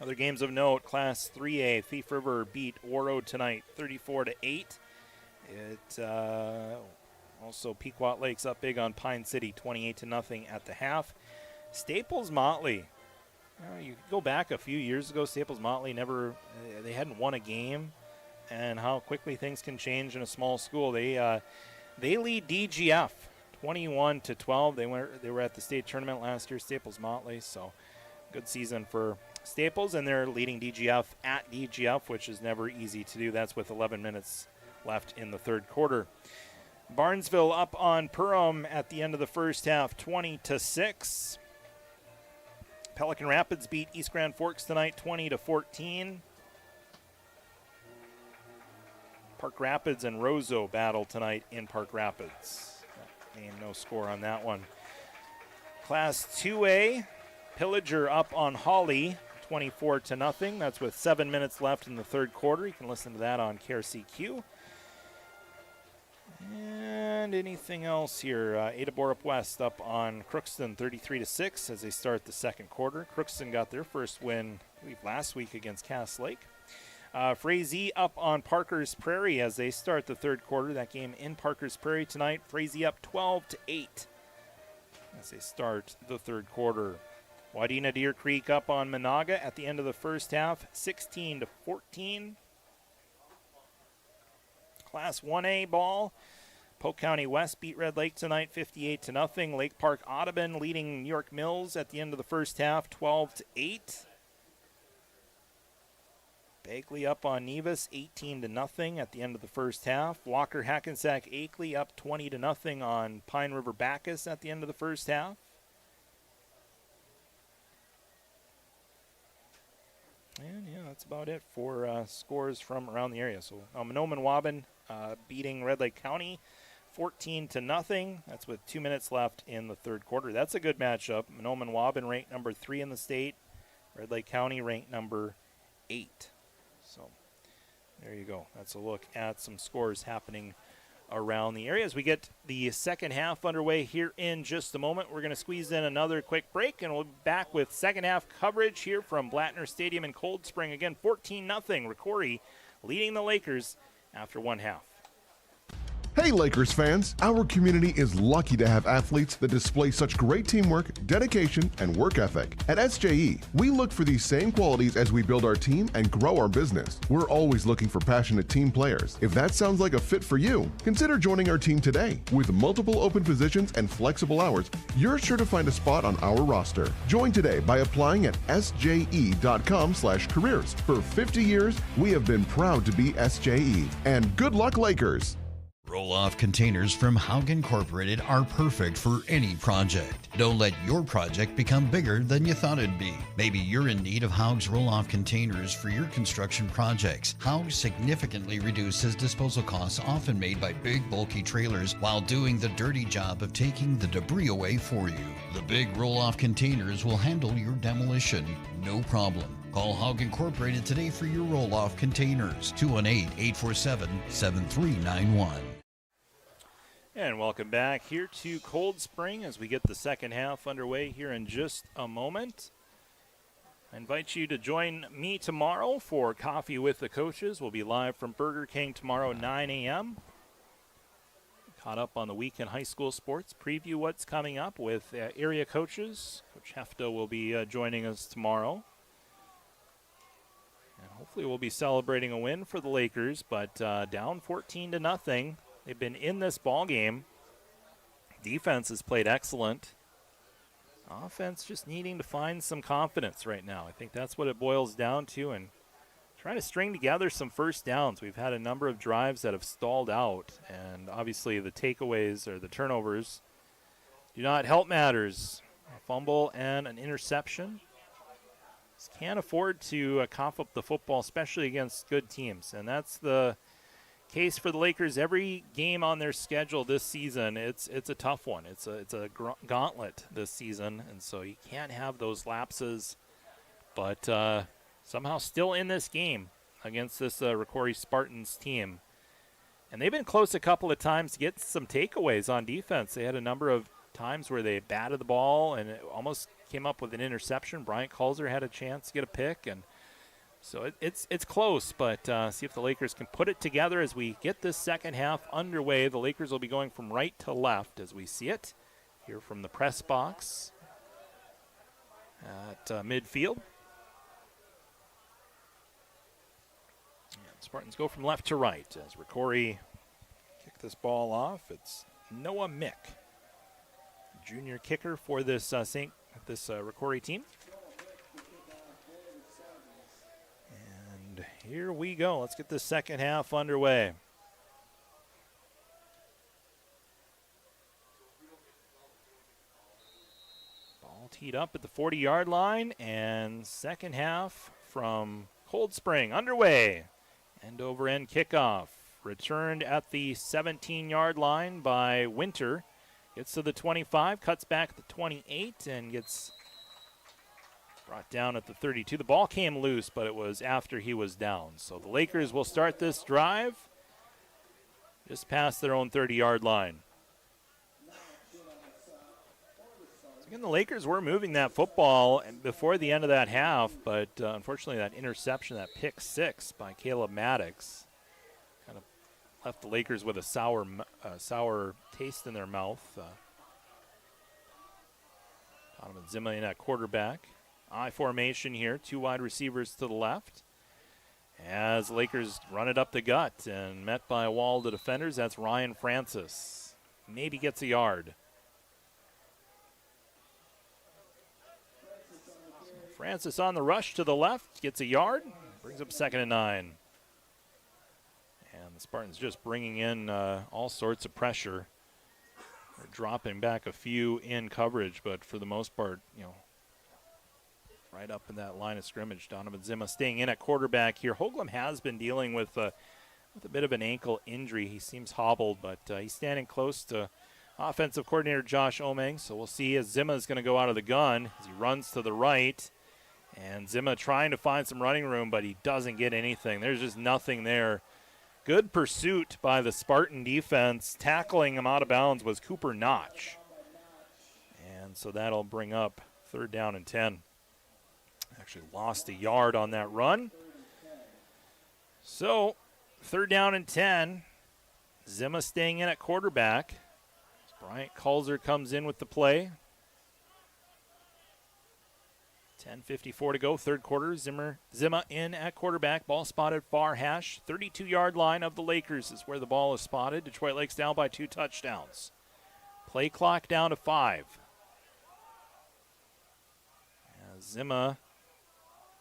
Other games of note, Class 3A, Thief River beat Oro tonight 34-8. Also Pequot Lakes up big on Pine City 28-0 at the half. Staples Motley. You go back a few years ago, Staples Motley they hadn't won a game, and how quickly things can change in a small school. They lead DGF 21-12. They were at the state tournament last year, Staples Motley, so good season for Staples, and they're leading DGF at DGF, which is never easy to do. That's with 11 minutes left in the third quarter. Barnesville up on Perham at the end of the first half 20-6. Pelican Rapids beat East Grand Forks tonight 20-14. Park Rapids and Roseau battle tonight in Park Rapids. No score on that one. Class 2A, Pillager up on Hawley 24-0. That's with 7 minutes left in the third quarter. You can listen to that on KRCQ. And anything else here? Ada Borup West up on Crookston 33-6 as they start the second quarter. Crookston got their first win, I believe, last week against Cass Lake. Frazee up on Parker's Prairie as they start the third quarter. That game in Parker's Prairie tonight. Frazee up 12-8 as they start the third quarter. Wadena Deer Creek up on Monaga at the end of the first half, 16-14. Class 1A ball. Polk County West beat Red Lake tonight 58-0. Lake Park Audubon leading New York Mills at the end of the first half 12-8. Bagley up on Nevis 18-0 at the end of the first half. Walker Hackensack Akeley up 20-0 on Pine River Bacchus at the end of the first half. And yeah, that's about it for scores from around the area. So Mahnomen-Waubun beating Red Lake County 14-0. That's with 2 minutes left in the third quarter. That's a good matchup. Mahnomen-Waubun ranked number 3 in the state. Red Lake County ranked number 8. So there you go. That's a look at some scores happening around the area. As we get the second half underway here in just a moment, we're going to squeeze in another quick break, and we'll be back with second half coverage here from Blattner Stadium in Cold Spring. Again, 14-0. Rocori leading the Lakers after one half. Hey Lakers fans, our community is lucky to have athletes that display such great teamwork, dedication, and work ethic. At SJE, we look for these same qualities as we build our team and grow our business. We're always looking for passionate team players. If that sounds like a fit for you, consider joining our team today. With multiple open positions and flexible hours, you're sure to find a spot on our roster. Join today by applying at sje.com/careers. For 50 years, we have been proud to be SJE. And good luck, Lakers! Roll-off containers from Haug Incorporated are perfect for any project. Don't let your project become bigger than you thought it'd be. Maybe you're in need of Haug's roll-off containers for your construction projects. Haug significantly reduces disposal costs often made by big, bulky trailers while doing the dirty job of taking the debris away for you. The big roll-off containers will handle your demolition, no problem. Call Haug Incorporated today for your roll-off containers. 218-847-7391. And welcome back here to Cold Spring as we get the second half underway here in just a moment. I invite you to join me tomorrow for Coffee with the Coaches. We'll be live from Burger King tomorrow at 9 a.m. Caught up on the week in high school sports. Preview what's coming up with area coaches. Coach Hefta will be joining us tomorrow. And hopefully we'll be celebrating a win for the Lakers, but down 14-0. They've been in this ball game. Defense has played excellent. Offense just needing to find some confidence right now. I think that's what it boils down to, and trying to string together some first downs. We've had a number of drives that have stalled out, and obviously the takeaways or the turnovers do not help matters. A fumble and an interception. Just can't afford to cough up the football, especially against good teams, and that's the case for the Lakers. Every game on their schedule this season, it's a tough one. It's a gauntlet this season, and so you can't have those lapses. But somehow still in this game against this Rocori Spartans team. And they've been close a couple of times to get some takeaways on defense. They had a number of times where they batted the ball and it almost came up with an interception. Bryant Kulzer had a chance to get a pick, and so it's close, but see if the Lakers can put it together as we get this second half underway. The Lakers will be going from right to left as we see it here from the press box at midfield. And Spartans go from left to right as Rocori kick this ball off. It's Noah Mick, junior kicker for this Rocori team. Here we go. Let's get this second half underway. Ball teed up at the 40-yard line, and second half from Cold Spring underway. End-over-end kickoff. Returned at the 17-yard line by Winter. Gets to the 25, cuts back the 28, and gets brought down at the 32. The ball came loose, but it was after he was down. So the Lakers will start this drive just past their own 30-yard line. So again, the Lakers were moving that football before the end of that half, but unfortunately that interception, that pick six by Caleb Maddox, kind of left the Lakers with a sour taste in their mouth. Donovan Zimmerman at quarterback. I formation here, two wide receivers to the left. As Lakers run it up the gut and met by a wall of defenders, that's Ryan Francis. Maybe gets a yard. Francis on the rush to the left, gets a yard. Brings up 2nd and 9. And the Spartans just bringing in all sorts of pressure. They're dropping back a few in coverage, but for the most part, right up in that line of scrimmage. Donovan Zima staying in at quarterback here. Hoagland has been dealing with a bit of an ankle injury. He seems hobbled, but he's standing close to offensive coordinator Josh Omeng. So we'll see as Zima is going to go out of the gun as he runs to the right. And Zima trying to find some running room, but he doesn't get anything. There's just nothing there. Good pursuit by the Spartan defense. Tackling him out of bounds was Cooper Notch. And so that'll bring up 3rd down and 10. Actually lost a yard on that run. So 3rd down and 10. Zima staying in at quarterback. Bryant Kulzer comes in with the play. 10:54 to go, 3rd quarter. Zima in at quarterback. Ball spotted far hash. 32-yard line of the Lakers is where the ball is spotted. Detroit Lakes down by 2 touchdowns. Play clock down to 5. As Zima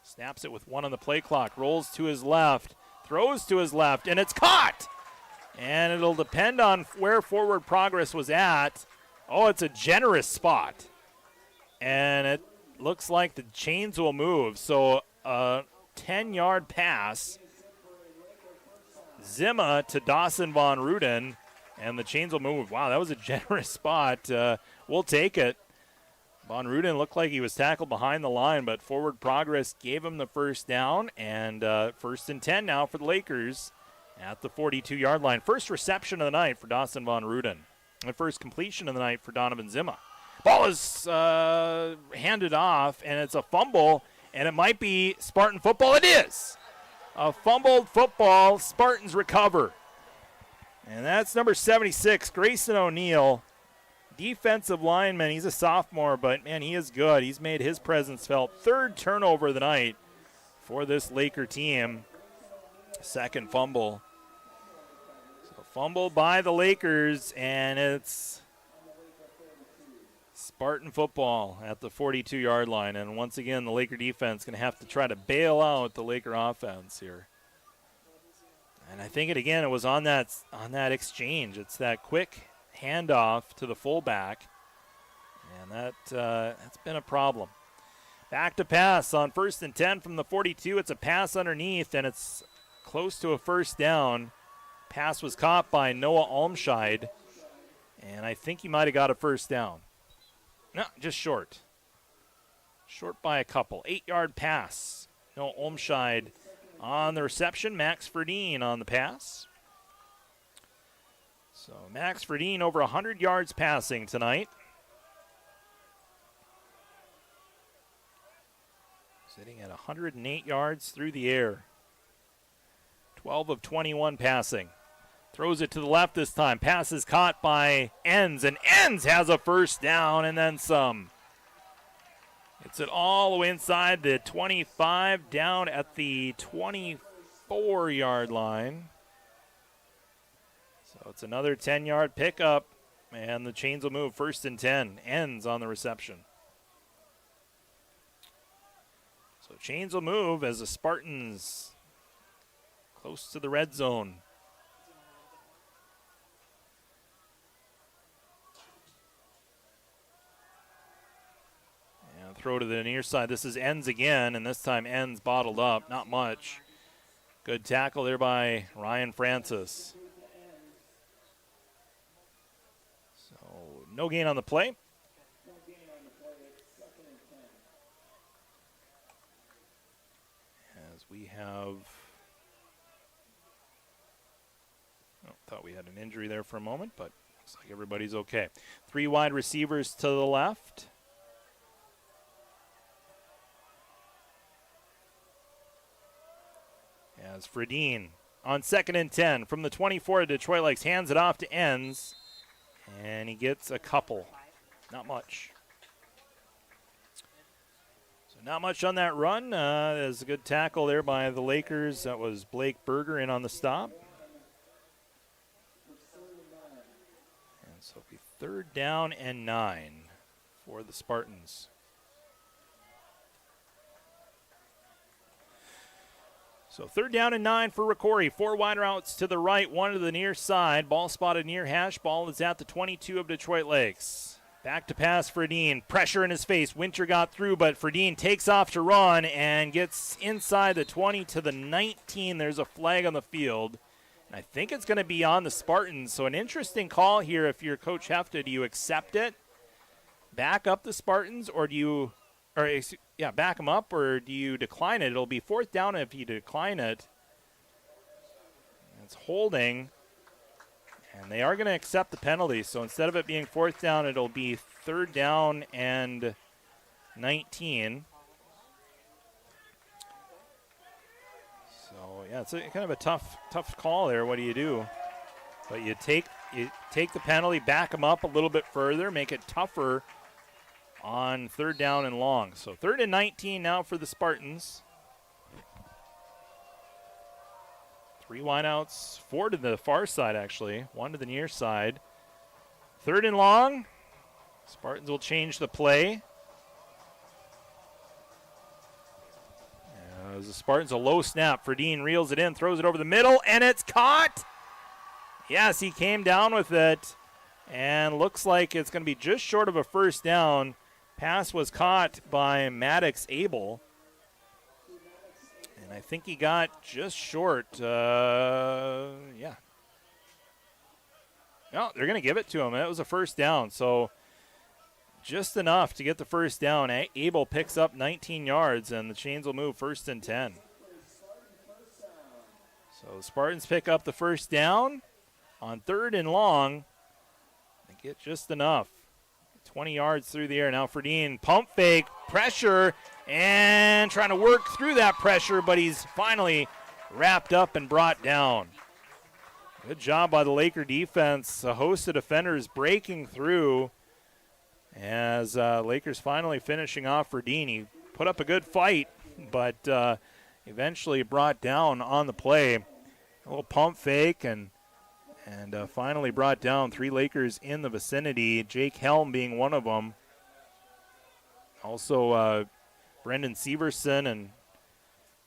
snaps it with 1 on the play clock. Rolls to his left. Throws to his left, and it's caught! And it'll depend on where forward progress was at. Oh, it's a generous spot. And it looks like the chains will move. So a 10-yard pass. Zima to Dawson Von Ruden, and the chains will move. Wow, that was a generous spot. We'll take it. Von Ruden looked like he was tackled behind the line, but forward progress gave him the 1st down. And 1st and 10 now for the Lakers at the 42-yard line. First reception of the night for Dawson Von Ruden. And the first completion of the night for Donovan Zima. Ball is handed off, and it's a fumble, and it might be Spartan football. It is. A fumbled football. Spartans recover. And that's number 76, Grayson O'Neill. Defensive lineman. He's a sophomore, but, man, he is good. He's made his presence felt. 3rd turnover of the night for this Laker team. 2nd fumble. So fumbled by the Lakers, and it's Spartan football at the 42-yard line. And once again, the Laker defense going to have to try to bail out the Laker offense here. And I think it was on that exchange. It's that quick handoff to the fullback, and that's been a problem. Back to pass on 1st and 10 from the 42. It's a pass underneath, and it's close to a 1st down. Pass was caught by Noah Olmscheid, and I think he might have got a 1st down. No, just short. Short by a couple. 8-yard pass. Noah Olmscheid on the reception. Max Verdeen on the pass. So Max Verdeen over 100 yards passing tonight. Sitting at 108 yards through the air. 12 of 21 passing. Throws it to the left this time. Pass is caught by Enns, and Enns has a 1st down and then some. It's it all the way inside the 25, down at the 24-yard line. So it's another 10-yard pickup, and the chains will move. 1st and 10. Enns on the reception. So chains will move as the Spartans close to the red zone. And throw to the near side. This is Enns again, and this time Enns bottled up. Not much. Good tackle there by Ryan Francis. So no gain on the play. As we have... thought we had an injury there for a moment, but looks like everybody's okay. 3 wide receivers to the left. As Fredine on 2nd and 10 from the 24, Detroit Lakes hands it off to Enns, and he gets a couple. Not much. So not much on that run. There's a good tackle there by the Lakers. That was Blake Berger in on the stop. And so it'll be 3rd down and 9 for the Spartans. So 3rd down and 9 for Rocori. 4 wide routes to the right, 1 to the near side. Ball spotted near hash. Ball is at the 22 of Detroit Lakes. Back to pass for Dean. Pressure in his face. Winter got through, but Fredine takes off to run and gets inside the 20 to the 19. There's a flag on the field. And I think it's going to be on the Spartans. So an interesting call here if you're Coach Hefta. Do you accept it, back up the Spartans, or do you back them up, or do you decline it? It'll be 4th down if you decline it. It's holding, and they are going to accept the penalty. So instead of it being 4th down, it'll be 3rd down and 19. So yeah, it's kind of a tough call there. What do you do? But you take the penalty, back them up a little bit further, make it tougher on 3rd down and long. So 3rd and 19 now for the Spartans. 3 wideouts, 4 to the far side actually, 1 to the near side. 3rd and long. Spartans will change the play. As the Spartans, a low snap. Fredine reels it in, throws it over the middle, and it's caught. Yes, he came down with it, and looks like it's going to be just short of a 1st down. Pass was caught by Maddox Abel. And I think he got just short. Yeah. No, they're going to give it to him. It was a 1st down. So just enough to get the 1st down. Abel picks up 19 yards, and the Chains will move 1st and 10. So the Spartans pick up the 1st down on 3rd and long. They get just enough. 20 yards through the air. Now Fredine, pump fake, pressure, and trying to work through that pressure, but he's finally wrapped up and brought down. Good job by the Laker defense. A host of defenders breaking through as Lakers finally finishing off Fredine. He put up a good fight, but eventually brought down on the play. A little pump fake and finally brought down. 3 Lakers in the vicinity, Jake Helm being one of them. Also Brendan Severson and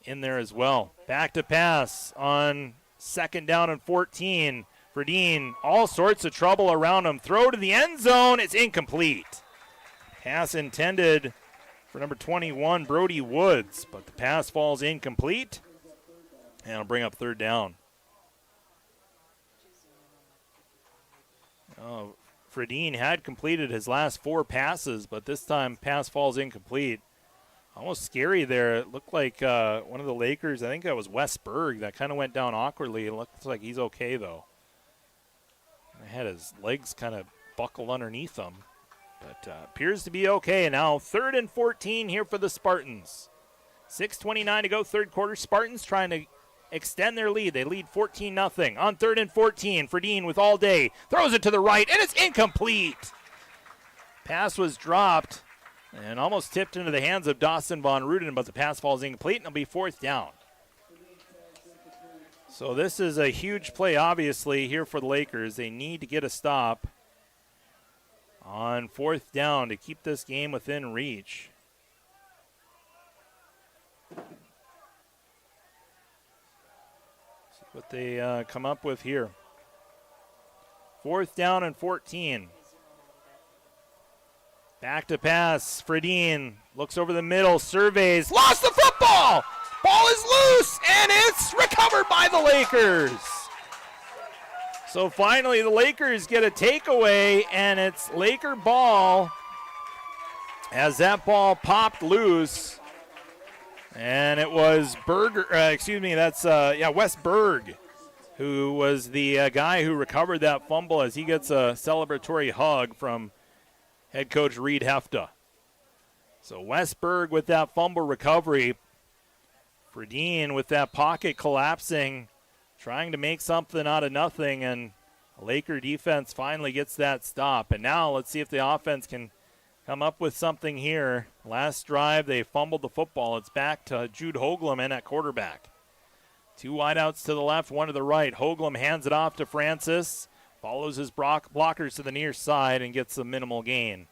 in there as well. Back to pass on 2nd down and 14. Fredine, all sorts of trouble around him. Throw to the end zone. It's incomplete. Pass intended for number 21, Brody Woods, but the pass falls incomplete, and it'll bring up 3rd down. Fredine had completed his last 4 passes, but this time pass falls incomplete. Almost scary there. It looked like one of the Lakers, I think that was Wes Berg, that kind of went down awkwardly. It looks like he's okay, though. He had his legs kind of buckled underneath him, but appears to be okay. Now 3rd and 14 here for the Spartans. 6:29 to go, 3rd quarter. Spartans trying to extend their lead. They lead 14-0. On 3rd and 14, Fredine with all day. Throws it to the right, and it's incomplete. Pass was dropped and almost tipped into the hands of Dawson Von Ruden, but the pass falls incomplete, and it'll be 4th down. So this is a huge play, obviously, here for the Lakers. They need to get a stop on 4th down to keep this game within reach. See what they come up with here. 4th down and 14. Back to pass. Fredine looks over the middle, surveys, lost the football! Ball is loose, and it's recovered by the Lakers. So finally, the Lakers get a takeaway, and it's Laker ball as that ball popped loose. And it was Wes Berg, who was the guy who recovered that fumble as he gets a celebratory hug from head coach Reed Hefta. So Wes Berg with that fumble recovery. Fredine with that pocket collapsing, trying to make something out of nothing, and the Laker defense finally gets that stop. And now let's see if the offense can come up with something here. Last drive, they fumbled the football. It's back to Jude Hoagland at quarterback. 2 wideouts to the left, 1 to the right. Hoagland hands it off to Francis, follows his blockers to the near side, and gets a minimal gain.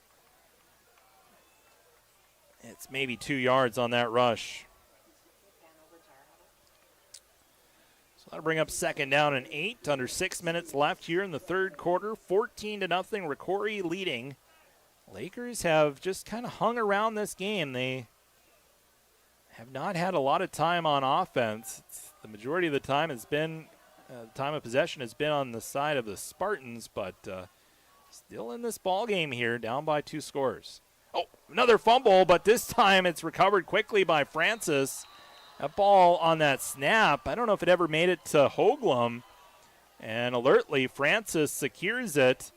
It's maybe 2 yards on that rush. So that'll bring up second down and 8. Under 6 minutes left here in the third quarter. 14-0. Rocori leading. Lakers have just kind of hung around this game. They have not had a lot of time on offense. The majority of the time has been, time of possession has been on the side of the Spartans, but still in this ball game here, down by 2 scores. Oh, another fumble, but this time it's recovered quickly by Francis. That ball on that snap, I don't know if it ever made it to Hoagland, and alertly Francis secures it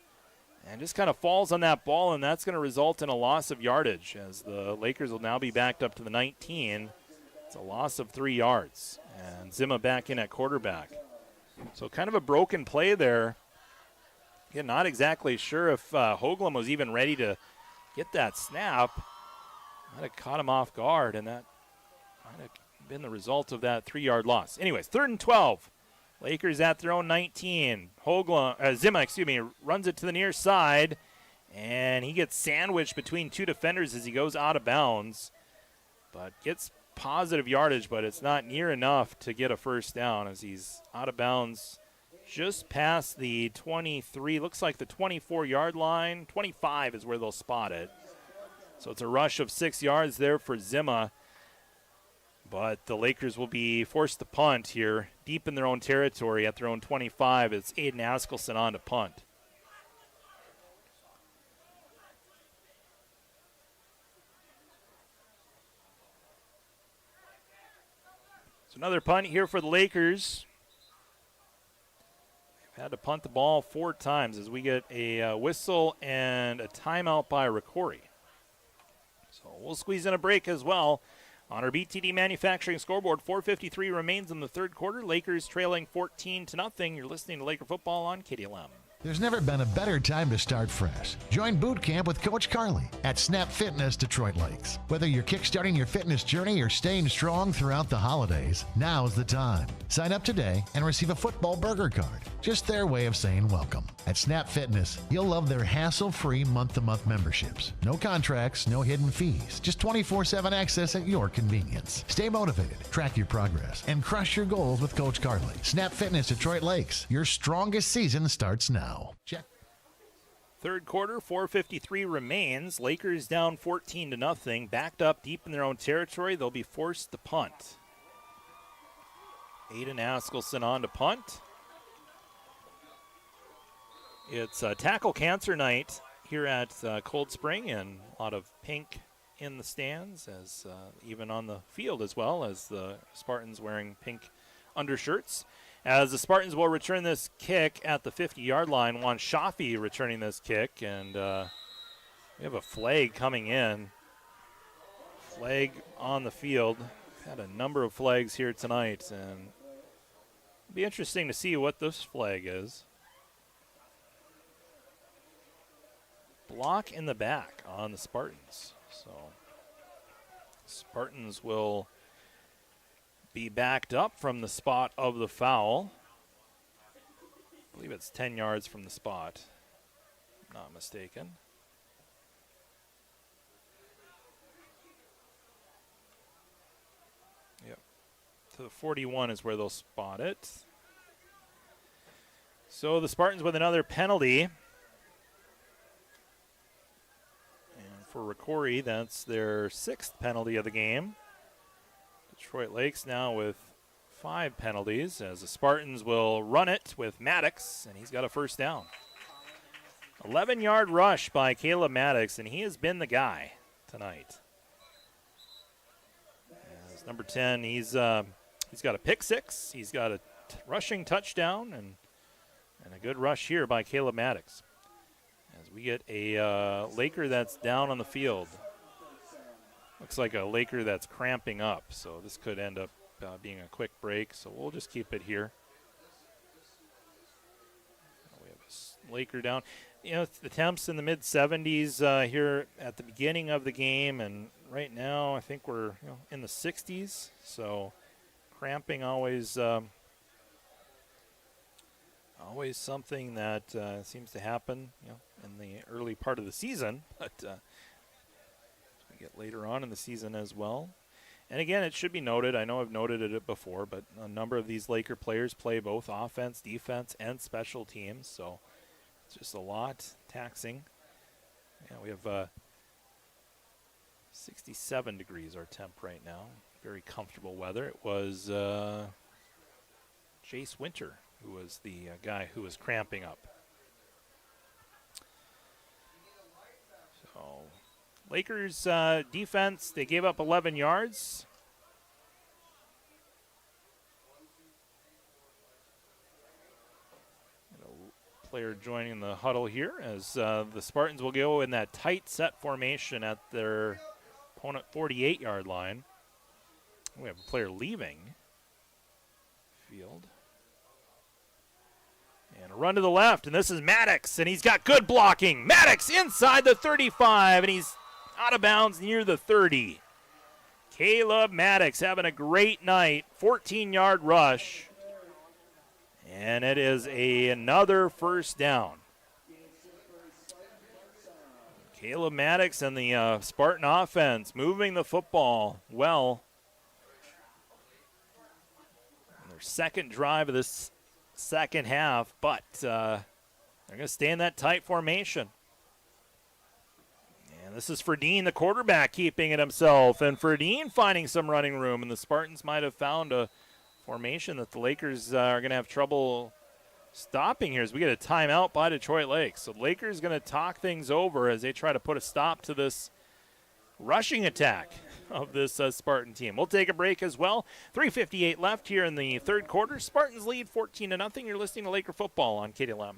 and just kind of falls on that ball, and that's going to result in a loss of yardage as the Lakers will now be backed up to the 19. It's a loss of 3 yards, and Zima back in at quarterback. So kind of a broken play there. Again, not exactly sure if Hoagland was even ready to get that snap. Might have caught him off guard, and that might have been the result of that 3-yard loss. Anyways, 3rd and 12. Lakers at their own 19. Zima, runs it to the near side, and he gets sandwiched between 2 defenders as he goes out of bounds, but gets positive yardage, but it's not near enough to get a first down as he's out of bounds just past the 23, looks like the 24-yard line. 25 is where they'll spot it. So it's a rush of 6 yards there for Zima. But the Lakers will be forced to punt here deep in their own territory at their own 25. It's Aiden Askelson on to punt. So another punt here for the Lakers. They've had to punt the ball 4 times as we get a whistle and a timeout by Rocori. So we'll squeeze in a break as well. On our BTD Manufacturing scoreboard, 4:53 remains in the third quarter. Lakers trailing 14-0. You're listening to Laker football on KDLM. There's never been a better time to start fresh. Join boot camp with Coach Carly at Snap Fitness Detroit Lakes. Whether you're kickstarting your fitness journey or staying strong throughout the holidays, now's the time. Sign up today and receive a football burger card. Just their way of saying welcome. At Snap Fitness, you'll love their hassle-free month-to-month memberships. No contracts, no hidden fees. Just 24/7 access at your convenience. Stay motivated, track your progress, and crush your goals with Coach Carly. Snap Fitness Detroit Lakes. Your strongest season starts now. Check. Third quarter, 4:53 remains. Lakers down 14-0. Backed up deep in their own territory. They'll be forced to punt. Aiden Askelson on to punt. It's tackle cancer night here at Cold Spring, and a lot of pink in the stands, as even on the field as well, as the Spartans wearing pink undershirts. As the Spartans will return this kick at the 50-yard line. Juan Shafi returning this kick, and we have a flag coming in. Flag on the field. We've had a number of flags here tonight, and it'll be interesting to see what this flag is. Block in the back on the Spartans. So Spartans will be backed up from the spot of the foul. I believe it's 10 yards from the spot, if I'm not mistaken. Yep. To the 41 is where they'll spot it. So the Spartans with another penalty. And for Rocori, that's their 6th penalty of the game. Detroit Lakes now with 5 penalties, as the Spartans will run it with Maddox, and he's got a first down. 11-yard rush by Caleb Maddox, and he has been the guy tonight. As number 10, he's got a pick 6. He's got a rushing touchdown, and a good rush here by Caleb Maddox. As we get a Laker that's down on the field. Looks like a Laker that's cramping up, so this could end up being a quick break, so we'll just keep it here. We have a Laker down. You know, the temps in the mid-70s here at the beginning of the game, and right now I think we're in the 60s, so cramping always something that seems to happen in the early part of the season, but get later on in the season as well. And again, it should be noted, I know I've noted it before, but a number of these Laker players play both offense, defense, and special teams, so it's just a lot taxing. Yeah, we have 67 degrees our temp right now. Very comfortable weather. It was Jace Winter who was the guy who was cramping up. So Lakers defense, they gave up 11 yards. Player joining the huddle here as the Spartans will go in that tight set formation at their opponent 48-yard line. We have a player leaving field. And a run to the left, and this is Maddox, and he's got good blocking. Maddox inside the 35, and he's out of bounds near the 30. Caleb Maddox having a great night, 14-yard rush. And it is another first down. Caleb Maddox and the Spartan offense moving the football well. Their second drive of this second half, but they're going to stay in that tight formation. And this is Ferdine, the quarterback, keeping it himself. And Ferdine finding some running room, and the Spartans might have found a formation that the Lakers are going to have trouble stopping here as we get a timeout by Detroit Lakes. So the Lakers going to talk things over as they try to put a stop to this rushing attack of this Spartan team. We'll take a break as well. 3:58 left here in the third quarter. Spartans lead 14-0. You're listening to Laker football on KDLM.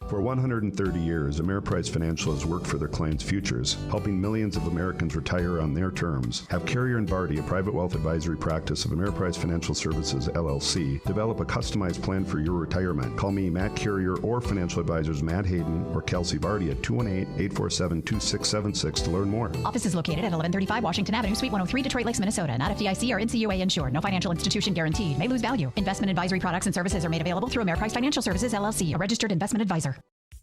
For 130 years, Ameriprise Financial has worked for their clients' futures, helping millions of Americans retire on their terms. Have Carrier & Barty, a private wealth advisory practice of Ameriprise Financial Services, LLC, develop a customized plan for your retirement. Call me, Matt Carrier, or financial advisors Matt Hayden or Kelsey Barty at 218-847-2676 to learn more. Office is located at 1135 Washington Avenue, Suite 103, Detroit Lakes, Minnesota. Not FDIC or NCUA insured. No financial institution guaranteed. May lose value. Investment advisory products and services are made available through Ameriprise Financial Services, LLC, a registered investment advisor.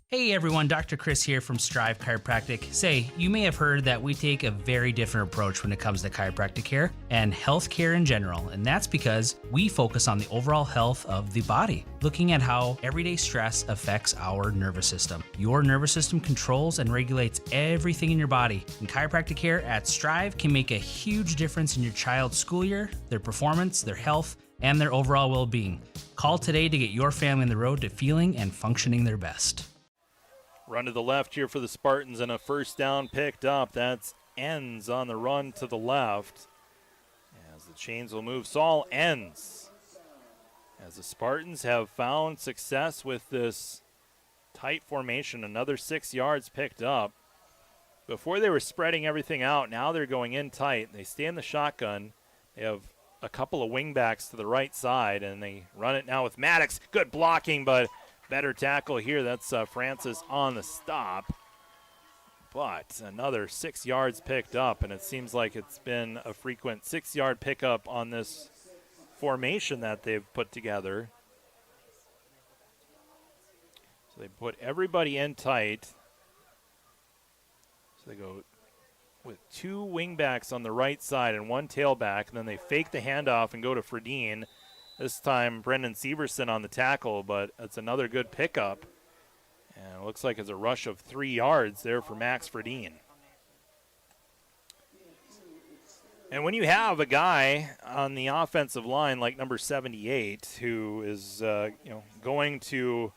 Hey everyone, Dr. Chris here from Strive Chiropractic. Say, you may have heard that we take a very different approach when it comes to chiropractic care and health care in general, and that's because we focus on the overall health of the body, looking at how everyday stress affects our nervous system. Your nervous system controls and regulates everything in your body, and chiropractic care at Strive can make a huge difference in your child's school year, their performance, their health, and their overall well-being. Call today to get your family on the road to feeling and functioning their best. Run to the left here for the Spartans and a first down picked up. That's Ends on the run to the left. As the chains will move, Saul Ends. As the Spartans have found success with this tight formation, another 6 yards picked up. Before they were spreading everything out, now they're going in tight. They stay in the shotgun. They have a couple of wingbacks to the right side, and they run it now with Maddox. Good blocking, but better tackle here. That's Francis on the stop. But another 6 yards picked up, and it seems like it's been a frequent 6-yard pickup on this formation that they've put together. So they put everybody in tight. So they go with two wingbacks on the right side and one tailback, and then they fake the handoff and go to Ferdine. This time, Brendan Severson on the tackle, but it's another good pickup. And it looks like it's a rush of 3 yards there for Max Ferdine. And when you have a guy on the offensive line like number 78 who is going to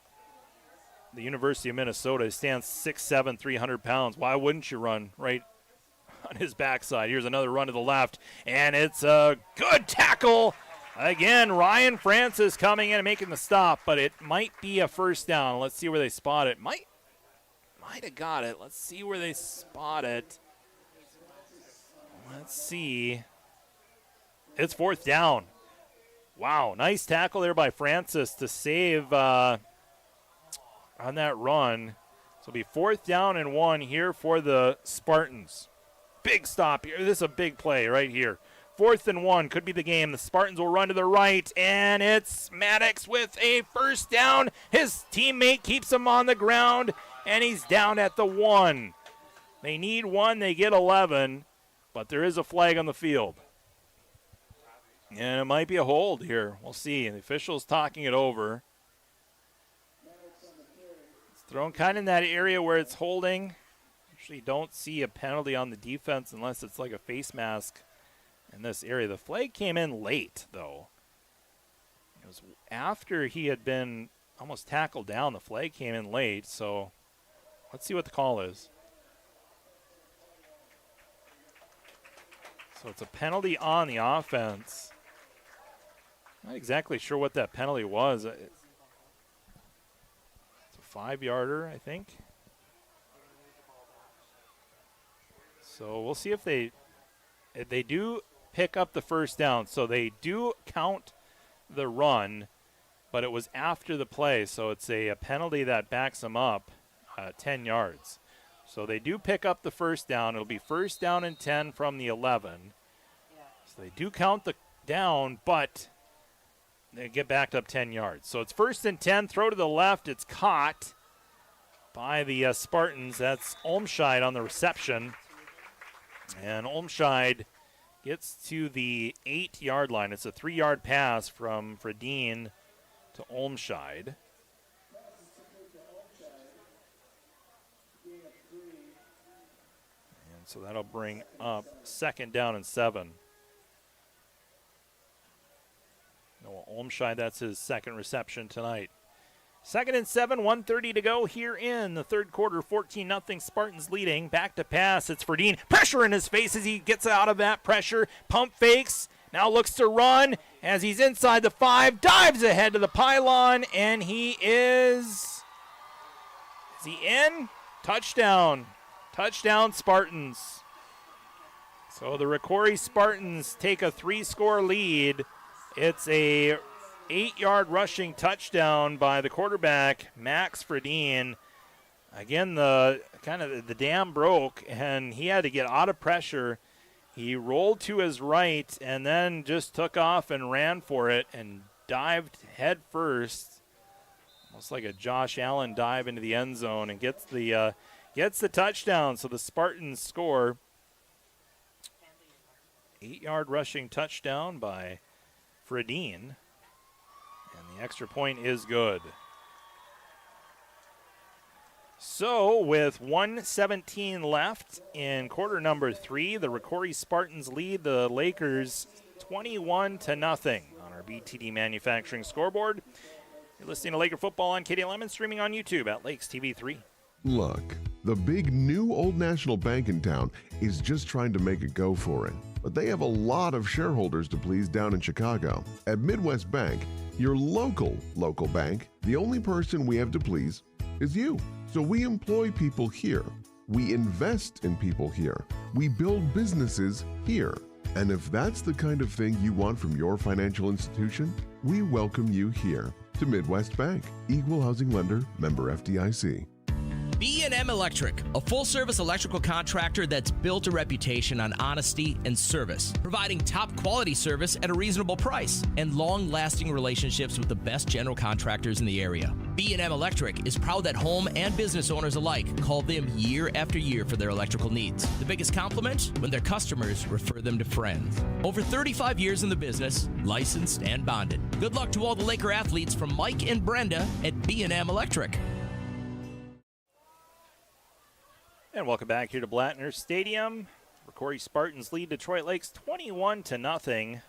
the University of Minnesota, he stands 6'7", 300 pounds, why wouldn't you run right on his backside? Here's another run to the left, and it's a good tackle. Again, Ryan Francis coming in and making the stop, but it might be a first down. Let's see where they spot it. Might have got it. Let's see where they spot it. Let's see. It's fourth down. Wow, nice tackle there by Francis to save on that run. So it'll be 4th down and 1 here for the Spartans. Big stop here. This is a big play right here. 4th and 1 could be the game. The Spartans will run to the right, and it's Maddox with a first down. His teammate keeps him on the ground, and he's down at the 1. They need 1. They get 11, but there is a flag on the field. And it might be a hold here. We'll see. The official's talking it over. It's thrown kind of in that area where it's holding. Usually don't see a penalty on the defense unless it's like a face mask in this area. The flag came in late, though. It was after he had been almost tackled down. The flag came in late, so let's see what the call is. So it's a penalty on the offense. Not exactly sure what that penalty was. It's a 5-yarder, I think. So we'll see if they do pick up the first down. So they do count the run, but it was after the play. So it's a penalty that backs them up 10 yards. So they do pick up the first down. It'll be first down and 10 from the 11. So they do count the down, but they get backed up 10 yards. So it's first and 10, throw to the left. It's caught by the Spartans. That's Olmscheid on the reception. And Olmscheid gets to the 8-yard line. It's a 3-yard pass from Fredine to Olmscheid. And so that'll bring up second down and 7. Noah Olmscheid, that's his second reception tonight. Second and 7, 1:30 to go here in the third quarter. 14-0 Spartans leading. Back to pass. It's Ferdine. Pressure in his face as he gets out of that pressure. Pump fakes. Now looks to run as he's inside the 5. Dives ahead to the pylon, and he is he in? Touchdown. Touchdown Spartans. So the Rocori Spartans take a 3-score lead. It's a 8-yard rushing touchdown by the quarterback, Max Fredine. Again, the dam broke, and he had to get out of pressure. He rolled to his right and then just took off and ran for it and dived head first, almost like a Josh Allen dive into the end zone, and gets the touchdown. So the Spartans score. 8-yard rushing touchdown by Fredine. And the extra point is good. So with 1:17 left in quarter number 3, the Rocori Spartans lead the Lakers 21-0 on our BTD Manufacturing scoreboard. You're listening to Laker football on KDLM, streaming on YouTube at Lakes TV 3. Look, the big new Old National Bank in town is just trying to make a go for it. But they have a lot of shareholders to please down in Chicago. At Midwest Bank, your local bank, the only person we have to please is you. So we employ people here. We invest in people here. We build businesses here. And if that's the kind of thing you want from your financial institution, we welcome you here to Midwest Bank. Equal housing lender, member FDIC. B&M Electric, a full-service electrical contractor that's built a reputation on honesty and service, providing top-quality service at a reasonable price and long-lasting relationships with the best general contractors in the area. B&M Electric is proud that home and business owners alike call them year after year for their electrical needs. The biggest compliment? When their customers refer them to friends. Over 35 years in the business, licensed and bonded. Good luck to all the Laker athletes from Mike and Brenda at B&M Electric. And welcome back here to Blattner Stadium. Rocori Spartans lead Detroit Lakes 21-0.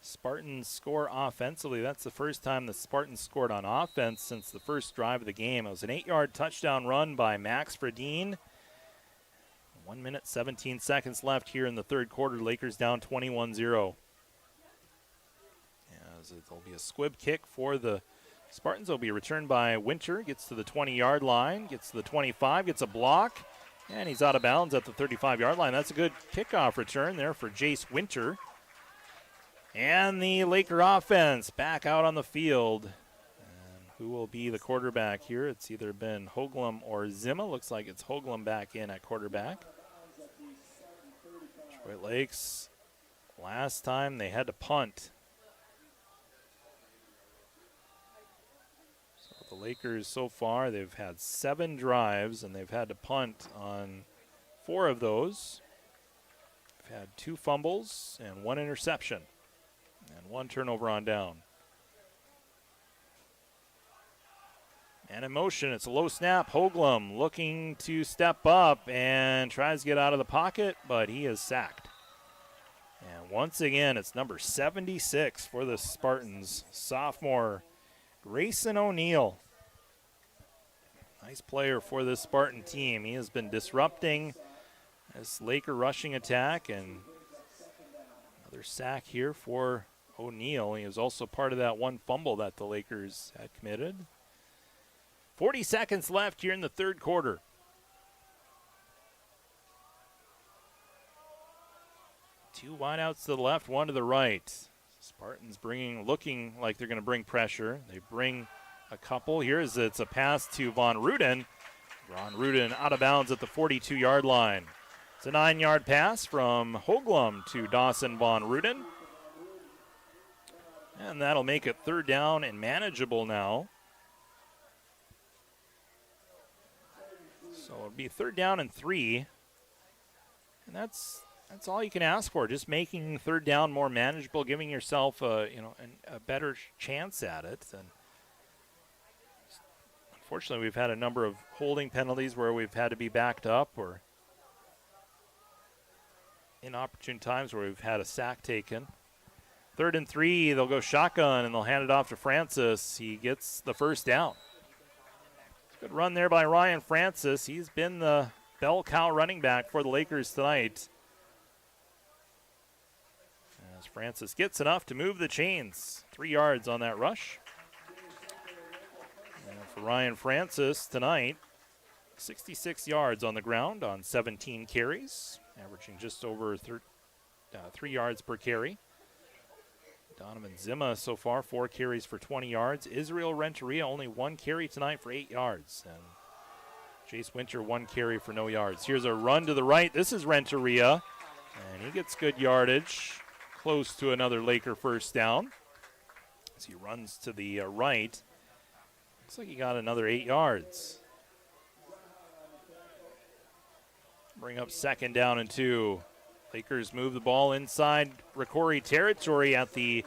Spartans score offensively. That's the first time the Spartans scored on offense since the first drive of the game. It was an 8-yard touchdown run by Max Fredine. 1 minute, 17 seconds left here in the third quarter. Lakers down 21-0. As it'll be a squib kick for the Spartans. It'll be returned by Winter. Gets to the 20-yard line. Gets to the 25. Gets a block. And he's out of bounds at the 35-yard line. That's a good kickoff return there for Jace Winter. And the Laker offense back out on the field. And who will be the quarterback here? It's either been Hoagland or Zima. Looks like it's Hoagland back in at quarterback. Detroit Lakes, last time they had to punt. The Lakers so far, they've had 7 drives, and they've had to punt on 4 of those. They've had 2 fumbles and 1 interception. And one turnover on down. And in motion, it's a low snap. Hoagland looking to step up and tries to get out of the pocket, but he is sacked. And once again, it's number 76 for the Spartans, sophomore Grayson O'Neill. Nice player for this Spartan team. He has been disrupting this Laker rushing attack, and another sack here for O'Neill. He was also part of that one fumble that the Lakers had committed. 40 seconds left here in the third quarter. Two wideouts to the left, one to the right. Spartans looking like they're going to bring pressure. They bring a couple. It's a pass to Von Ruden. Von Ruden out of bounds at the 42-yard line. It's a 9-yard pass from Hoagland to Dawson Von Ruden. And that'll make it third down and manageable now. So it'll be third down and 3. And that's all you can ask for, just making third down more manageable, giving yourself a better chance at it. And unfortunately, we've had a number of holding penalties where we've had to be backed up, or inopportune times where we've had a sack taken. 3rd and 3, they'll go shotgun, and they'll hand it off to Francis. He gets the first down. Good run there by Ryan Francis. He's been the bell cow running back for the Lakers tonight. As Francis gets enough to move the chains. 3 yards on that rush. And for Ryan Francis tonight, 66 yards on the ground on 17 carries, averaging just over 3 yards per carry. Donovan Zima so far, 4 carries for 20 yards. Israel Renteria only 1 carry tonight for 8 yards. And Jace Winter 1 carry for no yards. Here's a run to the right. This is Renteria, and he gets good yardage, close to another Laker first down. As he runs to the right, looks like he got another 8 yards. Bring up 2nd down and 2. Lakers move the ball inside Rocori territory at the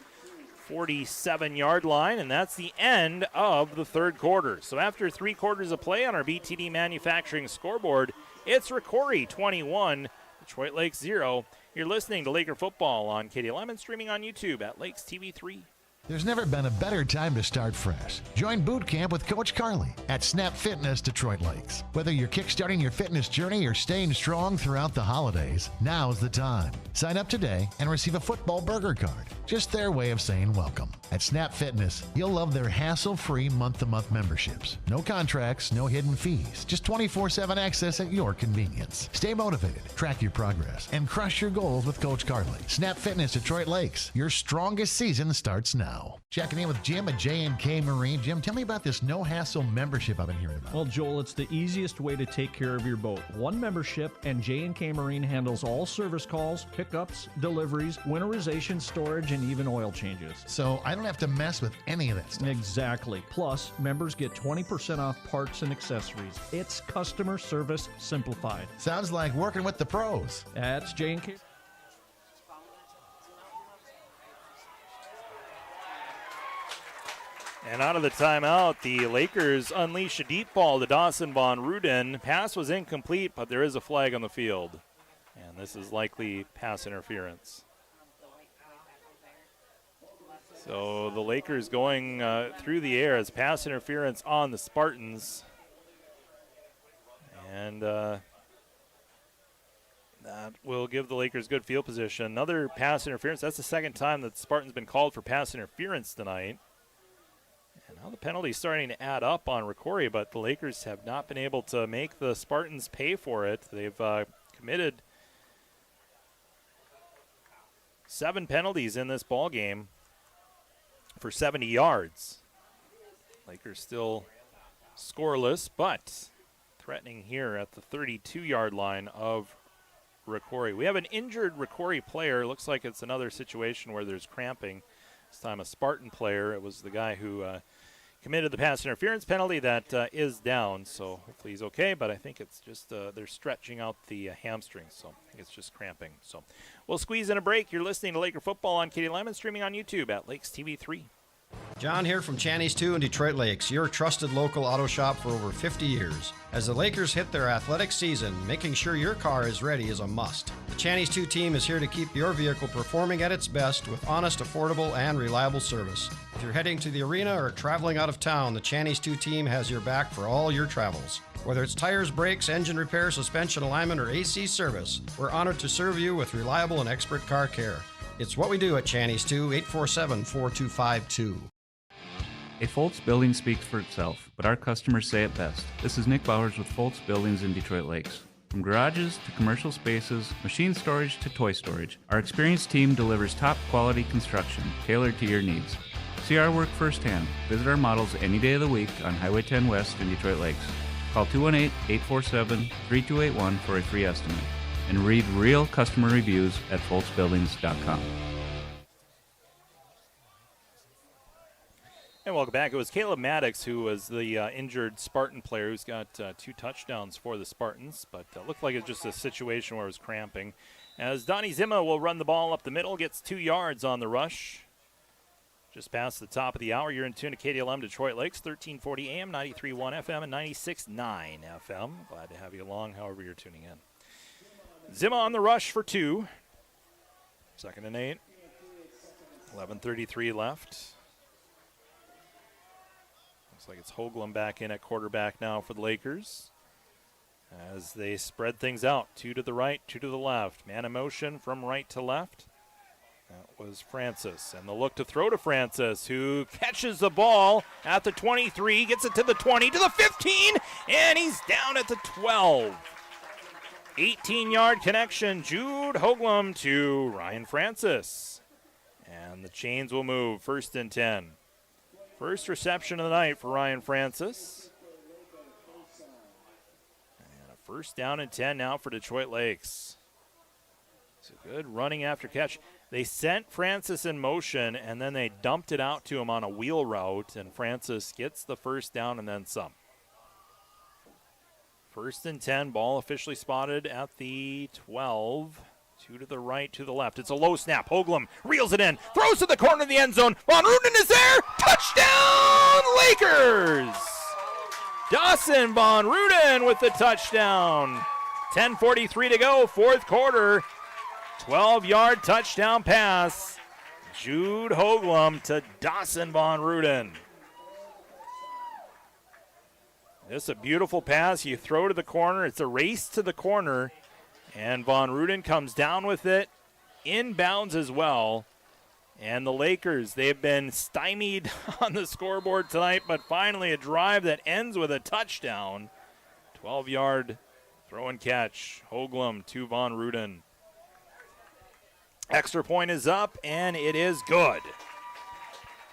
47-yard line, and that's the end of the third quarter. So after 3 quarters of play on our BTD Manufacturing scoreboard, it's Rocori 21, Detroit Lakes 0. You're listening to Laker football on KDLM and streaming on YouTube at Lakes TV 3. There's never been a better time to start fresh. Join boot camp with Coach Carly at Snap Fitness Detroit Lakes. Whether you're kickstarting your fitness journey or staying strong throughout the holidays, now's the time. Sign up today and receive a football burger card. Just their way of saying welcome. At Snap Fitness, you'll love their hassle-free month-to-month memberships. No contracts, no hidden fees. Just 24/7 access at your convenience. Stay motivated, track your progress, and crush your goals with Coach Carly. Snap Fitness Detroit Lakes. Your strongest season starts now. Checking in with Jim at J&K Marine. Jim, tell me about this no-hassle membership I've been hearing about. Well, Joel, it's the easiest way to take care of your boat. One membership, and J&K Marine handles all service calls, pickups, deliveries, winterization, storage, and even oil changes. So I don't have to mess with any of that stuff. Exactly. Plus, members get 20% off parts and accessories. It's customer service simplified. Sounds like working with the pros. That's J&K. And out of the timeout, the Lakers unleash a deep ball to Dawson Von Ruden. Pass was incomplete, but there is a flag on the field. And this is likely pass interference. So the Lakers going through the air as pass interference on the Spartans. And that will give the Lakers good field position. Another pass interference. That's the second time that the Spartans been called for pass interference tonight. And now the penalty's starting to add up on Rocori, but the Lakers have not been able to make the Spartans pay for it. They've committed 7 penalties in this ball game for 70 yards. Lakers still scoreless, but threatening here at the 32-yard line of Rocori. We have an injured Rocori player. Looks like it's another situation where there's cramping. This time a Spartan player. It was the guy who committed the pass interference penalty. That is down, so hopefully he's okay, but I think it's just they're stretching out the hamstring, so I think it's just cramping. So we'll squeeze in a break. You're listening to Laker Football on Katie Lemon, streaming on YouTube at Lakes TV 3. John here from Channy's 2 in Detroit Lakes, your trusted local auto shop for over 50 years. As the Lakers hit their athletic season, making sure your car is ready is a must. The Channy's 2 team is here to keep your vehicle performing at its best with honest, affordable, and reliable service. If you're heading to the arena or traveling out of town, the Channy's 2 team has your back for all your travels. Whether it's tires, brakes, engine repair, suspension alignment, or AC service, we're honored to serve you with reliable and expert car care. It's what we do at Channy's 2, 847-4252. A Foltz building speaks for itself, but our customers say it best. This is Nick Bowers with Foltz Buildings in Detroit Lakes. From garages to commercial spaces, machine storage to toy storage, our experienced team delivers top quality construction tailored to your needs. See our work firsthand. Visit our models any day of the week on Highway 10 West in Detroit Lakes. Call 218-847-3281 for a free estimate. And read real customer reviews at foltzbuildings.com. And welcome back. It was Caleb Maddox who was the injured Spartan player who's got 2 touchdowns for the Spartans, but looked like it's just a situation where it was cramping. As Donnie Zima will run the ball up the middle, gets 2 yards on the rush. Just past the top of the hour, you're in tune to KDLM Detroit Lakes, 1340 AM, 93.1 FM, and 96.9 FM. Glad to have you along, however you're tuning in. Zima on the rush for 2. 2nd and 8. 11:33 left. Looks like it's Hoagland back in at quarterback now for the Lakers as they spread things out. 2 to the right, 2 to the left. Man in motion from right to left. That was Francis. And the look to throw to Francis, who catches the ball at the 23, gets it to the 20, to the 15, and he's down at the 12. 18-yard connection, Jude Hoagland to Ryan Francis. And the chains will move, 1st and 10. First reception of the night for Ryan Francis. And a 1st down and 10 now for Detroit Lakes. It's a good running after catch. They sent Francis in motion, and then they dumped it out to him on a wheel route, and Francis gets the 1st down and then some. 1st and 10, ball officially spotted at the 12. 2 to the right, to the left. It's a low snap. Hoagland reels it in, throws to the corner of the end zone. Von Ruden is there. Touchdown, Lakers! Dawson Von Ruden with the touchdown. 10:43 to go, 4th quarter. 12-yard touchdown pass. Jude Hoagland to Dawson Von Ruden. This is a beautiful pass. You throw to the corner. It's a race to the corner. And Von Ruden comes down with it, inbounds as well. And the Lakers, they've been stymied on the scoreboard tonight, but finally a drive that ends with a touchdown. 12-yard throw and catch. Hoagland to Von Ruden. Extra point is up, and it is good.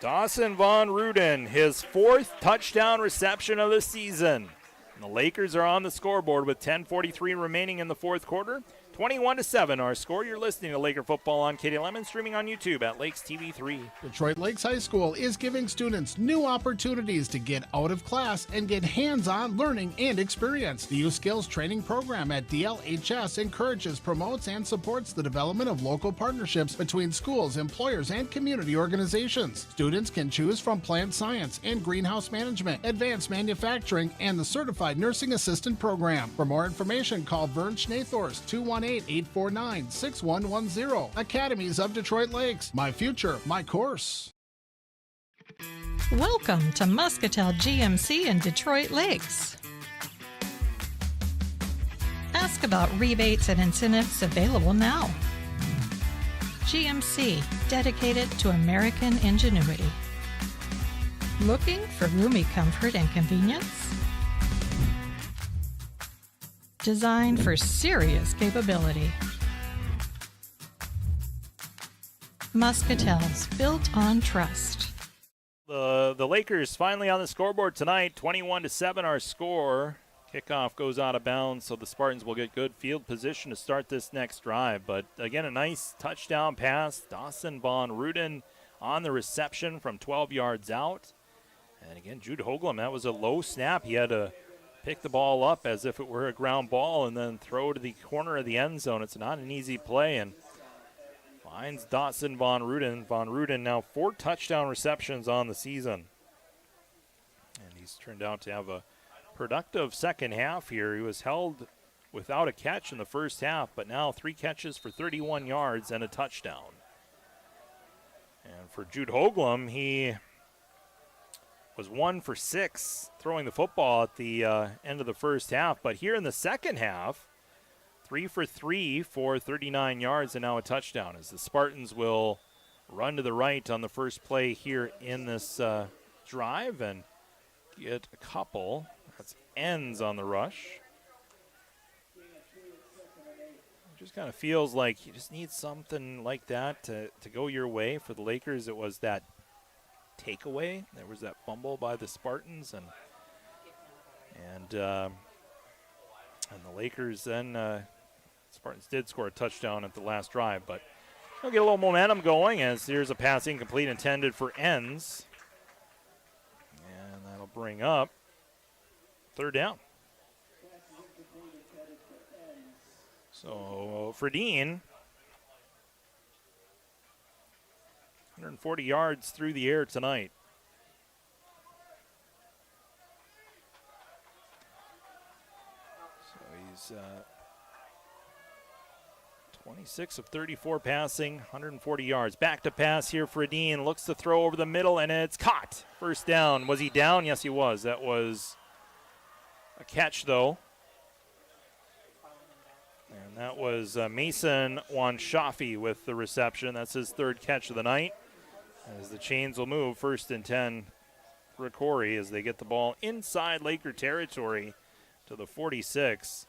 Dawson Von Ruden, his 4th touchdown reception of the season. And the Lakers are on the scoreboard with 10:43 remaining in the 4th quarter. 21-7 our score. You're listening to Laker Football on KDLM, streaming on YouTube at Lakes TV 3. Detroit Lakes High School is giving students new opportunities to get out of class and get hands-on learning and experience. The Youth Skills Training Program at DLHS encourages, promotes, and supports the development of local partnerships between schools, employers, and community organizations. Students can choose from plant science and greenhouse management, advanced manufacturing, and the Certified Nursing Assistant Program. For more information, call Vern Schnathorst, 218-849-6110. Academies of Detroit Lakes. My future, my course. Welcome to Muscatel GMC in Detroit Lakes. Ask about rebates and incentives available now. GMC, dedicated to American ingenuity. Looking for roomy comfort and convenience? Designed for serious capability. Muscatels, built on trust. The Lakers finally on the scoreboard tonight, 21-7 our score. Kickoff goes out of bounds, so the Spartans will get good field position to start this next drive. But again, a nice touchdown pass. Dawson Von Ruden on the reception from 12 yards out. And again, Jude Hoagland, that was a low snap. He had to pick the ball up as if it were a ground ball and then throw to the corner of the end zone. It's not an easy play, and finds Dawson Von Ruden. Von Ruden now 4 touchdown receptions on the season. And he's turned out to have a productive second half here. He was held without a catch in the first half, but now 3 catches for 31 yards and a touchdown. And for Jude Hoagland, he was 1 for 6 throwing the football at the end of the first half. But here in the second half, 3 for 3 for 39 yards and now a touchdown as the Spartans will run to the right on the first play here in this drive and get a couple. That's ends on the rush. It just kind of feels like you just need something like that to go your way. For the Lakers, it was that takeaway. There was that fumble by the Spartans, and the Lakers then Spartans did score a touchdown at the last drive, but they'll get a little momentum going as here's a pass incomplete intended for ends, and that'll bring up third down. So Fredine, 140 yards through the air tonight. So he's 26 of 34 passing, 140 yards. Back to pass here, Fredine looks to throw over the middle, and it's caught. First down. Was he down? Yes, he was. That was a catch, though. And that was Mason Wanshafi with the reception. That's his third catch of the night. As the chains will move, 1st and 10, Rocori, as they get the ball inside Laker territory to the 46.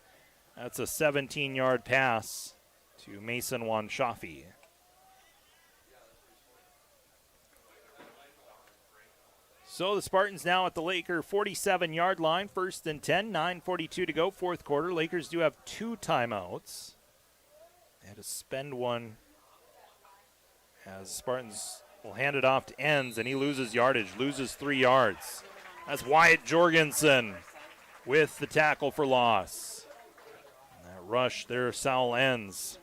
That's a 17-yard pass to Mason Wanshafi. So the Spartans now at the Laker 47-yard line, 1st and 10, 9:42 to go, fourth quarter. Lakers do have 2 timeouts. They had to spend one as Spartans will hand it off to Ends, and he loses yardage, loses 3 yards. That's Wyatt Jorgensen with the tackle for loss. And that rush there, Sowell ends.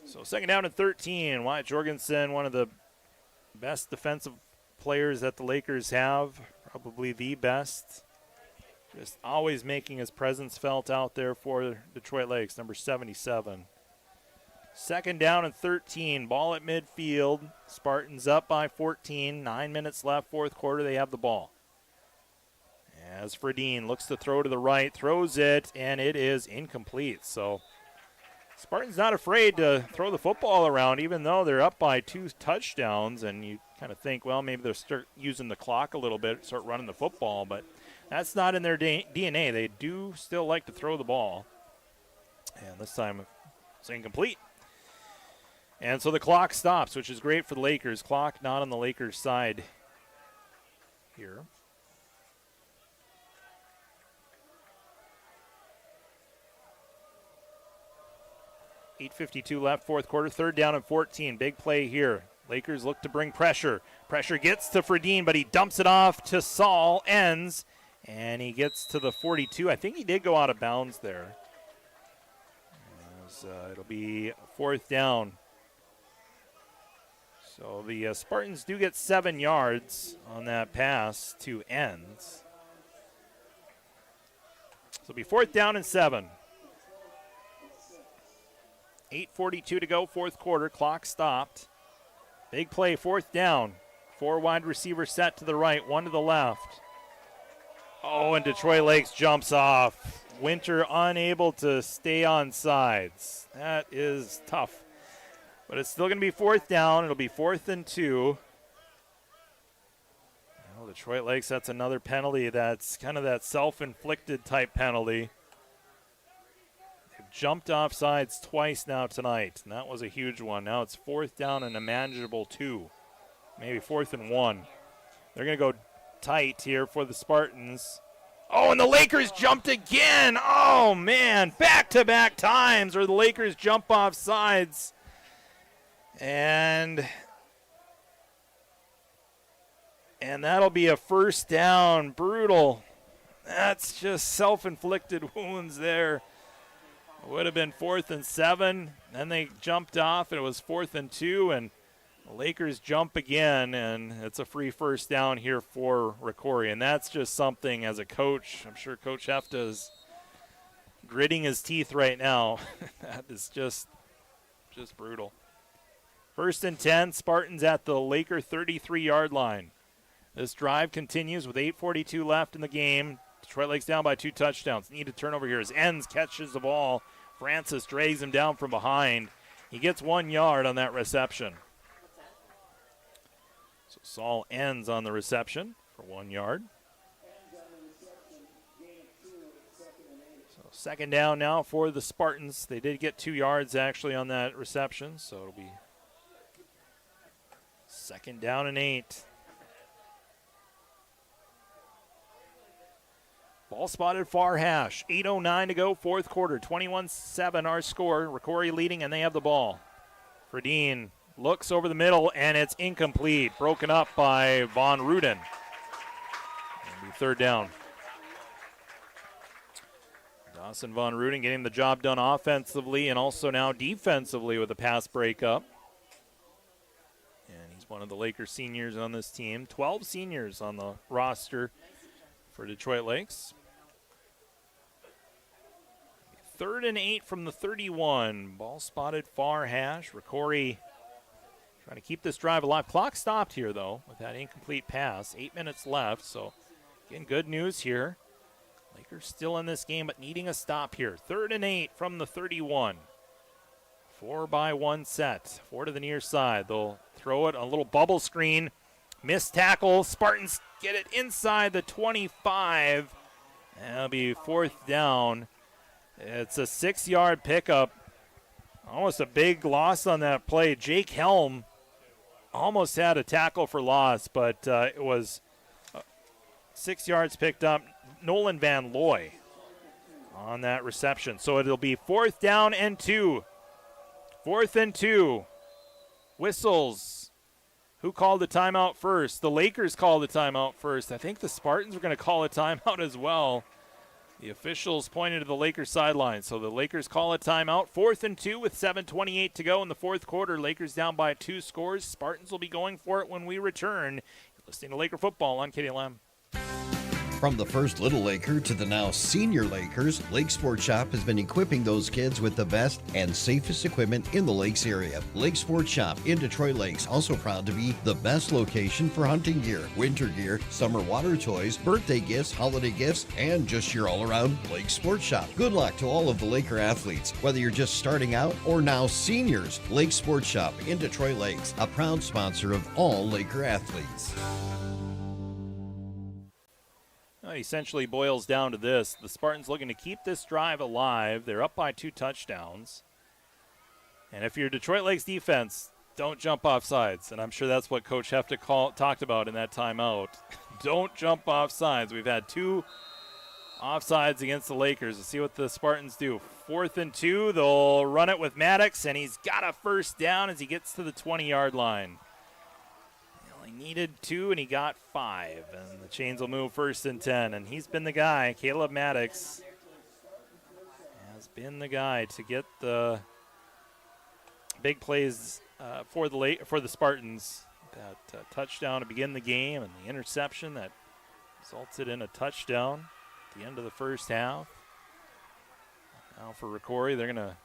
So second down and 13. Wyatt Jorgensen, one of the best defensive players that the Lakers have, probably the best. Just always making his presence felt out there for Detroit Lakes, number 77. Second down and 13, ball at midfield. Spartans up by 14, 9 minutes left, fourth quarter, they have the ball. As Fredine looks to throw to the right, throws it, and it is incomplete. So Spartans not afraid to throw the football around, even though they're up by 2 touchdowns, and you kind of think, well, maybe they'll start using the clock a little bit, start running the football, but that's not in their DNA. They do still like to throw the ball. And this time it's incomplete. And so the clock stops, which is great for the Lakers. Clock not on the Lakers' side here. .8:52 left, fourth quarter, third down and 14. Big play here. Lakers look to bring pressure. Pressure gets to Fredine, but he dumps it off to Saul, ends, and he gets to the 42. I think he did go out of bounds there. As, it'll be fourth down. So the Spartans do get 7 yards on that pass to ends. So it'll be fourth down and 7. 8:42 to go, fourth quarter. Clock stopped. Big play, fourth down. 4 wide receivers set to the right, 1 to the left. Oh, and Detroit Lakes jumps off. Winter unable to stay on sides. That is tough. But it's still going to be fourth down. It'll be 4th and 2. Well, Detroit Lakes, that's another penalty that's kind of that self-inflicted type penalty. Jumped off sides twice now tonight, and that was a huge one. Now it's fourth down and a manageable 2, maybe 4th and 1. They're going to go tight here for the Spartans. Oh, and the Lakers jumped again. Oh, man, back-to-back times where the Lakers jump off sides. And And that'll be a first down. Brutal. That's just self-inflicted wounds there. It would have been 4th and 7. Then they jumped off, and it was 4th and 2, and the Lakers jump again, and it's a free first down here for Rocori. And that's just something as a coach. I'm sure Coach Hefta is gritting his teeth right now. That is just brutal. 1st and 10, Spartans at the Laker 33-yard line. This drive continues with 8:42 left in the game. Detroit Lakes down by 2 touchdowns. Need a turnover here as Enns catches the ball. Francis drags him down from behind. He gets 1 yard on that reception. So Saul Enns on the reception for 1 yard. So 2nd down now for the Spartans. They did get 2 yards actually on that reception, so it'll be 2nd down and 8. Ball spotted far hash. 8:09 to go, 4th quarter. 21-7 our score. Rocori leading, and they have the ball. Fredine looks over the middle, and it's incomplete. Broken up by Von Ruden. It'll be 3rd down. Dawson Von Ruden getting the job done offensively and also now defensively with a pass breakup. And he's one of the Lakers seniors on this team. 12 seniors on the roster for Detroit Lakes. 3rd and 8 from the 31. Ball spotted far hash. Rocori trying to keep this drive alive. Clock stopped here, though, with that incomplete pass. 8 minutes left, so again, good news here. Lakers still in this game, but needing a stop here. 3rd and 8 from the 31. 4-by-1 set. 4 to the near side. They'll throw it, a little bubble screen. Missed tackle. Spartans get it inside the 25. That'll be 4th down. It's a 6-yard pickup. Almost a big loss on that play. Jake Helm almost had a tackle for loss, but it was 6 yards picked up. Nolan Van Looy on that reception. So it'll be 4th down and 2. 4th and 2. Whistles. Who called the timeout first? The Lakers called the timeout first. I think the Spartans were going to call a timeout as well. The officials pointed to the Lakers sideline. So the Lakers call a timeout. 4th and 2 with 7:28 to go in the 4th quarter. Lakers down by 2 scores. Spartans will be going for it when we return. You're listening to Laker Football on KDLM. From the first little Laker to the now senior Lakers, Lake Sports Shop has been equipping those kids with the best and safest equipment in the Lakes area. Lake Sports Shop in Detroit Lakes, also proud to be the best location for hunting gear, winter gear, summer water toys, birthday gifts, holiday gifts, and just your all-around Lake Sports Shop. Good luck to all of the Laker athletes, whether you're just starting out or now seniors. Lake Sports Shop in Detroit Lakes, a proud sponsor of all Laker athletes. It essentially boils down to this. The Spartans looking to keep this drive alive. They're up by 2 touchdowns. And if you're Detroit Lakes defense, don't jump off sides. And I'm sure that's what Coach Hefta talked about in that timeout. Don't jump off sides. We've had 2 offsides against the Lakers. Let's see what the Spartans do. 4th and 2. They'll run it with Maddox, and he's got a first down as he gets to the 20-yard line. He needed 2, and he got 5. And the Chains will move 1st and 10. And he's been the guy. Caleb Maddox has been the guy to get the big plays for the Spartans. That touchdown to begin the game and the interception that resulted in a touchdown at the end of the first half. Now for Rocori, they're going to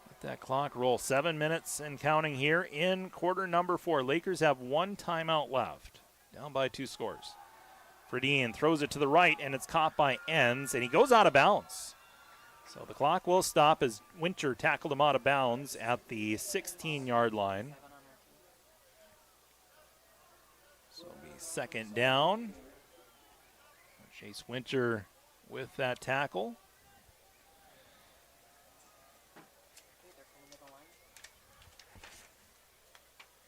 let that clock roll. 7 minutes and counting here in quarter number 4. Lakers have 1 timeout left, down by 2 scores. Fredine throws it to the right, and it's caught by Enns, and he goes out of bounds. So the clock will stop as Winter tackled him out of bounds at the 16-yard line. So it'll be 2nd down. Chase Winter with that tackle.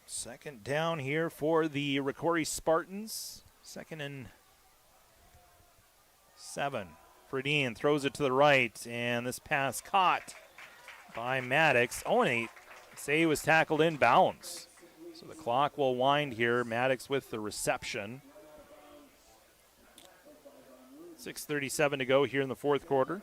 Second down here for the Rocori Spartans. 2nd and 7. Fredine throws it to the right, and this pass caught by Maddox. Oh, and they say he was tackled in bounds. So the clock will wind here. Maddox with the reception. 6:37 to go here in the fourth quarter.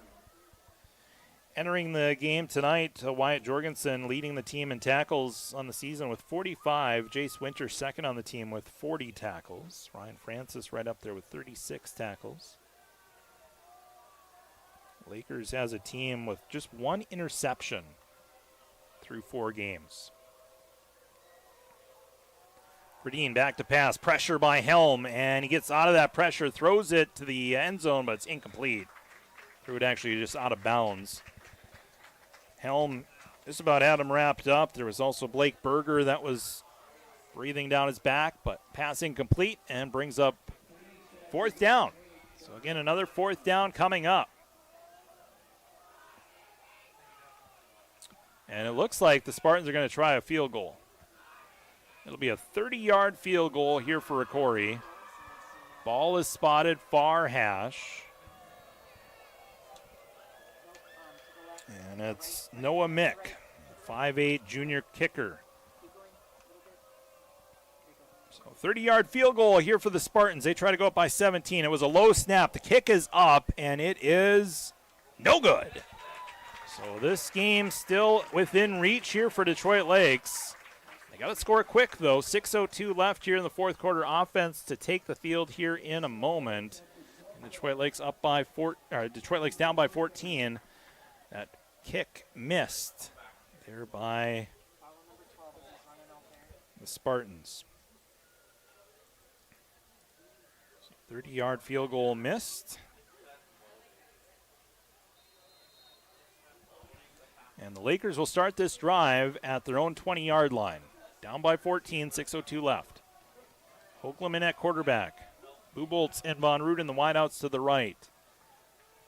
Entering the game tonight, Wyatt Jorgensen leading the team in tackles on the season with 45. Jace Winter second on the team with 40 tackles. Ryan Francis right up there with 36 tackles. Lakers has a team with just one interception through 4 games. Verdeen back to pass. Pressure by Helm, and he gets out of that pressure, throws it to the end zone, but it's incomplete. Threw it actually just out of bounds. Helm just about had him wrapped up. There was also Blake Berger that was breathing down his back, but pass incomplete and brings up fourth down. So again, another fourth down coming up. And it looks like the Spartans are going to try a field goal. It'll be a 30-yard field goal here for Rocori. Ball is spotted far hash. And it's Noah Mick, 5'8" junior kicker. So 30-yard field goal here for the Spartans. They try to go up by 17. It was a low snap. The kick is up, and it is no good. So this game still within reach here for Detroit Lakes. They got to score quick, though. 6:02 left here in the fourth quarter. Offense to take the field here in a moment. And Detroit Lakes down by 14. That kick missed there by the Spartans. 30-yard field goal missed. And the Lakers will start this drive at their own 20-yard line. Down by 14, 6:02 left. Hoagland in at quarterback. Buboltz and Von Ruden, the wideouts to the right.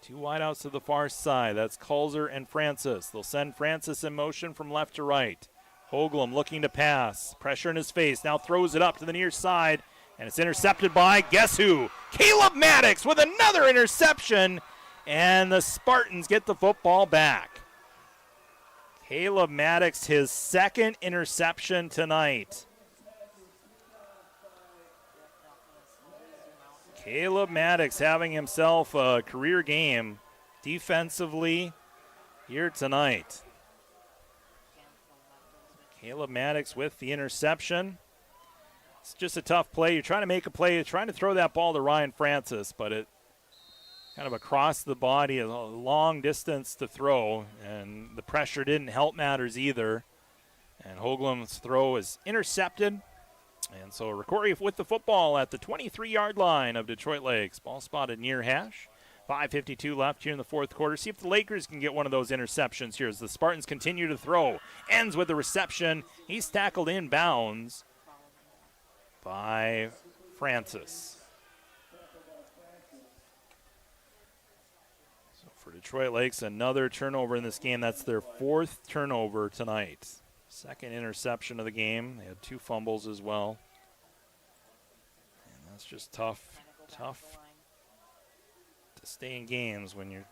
2 wideouts to the far side. That's Kulzer and Francis. They'll send Francis in motion from left to right. Hoagland looking to pass. Pressure in his face. Now throws it up to the near side. And it's intercepted by, guess who? Caleb Maddox with another interception. And the Spartans get the football back. Caleb Maddox, his second interception tonight. Caleb Maddox having himself a career game defensively here tonight. Caleb Maddox with the interception. It's just a tough play. You're trying to make a play. You're trying to throw that ball to Ryan Francis, but it kind of across the body, a long distance to throw, and the pressure didn't help matters either. And Hoagland's throw is intercepted. And so Rocori with the football at the 23-yard line of Detroit Lakes. Ball spotted near hash. 5:52 left here in the fourth quarter. See if the Lakers can get one of those interceptions here as the Spartans continue to throw. Ends with the reception. He's tackled in bounds by Francis. So for Detroit Lakes, another turnover in this game. That's their 4th turnover tonight. Second interception of the game. They had 2 fumbles as well. And that's just tough to stay in games when you're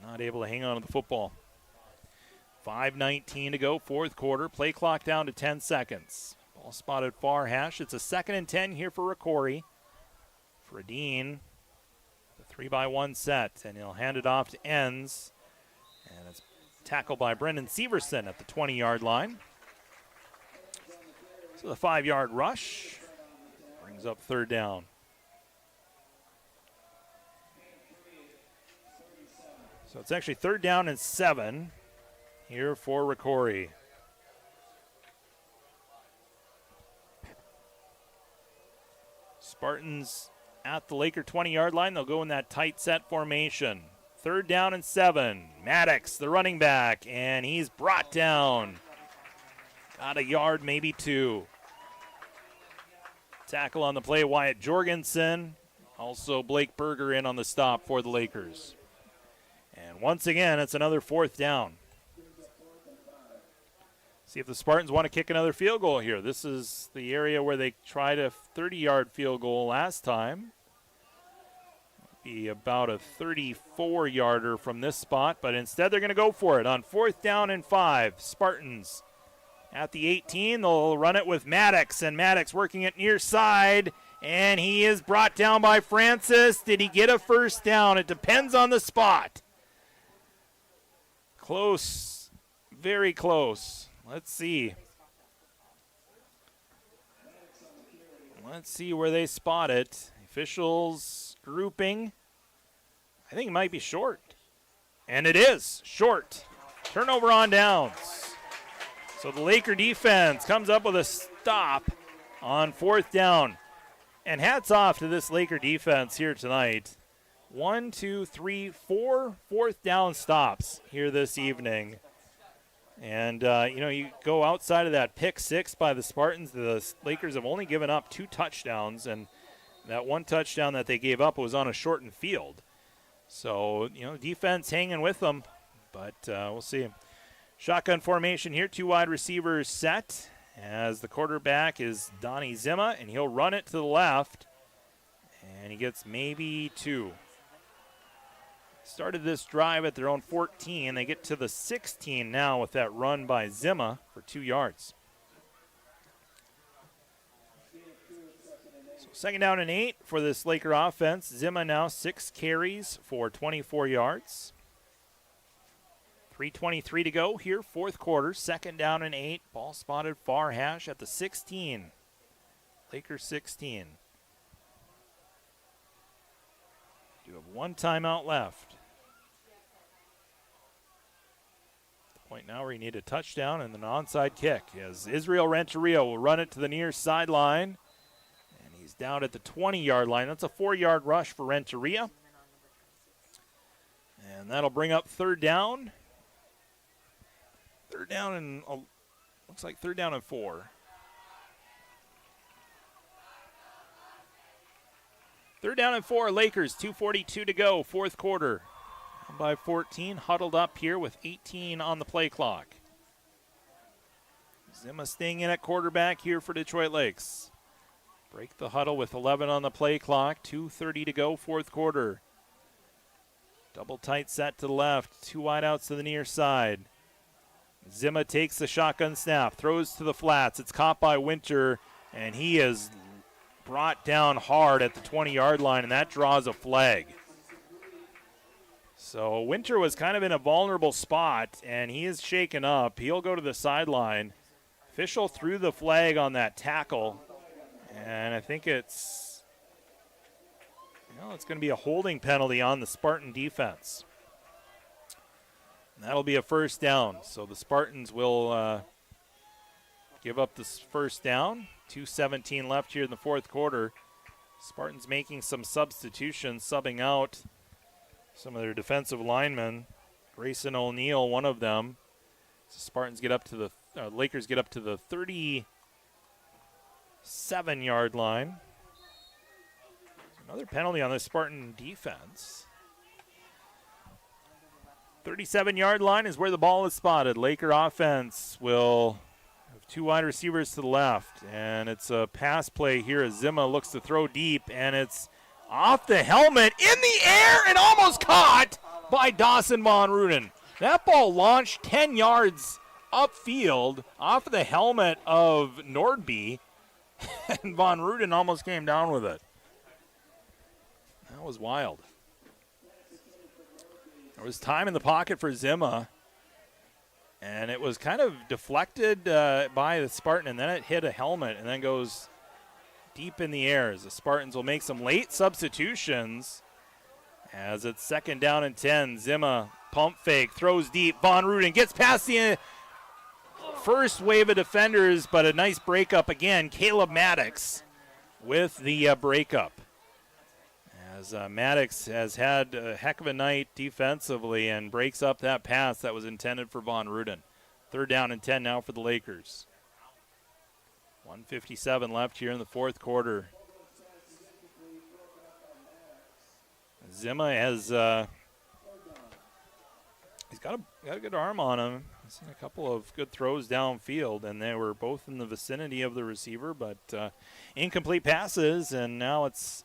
not able to hang on to the football. 5:19 to go, fourth quarter. Play clock down to 10 seconds. Ball spotted far hash. It's a 2nd and 10 here for Rocori. Verdeen, the 3-by-1 set, and he'll hand it off to Enns. And it's tackled by Brendan Severson at the 20-yard line. So the 5-yard rush brings up 3rd down. So it's actually 3rd down and 7 here for Rocori. Spartans at the Laker 20-yard line. They'll go in that tight set formation. 3rd down and 7. Maddox, the running back, and he's brought down. Got a yard, maybe 2. Tackle on the play, Wyatt Jorgensen. Also Blake Berger in on the stop for the Lakers. And once again, it's another 4th down. See if the Spartans want to kick another field goal here. This is the area where they tried a 30-yard field goal last time. Be about a 34-yarder from this spot, but instead they're going to go for it on 4th down and 5. Spartans at the 18. They'll run it with Maddox, and Maddox working it near side, and he is brought down by Francis. Did he get a first down? It depends on the spot. Close, very close. Let's see. Let's see where they spot it. Officials grouping. I think it might be short. And it is short. Turnover on downs. So the Laker defense comes up with a stop on 4th down. And hats off to this Laker defense here tonight. 1, 2, 3, 4 4th down stops here this evening. And, you go outside of that pick 6 by the Spartans. The Lakers have only given up 2 touchdowns, and that 1 touchdown that they gave up was on a shortened field. So, defense hanging with them, but we'll see. Shotgun formation here, 2 wide receivers set, as the quarterback is Donnie Zima, and he'll run it to the left, and he gets maybe 2. Started this drive at their own 14. They get to the 16 now with that run by Zima for 2 yards. So 2nd down and 8 for this Laker offense. Zima now 6 carries for 24 yards. 3:23 to go here, 4th quarter. 2nd down and 8. Ball spotted far hash at the 16. Lakers 16. You have 1 timeout left. The point now where you need a touchdown and an onside kick as Israel Renteria will run it to the near sideline. And he's down at the 20-yard line. That's a 4-yard rush for Renteria. And that'll bring up 3rd down. 3rd down and looks like 3rd down and 4. 3rd down and 4, Lakers, 2:42 to go, 4th quarter. Down by 14, huddled up here with 18 on the play clock. Zima staying in at quarterback here for Detroit Lakes. Break the huddle with 11 on the play clock, 2:30 to go, 4th quarter. Double tight set to the left, 2 wideouts to the near side. Zima takes the shotgun snap, throws to the flats. It's caught by Winter, and he is brought down hard at the 20-yard line, and that draws a flag. So Winter was kind of in a vulnerable spot, and he is shaken up. He'll go to the sideline. Official threw the flag on that tackle, and I think it's going to be a holding penalty on the Spartan defense. And that'll be a 1st down. So the Spartans will give up this 1st down. 2:17 left here in the 4th quarter. Spartans making some substitutions, subbing out some of their defensive linemen. Grayson O'Neal, one of them. So Spartans get up to the Lakers get up to the 37-yard line. Another penalty on the Spartan defense. 37-yard line is where the ball is spotted. Laker offense will have 2 wide receivers to the left, and it's a pass play here as Zima looks to throw deep, and it's off the helmet, in the air, and almost caught by Dawson Von Ruden. That ball launched 10 yards upfield off of the helmet of Nordby, and Von Ruden almost came down with it. That was wild. There was time in the pocket for Zima, and it was kind of deflected by the Spartan, and then it hit a helmet and then goes deep in the air as the Spartans will make some late substitutions as it's 2nd down and 10. Zima pump fake, throws deep. Von Ruden gets past the first wave of defenders, but a nice breakup again. Caleb Maddox with the breakup. As Maddox has had a heck of a night defensively and breaks up that pass that was intended for Von Ruden. 3rd down and 10 now for the Lakers. 1:57 left here in the 4th quarter. Zima has he's got a good arm on him. He's seen a couple of good throws downfield, and they were both in the vicinity of the receiver, but incomplete passes, and now it's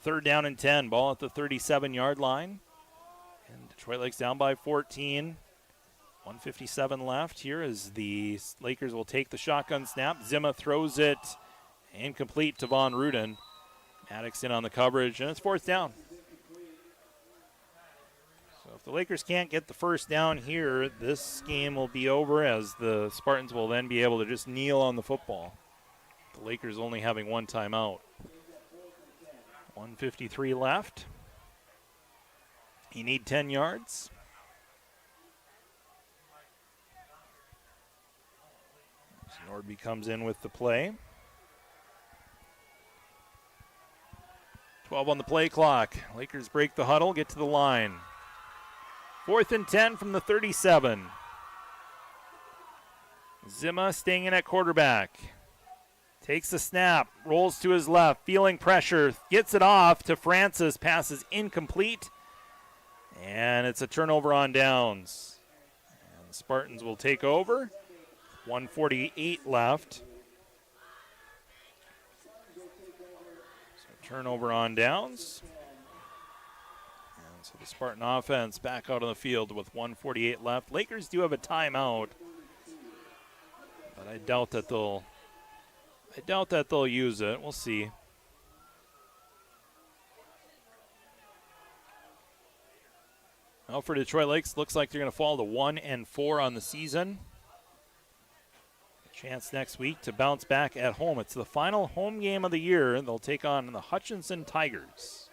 3rd down and 10. Ball at the 37-yard line. And Detroit Lakes down by 14. 1:57 left here as the Lakers will take the shotgun snap. Zima throws it incomplete to Von Ruden. Maddox in on the coverage, and it's 4th down. So if the Lakers can't get the first down here, this game will be over as the Spartans will then be able to just kneel on the football. The Lakers only having one timeout. 1:53 left. You need 10 yards. Nordby comes in with the play. 12 on the play clock. Lakers break the huddle, get to the line. 4th and 10 from the 37. Zima staying in at quarterback. Takes the snap, rolls to his left, feeling pressure, gets it off to Francis, passes incomplete, and it's a turnover on downs. And the Spartans will take over. 1:48 left. So turnover on downs. And so the Spartan offense back out on the field with 1:48 left. Lakers do have a timeout, but I doubt that they'll use it. We'll see. Well, for Detroit Lakes, looks like they're going to fall to 1-4 on the season. Chance next week to bounce back at home. It's the final home game of the year. They'll take on the Hutchinson Tigers.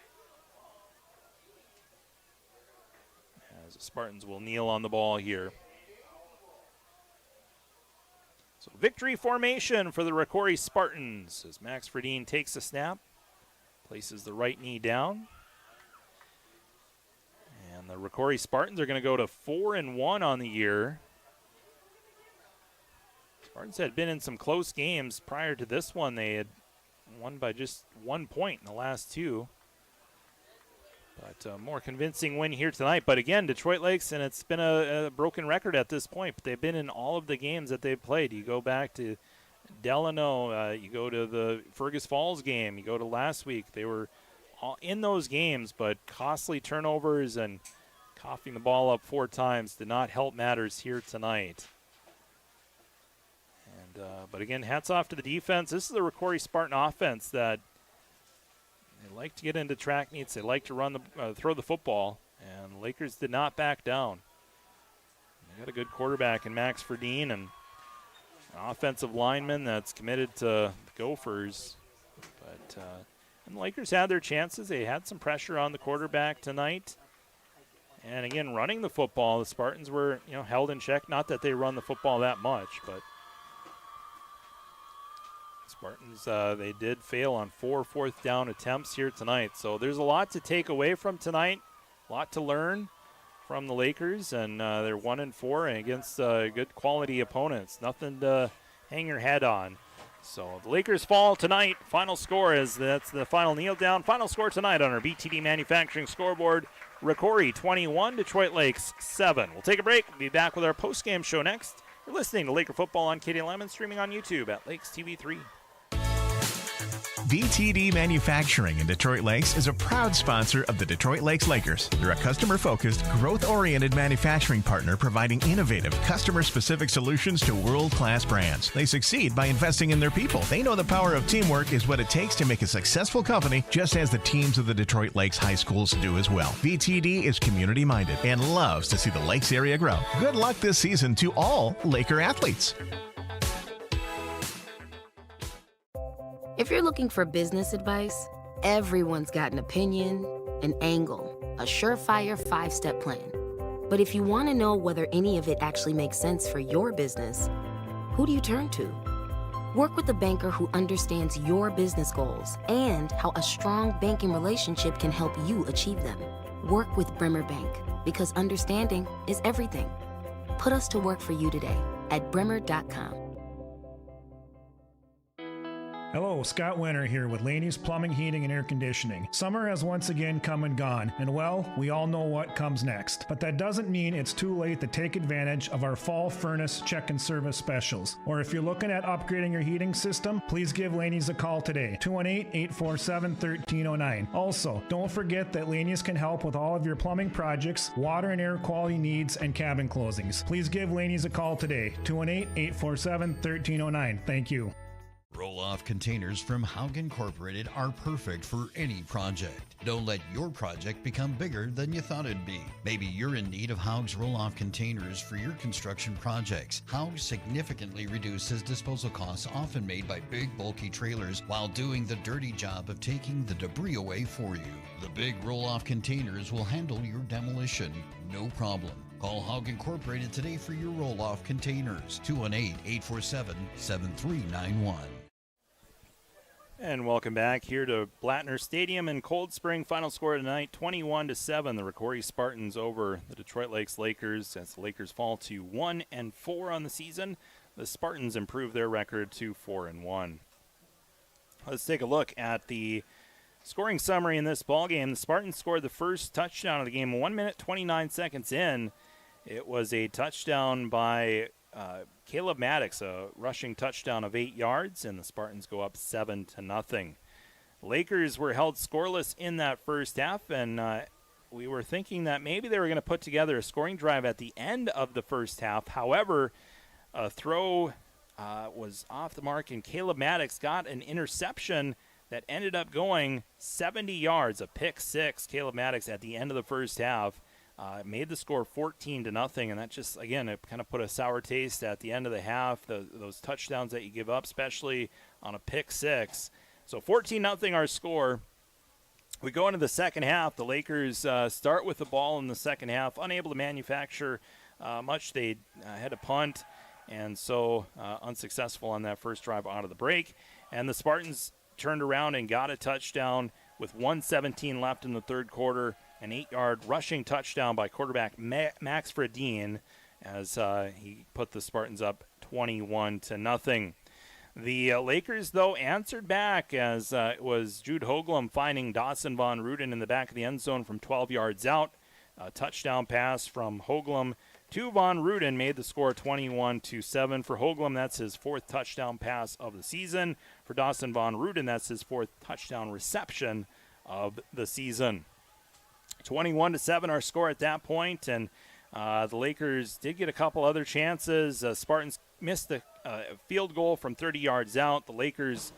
As the Spartans will kneel on the ball here. So victory formation for the Rocori Spartans as Max Fredine takes a snap, places the right knee down. And the Rocori Spartans are going to go to 4-1 on the year. Spartans had been in some close games prior to this one. They had won by just 1 point in the last two. But a more convincing win here tonight. But again, Detroit Lakes, and it's been a broken record at this point, but they've been in all of the games that they've played. You go back to Delano, you go to the Fergus Falls game, you go to last week. They were all in those games, but costly turnovers and coughing the ball up 4 times did not help matters here tonight. But again, hats off to the defense. This is the Rocori Spartan offense that they like to get into track meets. They like to throw the football, and the Lakers did not back down. They got a good quarterback in Max Fredine and an offensive lineman that's committed to the Gophers. But and the Lakers had their chances. They had some pressure on the quarterback tonight. And again, running the football, the Spartans were held in check. Not that they run the football that much, but Spartans, they did fail on 4 fourth down attempts here tonight. So there's a lot to take away from tonight, a lot to learn from the Lakers, and they're 1-4 against good quality opponents. Nothing to hang your head on. So the Lakers fall tonight. Final score that's the final kneel down. Final score tonight on our BTD Manufacturing scoreboard. Rocori 21, Detroit Lakes 7. We'll take a break. We'll be back with our post-game show next. You're listening to Laker Football on KDLM and streaming on YouTube at Lakes TV 3. BTD Manufacturing in Detroit Lakes is a proud sponsor of the Detroit Lakes Lakers. They're a customer-focused, growth-oriented manufacturing partner providing innovative, customer-specific solutions to world-class brands. They succeed by investing in their people. They know the power of teamwork is what it takes to make a successful company, just as the teams of the Detroit Lakes high schools do as well. BTD is community-minded and loves to see the Lakes area grow. Good luck this season to all Laker athletes. If you're looking for business advice, everyone's got an opinion, an angle, a surefire 5-step plan. But if you want to know whether any of it actually makes sense for your business, who do you turn to? Work with a banker who understands your business goals and how a strong banking relationship can help you achieve them. Work with Bremer Bank, because understanding is everything. Put us to work for you today at bremer.com. Hello, Scott Winter here with Laney's Plumbing, Heating, and Air Conditioning. Summer has once again come and gone, and well, we all know what comes next. But that doesn't mean it's too late to take advantage of our fall furnace check and service specials. Or if you're looking at upgrading your heating system, please give Laney's a call today, 218-847-1309. Also, don't forget that Laney's can help with all of your plumbing projects, water and air quality needs, and cabin closings. Please give Laney's a call today, 218-847-1309. Thank you. Roll-off containers from Haug Incorporated are perfect for any project. Don't let your project become bigger than you thought it'd be. Maybe you're in need of Haug's roll-off containers for your construction projects. Haug significantly reduces disposal costs often made by big, bulky trailers while doing the dirty job of taking the debris away for you. The big roll-off containers will handle your demolition, no problem. Call Haug Incorporated today for your roll-off containers. 218-847-7391. And welcome back here to Blattner Stadium in Cold Spring. Final score tonight, 21-7. The Rocori Spartans over the Detroit Lakes Lakers as the Lakers fall to 1-4 on the season. The Spartans improve their record to 4-1. Let's take a look at the scoring summary in this ballgame. The Spartans scored the first touchdown of the game 1 minute 29 seconds in. It was a touchdown by Caleb Maddox, a rushing touchdown of 8 yards, and the Spartans go up 7-0. Lakers were held scoreless in that first half, and we were thinking that maybe they were going to put together a scoring drive at the end of the first half. However, a throw was off the mark, and Caleb Maddox got an interception that ended up going 70 yards, a pick six. Caleb Maddox at the end of the first half made the score 14-0, and that just, again, it kind of put a sour taste at the end of the half, those touchdowns that you give up, especially on a pick six. So 14-0 our score. We go into the second half. The Lakers start with the ball in the second half, unable to manufacture much. They had to punt, and so unsuccessful on that first drive out of the break. And the Spartans turned around and got a touchdown with 1:17 left in the third quarter. An 8-yard rushing touchdown by quarterback Max Fredine as he put the Spartans up 21-0. The Lakers, though, answered back as it was Jude Hoagland finding Dawson Von Ruden in the back of the end zone from 12 yards out. A touchdown pass from Hoagland to Von Ruden made the score 21-7. For Hoagland, that's his fourth touchdown pass of the season. For Dawson Von Ruden, that's his fourth touchdown reception of the season. 21-7 our score at that point, and the Lakers did get a couple other chances. Spartans missed a field goal from 30 yards out. The Lakers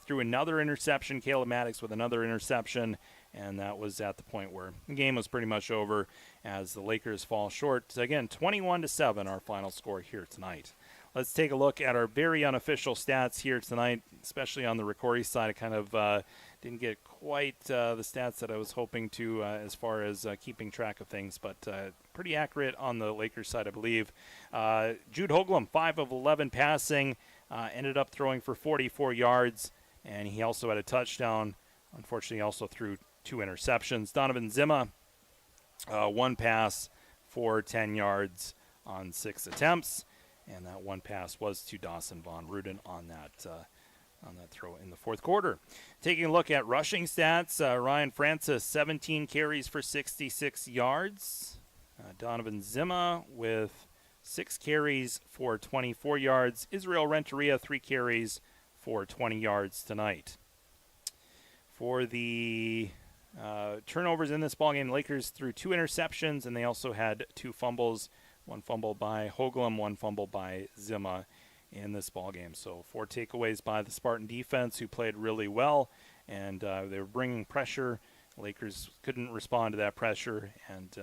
threw another interception, Caleb Maddox with another interception, and that was at the point where the game was pretty much over as the Lakers fall short. So again, 21-7 our final score here tonight. Let's take a look at our very unofficial stats here tonight, especially on the Rocori side. I kind of didn't get quite the stats that I was hoping to as far as keeping track of things, but pretty accurate on the Lakers side, I believe. Jude Hoagland, 5 of 11 passing, ended up throwing for 44 yards, and he also had a touchdown. Unfortunately, he also threw 2 interceptions. Donovan Zima, 1 pass for 10 yards on 6 attempts. And that one pass was to Dawson Von Ruden on that throw in the fourth quarter. Taking a look at rushing stats, Ryan Francis, 17 carries for 66 yards. Donovan Zima with 6 carries for 24 yards. Israel Renteria, 3 carries for 20 yards tonight. For the turnovers in this ballgame, the Lakers threw 2 interceptions, and they also had 2 fumbles. 1 fumble by Hoagland, 1 fumble by Zima in this ballgame. So 4 takeaways by the Spartan defense, who played really well, and they were bringing pressure. Lakers couldn't respond to that pressure, and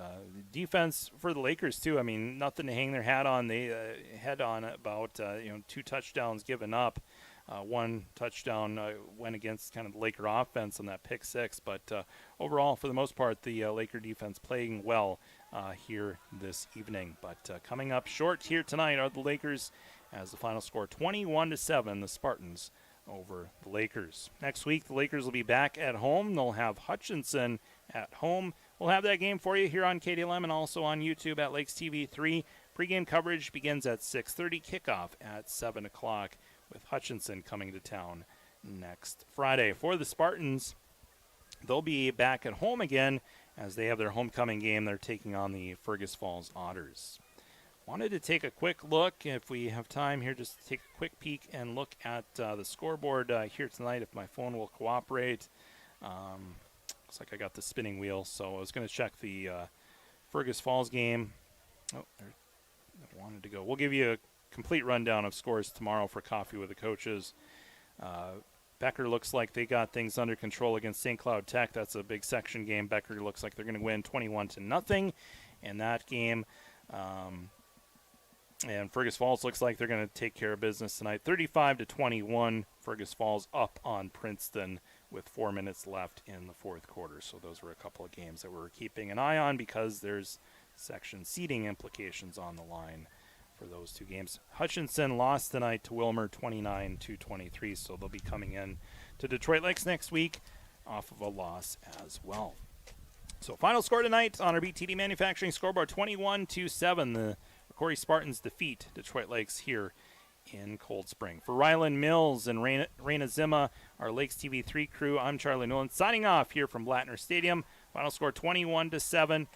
defense for the Lakers too. I mean, nothing to hang their hat on. They had on about 2 touchdowns given up. 1 touchdown went against kind of the Laker offense on that pick six, but overall, for the most part, the Laker defense playing well here this evening. But coming up short here tonight are the Lakers, as the final score 21-7, the Spartans over the Lakers. Next week, the Lakers will be back at home. They'll have Hutchinson at home. We'll have that game for you here on KDLM and also on YouTube at Lakes TV 3. Pregame coverage begins at 6:30, kickoff at 7 o'clock, with Hutchinson coming to town next Friday. For the Spartans, they'll be back at home again as they have their homecoming game. They're taking on the Fergus Falls Otters. Wanted to take a quick look, if we have time here, just take a quick peek and look at the scoreboard here tonight, if my phone will cooperate. Looks like I got the spinning wheel, so I was going to check the Fergus Falls game. Oh, I wanted to go. We'll give you a complete rundown of scores tomorrow for Coffee with the Coaches. Becker looks like they got things under control against St. Cloud Tech. That's a big section game. Becker looks like they're going to win 21-0 in that game. And Fergus Falls looks like they're going to take care of business tonight. 35-21. Fergus Falls up on Princeton with 4 minutes left in the fourth quarter. So those were a couple of games that we're keeping an eye on because there's section seeding implications on the line for those two games. Hutchinson lost tonight to Wilmer 29-23, so they'll be coming in to Detroit Lakes next week off of a loss as well. So final score tonight on our BTD Manufacturing scoreboard, 21-7. The Rocori Spartans defeat Detroit Lakes here in Cold Spring. For Ryland Mills and Raina Zima, our Lakes TV 3 crew, I'm Charlie Nolan signing off here from Blattner Stadium. Final score 21-7.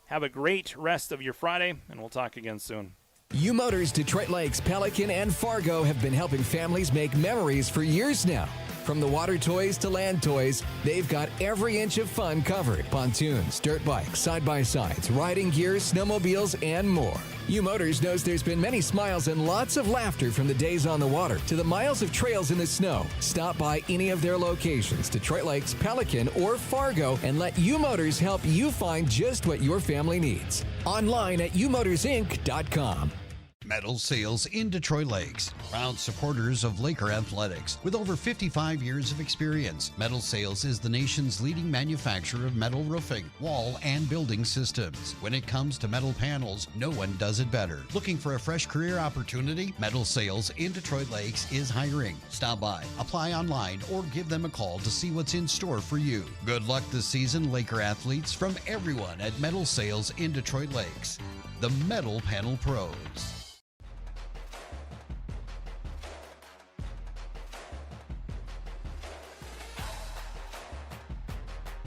Have a great rest of your Friday, and we'll talk again soon. U Motors Detroit Lakes, Pelican, and Fargo have been helping families make memories for years now. From the water toys to land toys, they've got every inch of fun covered. Pontoons, dirt bikes, side-by-sides, riding gear, snowmobiles, and more. U Motors knows there's been many smiles and lots of laughter from the days on the water to the miles of trails in the snow. Stop by any of their locations, Detroit Lakes, Pelican, or Fargo, and let U Motors help you find just what your family needs. Online at umotorsinc.com. Metal Sales in Detroit Lakes. Proud supporters of Laker athletics. With over 55 years of experience, Metal Sales is the nation's leading manufacturer of metal roofing, wall, and building systems. When it comes to metal panels, no one does it better. Looking for a fresh career opportunity? Metal Sales in Detroit Lakes is hiring. Stop by, apply online, or give them a call to see what's in store for you. Good luck this season, Laker athletes, from everyone at Metal Sales in Detroit Lakes. The Metal Panel Pros.